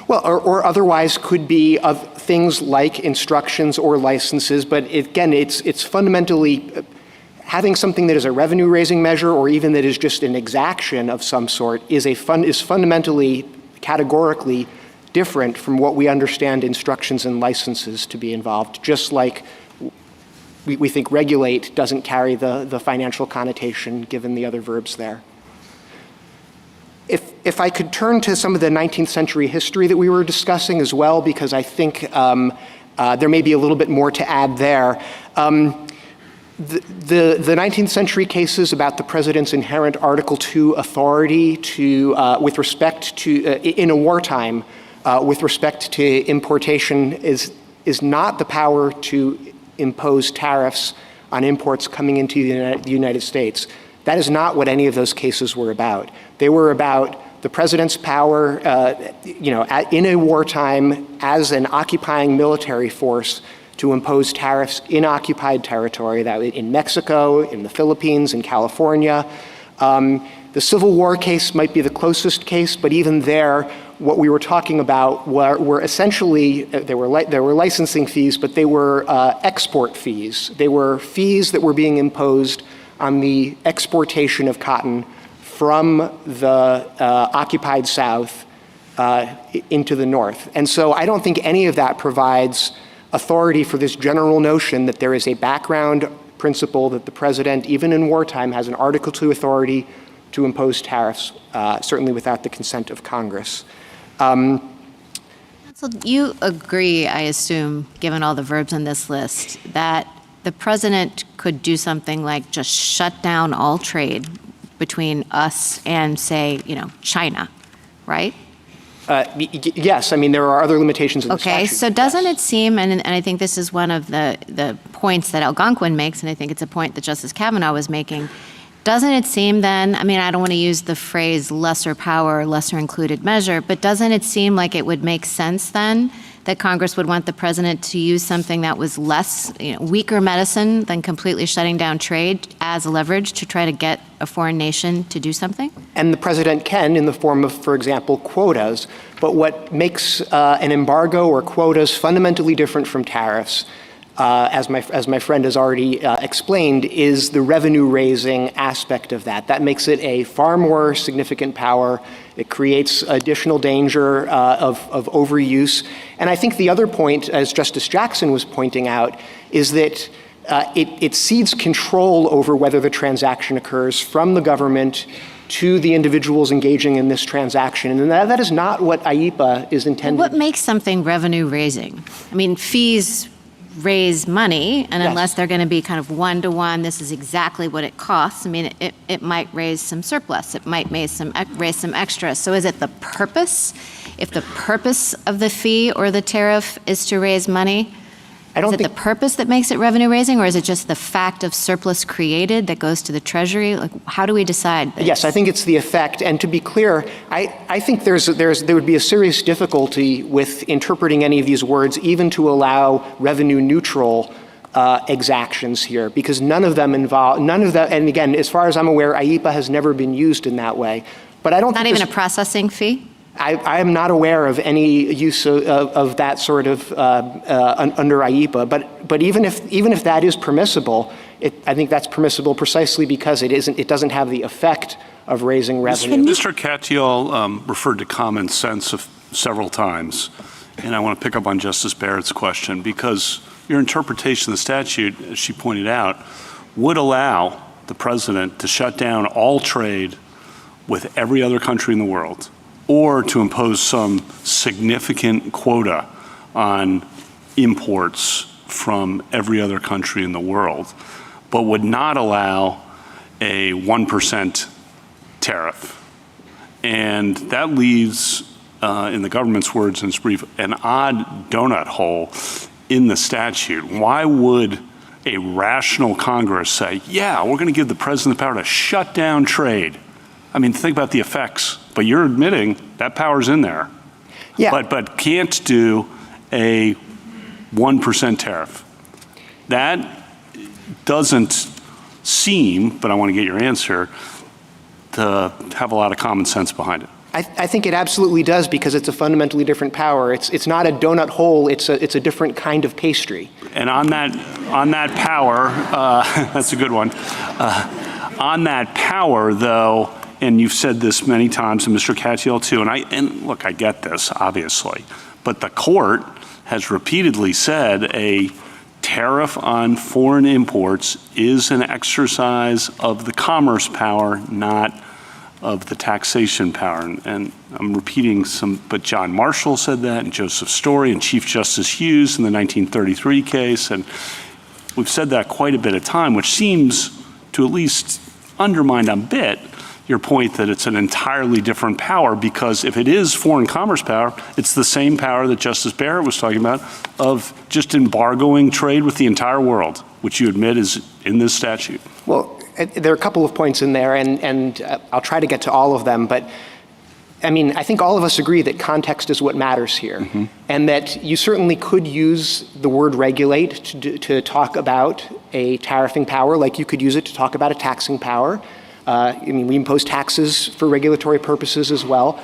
Well, or otherwise could be of things like instructions or licenses. But again, it's fundamentally having something that is a revenue-raising measure or even that is just an exaction of some sort is fundamentally, categorically different from what we understand instructions and licenses to be involved, just like we think regulate doesn't carry the financial connotation given the other verbs there. If I could turn to some of the 19th century history that we were discussing as well, because I think there may be a little bit more to add there. The 19th century cases about the president's inherent Article II authority with respect to, in a wartime, with respect to importation is not the power to impose tariffs on imports coming into the United States. That is not what any of those cases were about. They were about the president's power, in a wartime as an occupying military force to impose tariffs in occupied territory, that in Mexico, in the Philippines, in California. The Civil War case might be the closest case, but even there, what we were talking about were essentially, there were licensing fees, but they were export fees. They were fees that were being imposed on the exportation of cotton from the occupied South into the North. And so I don't think any of that provides authority for this general notion that there is a background principle that the president, even in wartime, has an Article II authority to impose tariffs, certainly without the consent of Congress. So you agree, I assume, given all the verbs on this list, that the president could do something like just shut down all trade between us and, say, China, right? Yes. I mean, there are other limitations in the statute. Okay, so doesn't it seem, and I think this is one of the points that Algonquin makes, and I think it's a point that Justice Kavanaugh was making, doesn't it seem then, I mean, I don't want to use the phrase lesser power, lesser included measure, but doesn't it seem like it would make sense then that Congress would want the president to use something that was less, weaker medicine than completely shutting down trade as leverage to try to get a foreign nation to do something? And the president can in the form of, for example, quotas. But what makes an embargo or quotas fundamentally different from tariffs, as my friend has already explained, is the revenue-raising aspect of that. That makes it a far more significant power. It creates additional danger of overuse. And I think the other point, as Justice Jackson was pointing out, is that it cedes control over whether the transaction occurs from the government to the individuals engaging in this transaction. And that is not what IEPA is intended. What makes something revenue-raising? I mean, fees raise money, and unless they're going to be kind of one-to-one, this is exactly what it costs. I mean, it might raise some surplus. It might raise some extra. So is it the purpose? If the purpose of the fee or the tariff is to raise money, Is it the purpose that makes it revenue raising, or is it just the fact of surplus created that goes to the Treasury? Like, how do we decide this? Yes, I think it's the effect. And to be clear, I think there would be a serious difficulty with interpreting any of these words, even to allow revenue neutral exactions here, because none of them, and again, as far as I'm aware, IEPA has never been used in that way. But I don't Not think even a processing fee? I am not aware of any use of that sort of under IEPA. But even if that is permissible, I think that's permissible precisely because it doesn't have the effect of raising revenue. Mr. Katyal referred to common sense several times, and I want to pick up on Justice Barrett's question because your interpretation of the statute, as she pointed out, would allow the president to shut down all trade with every other country in the world, or to impose some significant quota on imports from every other country in the world, but would not allow a 1% tariff. And that leaves, in the government's words in its brief, an odd donut hole in the statute. Why would a rational Congress say, yeah, we're going to give the president the power to shut down trade? I mean, think about the effects, but you're admitting that power's in there. Yeah. But can't do a 1% tariff. That doesn't seem, but I want to get your answer, to have a lot of common sense behind it. I think it absolutely does because it's a fundamentally different power. It's not a donut hole. It's a different kind of pastry. And on that power, that's a good one. On that power, though, and you've said this many times, and Mr. Katyal too, and look, I get this, obviously, but the court has repeatedly said a tariff on foreign imports is an exercise of the commerce power, not of the taxation power. And I'm repeating some, but John Marshall said that, and Joseph Story, and Chief Justice Hughes in the 1933 case, and we've said that quite a bit of time, which seems to at least undermine a bit your point that it's an entirely different power, because if it is foreign commerce power, it's the same power that Justice Barrett was talking about of just embargoing trade with the entire world, which you admit is in this statute. Well, there are a couple of points in there, and I'll try to get to all of them, but I mean, I think all of us agree that context is what matters here, and that you certainly could use the word regulate to talk about a tariffing power, like you could use it to talk about a taxing power. I mean, we impose taxes for regulatory purposes as well.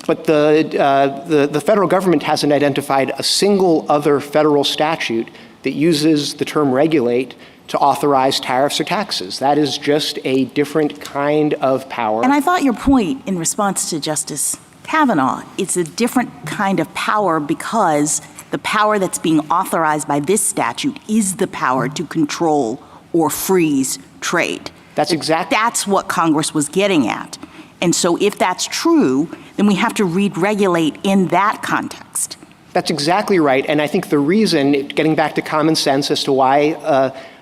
But the federal government hasn't identified a single other federal statute that uses the term regulate to authorize tariffs or taxes. That is just a different kind of power. And I thought your point in response to Justice Kavanaugh, it's a different kind of power because the power that's being authorized by this statute is the power to control or freeze trade. That's what Congress was getting at. And so if that's true, then we have to read regulate in that context. That's exactly right. And I think the reason, getting back to common sense as to why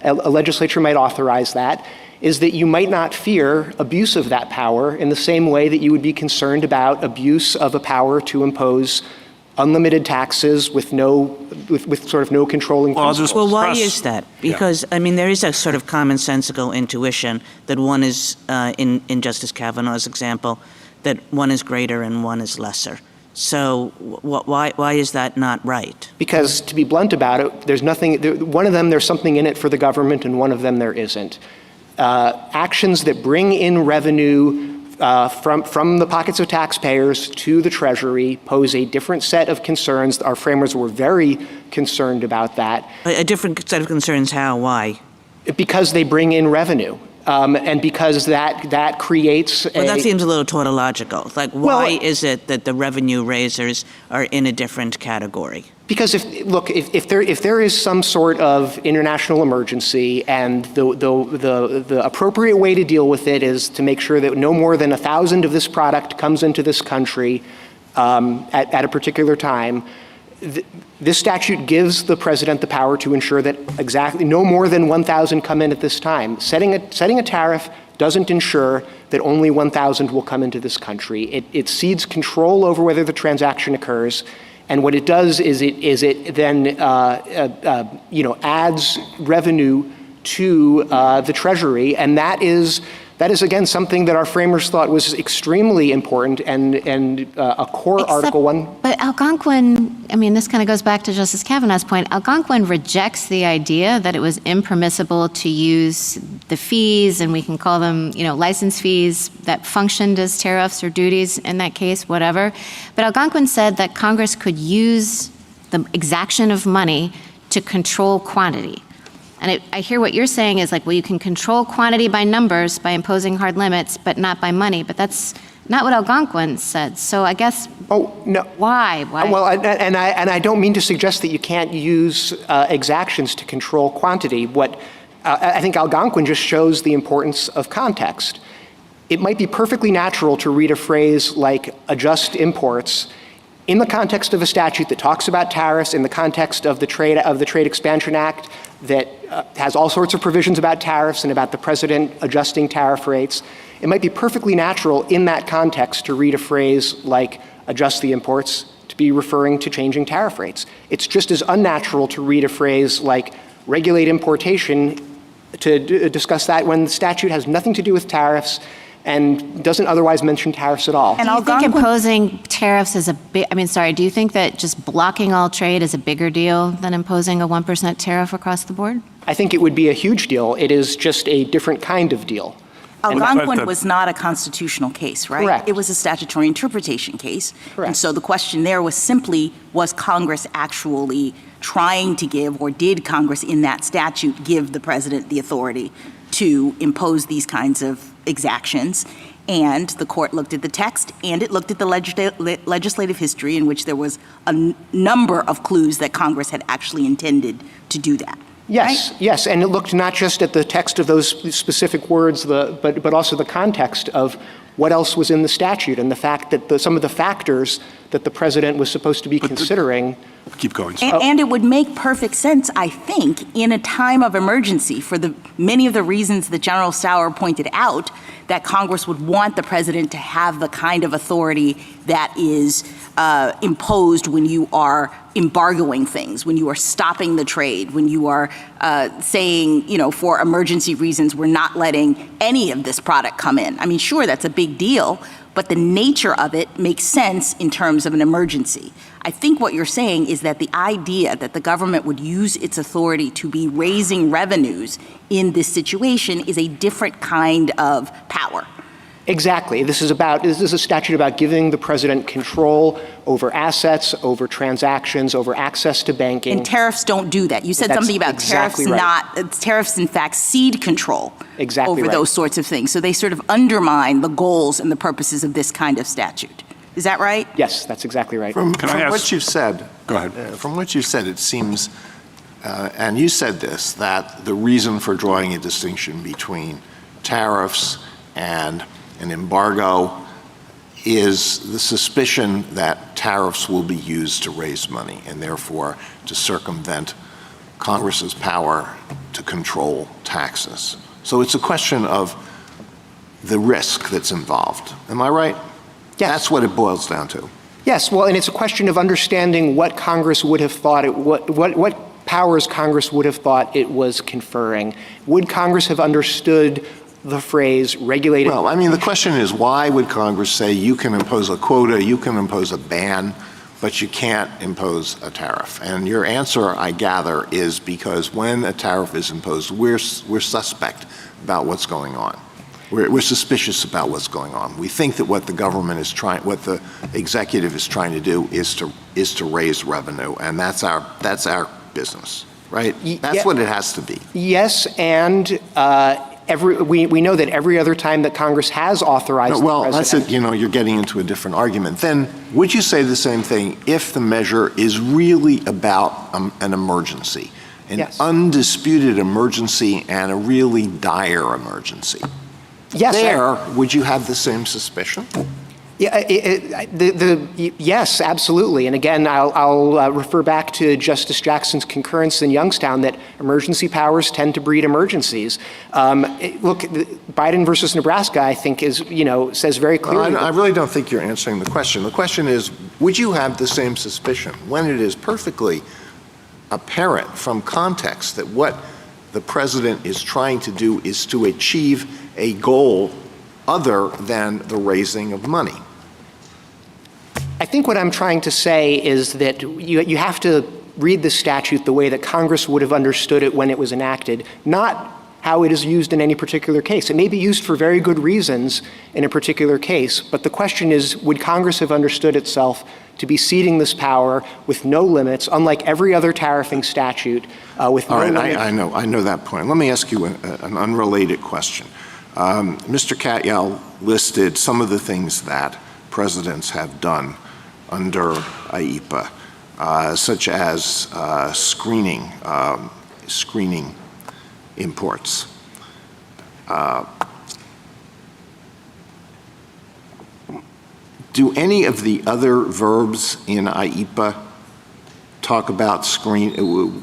a legislature might authorize that, is that you might not fear abuse of that power in the same way that you would be concerned about abuse of a power to impose unlimited taxes with sort of no controlling principles. Well, why is that? Because, I mean, there is a sort of commonsensical intuition that one is, in Justice Kavanaugh's example, that one is greater and one is lesser. So why is that not right? Because, to be blunt about it, there's nothing, one of them there's something in it for the government and one of them there isn't. Actions that bring in revenue from the pockets of taxpayers to the Treasury pose a different set of concerns. Our framers were very concerned about that. A different set of concerns, how, why? Because they bring in revenue. And because that creates Well, that seems a little tautological. Like, why is it that the revenue raisers are in a different category? Because if there is some sort of international emergency and the appropriate way to deal with it is to make sure that no more than 1,000 of this product comes into this country at a particular time, this statute gives the president the power to ensure that exactly no more than 1,000 come in at this time. Setting a tariff doesn't ensure that only 1,000 will come into this country. It cedes control over whether the transaction occurs. And what it does is it then adds revenue to the Treasury, and that is again something that our framers thought was extremely important and a core Article 1. But Algonquin, I mean, this kind of goes back to Justice Kavanaugh's point. Algonquin rejects the idea that it was impermissible to use the fees, and we can call them, license fees that functioned as tariffs or duties in that case, whatever. But Algonquin said that Congress could use the exaction of money to control quantity. And I hear what you're saying is like, well, you can control quantity by numbers by imposing hard limits, but not by money. But that's not what Algonquin said. So I guess, why? Well, and I don't mean to suggest that you can't use exactions to control quantity. What I think Algonquin just shows the importance of context. It might be perfectly natural to read a phrase like adjust imports in the context of a statute that talks about tariffs, in the context of the Trade Expansion Act that has all sorts of provisions about tariffs and about the president adjusting tariff rates. It might be perfectly natural in that context to read a phrase like adjust the imports to be referring to changing tariff rates. It's just as unnatural to read a phrase like regulate importation to discuss that when the statute has nothing to do with tariffs and doesn't otherwise mention tariffs at all. And do you think imposing tariffs is do you think that just blocking all trade is a bigger deal than imposing a 1% tariff across the board? I think it would be a huge deal. It is just a different kind of deal. Algonquin was not a constitutional case, right? Correct. It was a statutory interpretation case. Correct. And so the question there was simply, was Congress actually trying to give, or did Congress in that statute give the president the authority to impose these kinds of exactions? And the court looked at the text, and it looked at the legislative history in which there was a number of clues that Congress had actually intended to do that. Yes, right? yes, and it looked not just at the text of those specific words, but also the context of what else was in the statute and the fact that some of the factors that the president was supposed to be considering. Keep going. And it would make perfect sense, I think, in a time of emergency for many of the reasons that General Sauer pointed out, that Congress would want the president to have the kind of authority that is imposed when you are embargoing things, when you are stopping the trade, when you are saying, for emergency reasons, we're not letting any of this product come in. I mean, sure, that's a big deal, but the nature of it makes sense in terms of an emergency. I think what you're saying is that the idea that the government would use its authority to be raising revenues in this situation is a different kind of power. Exactly. This is a statute about giving the president control over assets, over transactions, over access to banking. And tariffs don't do that. You said something about exactly tariffs in fact cede control over right. those sorts of things. So they sort of undermine the goals and the purposes of this kind of statute. Is that right? Yes, that's exactly right. From what you've said, go ahead. From what you've said, it seems, and you said this, that the reason for drawing a distinction between tariffs and an embargo is the suspicion that tariffs will be used to raise money and therefore to circumvent Congress's power to control taxes. So it's a question of the risk that's involved. Am I right? Yes. That's what it boils down to. Yes, well, and it's a question of understanding what Congress would have thought, what powers Congress would have thought it was conferring. Would Congress have understood the phrase regulated? Well, I mean, the question is, why would Congress say you can impose a quota, you can impose a ban, but you can't impose a tariff? And your answer, I gather, is because when a tariff is imposed, we're suspect about what's going on. We're suspicious about what's going on. We think that what the government is trying, what the executive is trying to do is to raise revenue, and that's our business, right? That's what it has to be. Yes, and we know that every other time that Congress has authorized the president. That's it. You're getting into a different argument. Then would you say the same thing if the measure is really about an emergency, an undisputed emergency and a really dire emergency? Yes. Would you have the same suspicion? Yeah, yes, absolutely. And again, I'll refer back to Justice Jackson's concurrence in Youngstown that emergency powers tend to breed emergencies. Look, Biden versus Nebraska, I think, says very clearly. I really don't think you're answering the question. The question is, would you have the same suspicion when it is perfectly apparent from context that what the president is trying to do is to achieve a goal other than the raising of money? I think what I'm trying to say is that you have to read the statute the way that Congress would have understood it when it was enacted, not how it is used in any particular case. It may be used for very good reasons in a particular case, but the question is, would Congress have understood itself to be ceding this power with no limits, unlike every other tariffing statute with no limits? I know that point. Let me ask you an unrelated question. Mr. Katyal listed some of the things that presidents have done under IEPA, such as screening imports. Do any of the other verbs in IEPA talk about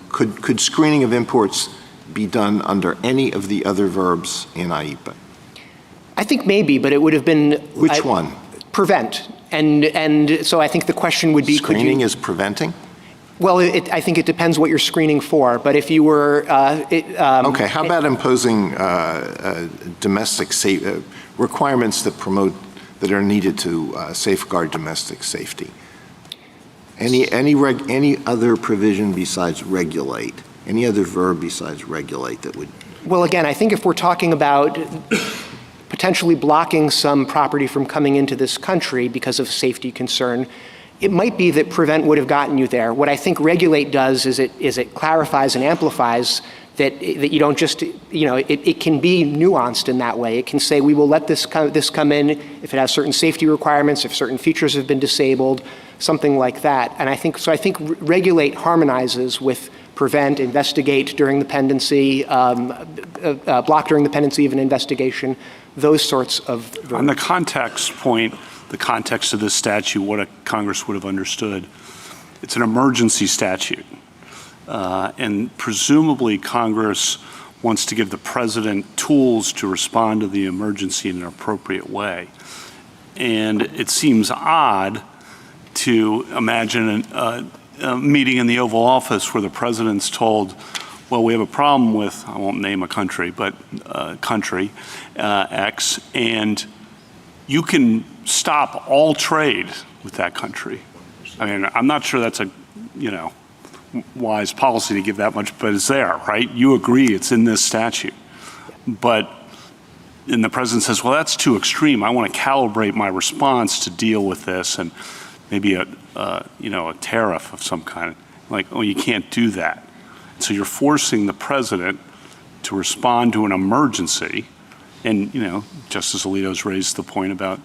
could screening of imports be done under any of the other verbs in IEPA? I think maybe, but it would have been... Which one? Prevent. And so I think the question would be... Screening is preventing? Well, I think it depends what you're screening for, but if you were... okay, how about imposing domestic requirements that are needed to safeguard domestic safety? Any other provision besides regulate? Any other verb besides regulate that would... Well, again, I think if we're talking about potentially blocking some property from coming into this country because of safety concern, it might be that prevent would have gotten you there. What I think regulate does is it clarifies and amplifies that you don't just, it can be nuanced in that way. It can say, we will let this come in if it has certain safety requirements, if certain features have been disabled, something like that. And I think regulate harmonizes with prevent, investigate during the pendency, block during the pendency of an investigation, those sorts of verbs. On the context point, the context of this statute, what Congress would have understood, it's an emergency statute. And presumably Congress wants to give the president tools to respond to the emergency in an appropriate way. And it seems odd to imagine a meeting in the Oval Office where the president's told, well, we have a problem with, I won't name a country, but country X, and you can stop all trade with that country. I mean, I'm not sure that's a, wise policy to give that much, but it's there, right? You agree it's in this statute. But, and the president says, well, that's too extreme. I want to calibrate my response to deal with this, and maybe a tariff of some kind. Like, oh, you can't do that. So you're forcing the president to respond to an emergency. And, Justice Alito's raised the point about,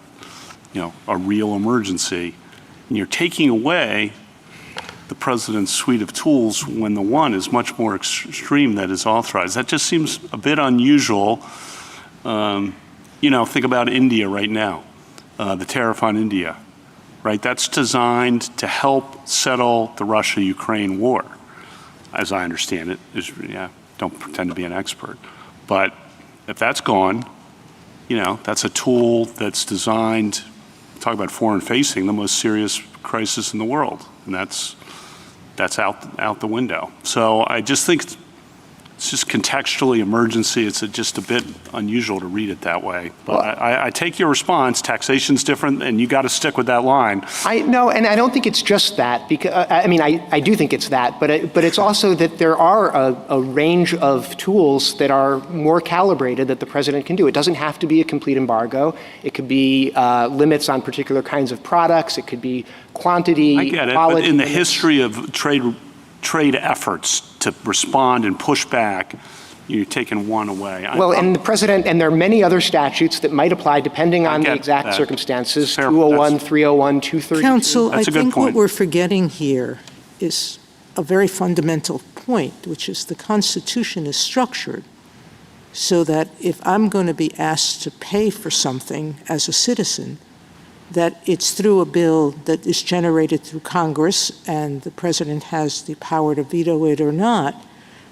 a real emergency. And you're taking away the president's suite of tools when the one is much more extreme that is authorized. That just seems a bit unusual. Think about India right now, the tariff on India, right? That's designed to help settle the Russia-Ukraine war, as I understand it. Don't pretend to be an expert. But if that's gone, that's a tool that's designed, talk about foreign facing, the most serious crisis in the world. And that's out the window. So I just think it's just contextually emergency. It's just a bit unusual to read it that way. But I take your response. Taxation's different, and you got to stick with that line. No, and I don't think it's just that. Because I do think it's that, but it's also that there are a range of tools that are more calibrated that the president can do. It doesn't have to be a complete embargo. It could be limits on particular kinds of products. It could be quantity. I get it, but in the history of trade efforts to respond and push back, you're taking one away. And the president, and there are many other statutes that might apply depending on the exact circumstances, 201, 301, 230. Counsel, I think what we're forgetting here is a very fundamental point, which is the Constitution is structured so that if I'm going to be asked to pay for something as a citizen, that it's through a bill that is generated through Congress and the president has the power to veto it or not.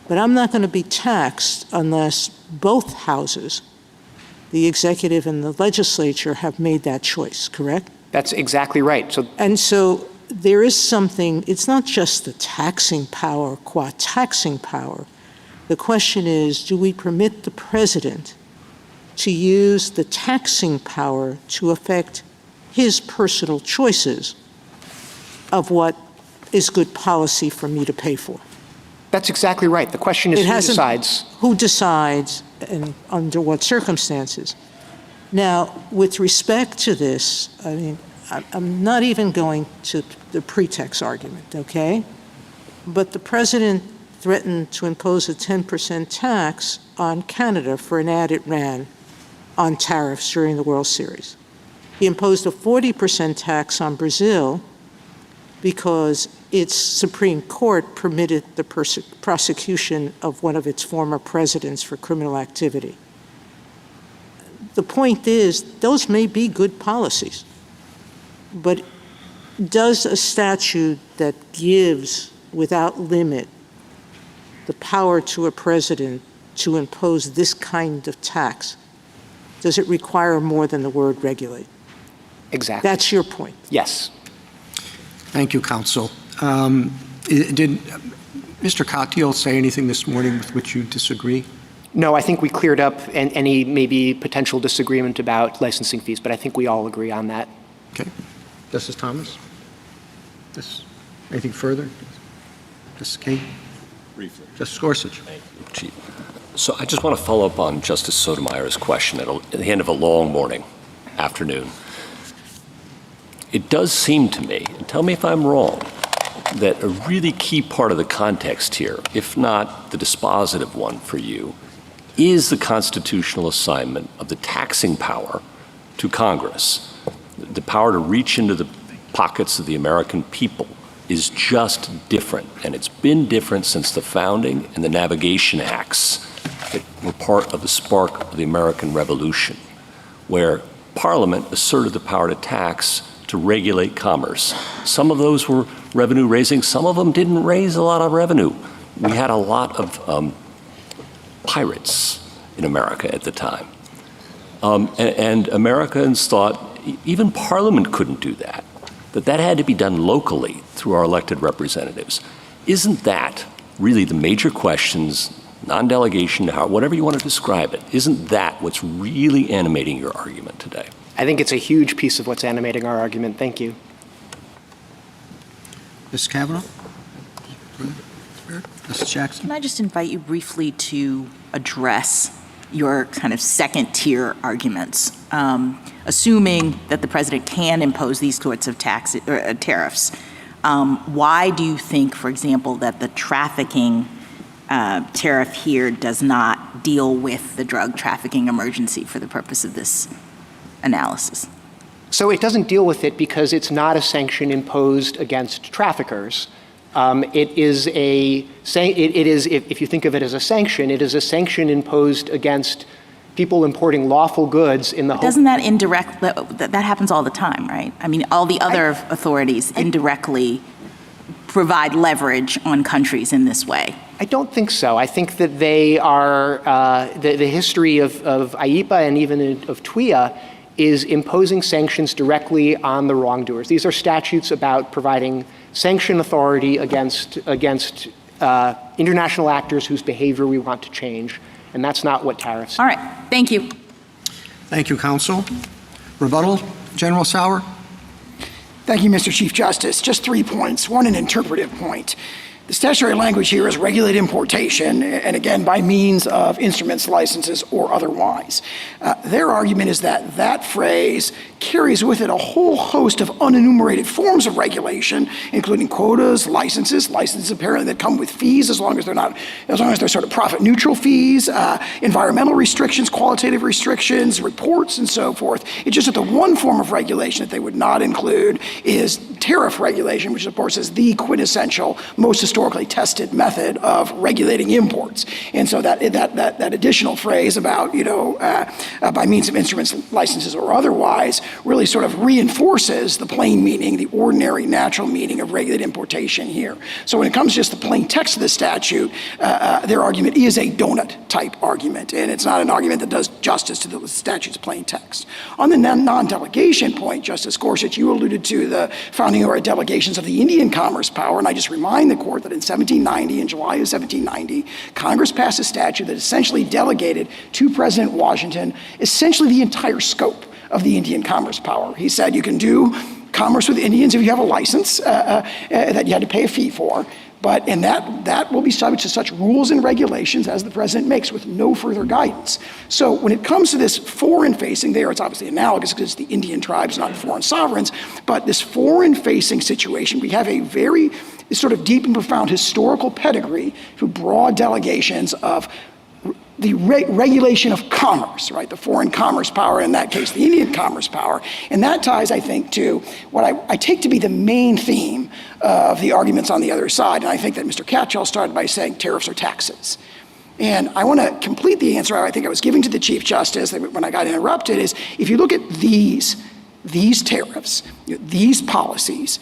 But I'm not going to be taxed unless both houses, the executive and the legislature, have made that choice, correct? That's exactly right. So there is something, it's not just the taxing power, qua taxing power. The question is, do we permit the president to use the taxing power to affect his personal choices of what is good policy for me to pay for? That's exactly right. The question is who decides. Who decides and under what circumstances? Now, with respect to this, I mean, I'm not even going to the pretext argument, okay? But the president threatened to impose a 10% tax on Canada for an ad it ran on tariffs during the World Series. He imposed a 40% tax on Brazil because its Supreme Court permitted the prosecution of one of its former presidents for criminal activity. The point is, those may be good policies, but does a statute that gives without limit the power to a president to impose this kind of tax, does it require more than the word regulate? Exactly. That's your point. Yes. Thank you, counsel. Did Mr. Katyal say anything this morning with which you disagree? No, I think we cleared up any maybe potential disagreement about licensing fees, but I think we all agree on that. Okay. Justice Thomas? Anything further? Justice King? Briefly. Justice Gorsuch? Thank you, Chief. So I just want to follow up on Justice Sotomayor's question at the end of a long afternoon. It does seem to me, and tell me if I'm wrong, that a really key part of the context here, if not the dispositive one for you, is the constitutional assignment of the taxing power to Congress. The power to reach into the pockets of the American people is just different, and it's been different since the founding and the Navigation Acts that were part of the spark of the American Revolution, where Parliament asserted the power to tax to regulate commerce. Some of those were revenue raising, some of them didn't raise a lot of revenue. We had a lot of pirates in America at the time. And Americans thought even Parliament couldn't do that, that had to be done locally through our elected representatives. Isn't that really the major questions, non-delegation, whatever you want to describe it, isn't that what's really animating your argument today? I think it's a huge piece of what's animating our argument. Thank you. Ms. Kavanaugh? Justice Jackson? Can I just invite you briefly to address your kind of second-tier arguments, assuming that the president can impose these sorts of tariffs? Why do you think, for example, that the trafficking tariff here does not deal with the drug trafficking emergency for the purpose of this analysis? So it doesn't deal with it because it's not a sanction imposed against traffickers. It is, if you think of it as a sanction, it is a sanction imposed against people importing lawful goods in the hope. Doesn't that that happens all the time, right? I mean, all the other authorities indirectly provide leverage on countries in this way. I don't think so. I think that they are, the history of IEPA and even of TWIA is imposing sanctions directly on the wrongdoers. These are statutes about providing sanction authority against international actors whose behavior we want to change, and that's not what tariffs do. All right. Thank you. Thank you, counsel. Rebuttal, General Sauer? Thank you, Mr. Chief Justice. Just 3 points. One, an interpretive point. The statutory language here is regulate importation, and again, by means of instruments, licenses, or otherwise. Their argument is that that phrase carries with it a whole host of unenumerated forms of regulation, including quotas, licenses apparently that come with fees as long as they're sort of profit neutral fees, environmental restrictions, qualitative restrictions, reports, and so forth. It's just that the one form of regulation that they would not include is tariff regulation, which of course is the quintessential, most historically tested method of regulating imports. And so that additional phrase about, by means of instruments, licenses, or otherwise, really sort of reinforces the plain meaning, the ordinary, natural meaning of regulated importation here. So when it comes to just the plain text of the statute, their argument is a donut-type argument, and it's not an argument that does justice to the statute's plain text. On the non-delegation point, Justice Gorsuch, you alluded to the founding era delegations of the Indian commerce power, and I just remind the court that in 1790, in July of 1790, Congress passed a statute that essentially delegated to President Washington essentially the entire scope of the Indian commerce power. He said you can do commerce with Indians if you have a license that you had to pay a fee for, and that will be subject to such rules and regulations as the president makes with no further guidance. So when it comes to this foreign-facing there, it's obviously analogous because it's the Indian tribes, not foreign sovereigns, but this foreign-facing situation, we have a very sort of deep and profound historical pedigree through broad delegations of the regulation of commerce, right? The foreign commerce power, in that case, the Indian commerce power. And that ties, I think, to what I take to be the main theme of the arguments on the other side. And I think that Mr. Katyal started by saying tariffs are taxes. And I want to complete the answer I think I was giving to the Chief Justice when I got interrupted is, if you look at these tariffs, these policies,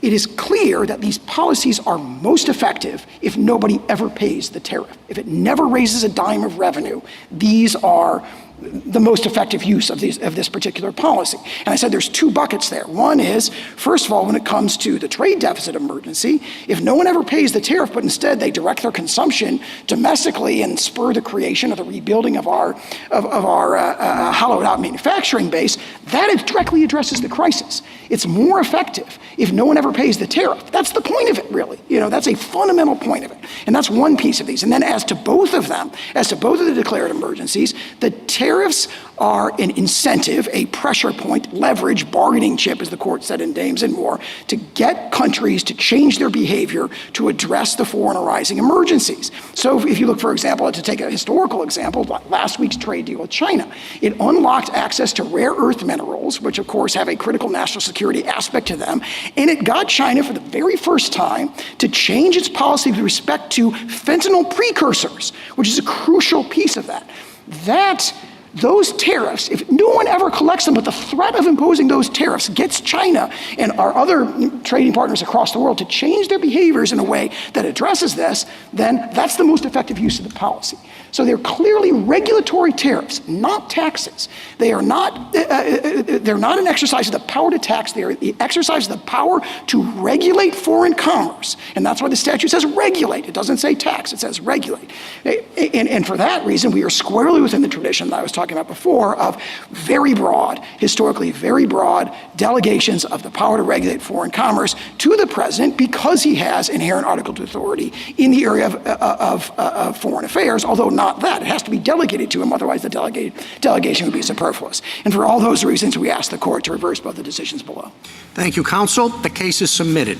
it is clear that these policies are most effective if nobody ever pays the tariff. If it never raises a dime of revenue, these are the most effective use of this particular policy. And I said there's two buckets there. One is, first of all, when it comes to the trade deficit emergency, if no one ever pays the tariff, but instead they direct their consumption domestically and spur the creation of the rebuilding of our hollowed out manufacturing base, that directly addresses the crisis. It's more effective if no one ever pays the tariff. That's the point of it, really. That's a fundamental point of it. And that's one piece of these. And then as to both of them, as to both of the declared emergencies, the tariffs are an incentive, a pressure point, leverage, bargaining chip, as the court said in Dames and Moore, to get countries to change their behavior to address the foreign arising emergencies. So if you look, for example, to take a historical example, last week's trade deal with China, it unlocked access to rare earth minerals, which of course have a critical national security aspect to them, and it got China for the very first time to change its policy with respect to fentanyl precursors, which is a crucial piece of that. Those tariffs, if no one ever collects them, but the threat of imposing those tariffs gets China and our other trading partners across the world to change their behaviors in a way that addresses this, then that's the most effective use of the policy. So they're clearly regulatory tariffs, not taxes. They are not, they're not an exercise of the power to tax. They are the exercise of the power to regulate foreign commerce. And that's why the statute says regulate. It doesn't say tax, it says regulate. And for that reason, we are squarely within the tradition that I was talking about before of very broad, historically very broad delegations of the power to regulate foreign commerce to the president because he has inherent Article II authority in the area of foreign affairs, although not that. It has to be delegated to him, otherwise the delegation would be superfluous. And for all those reasons, we ask the court to reverse both the decisions below. Thank you, counsel. The case is submitted.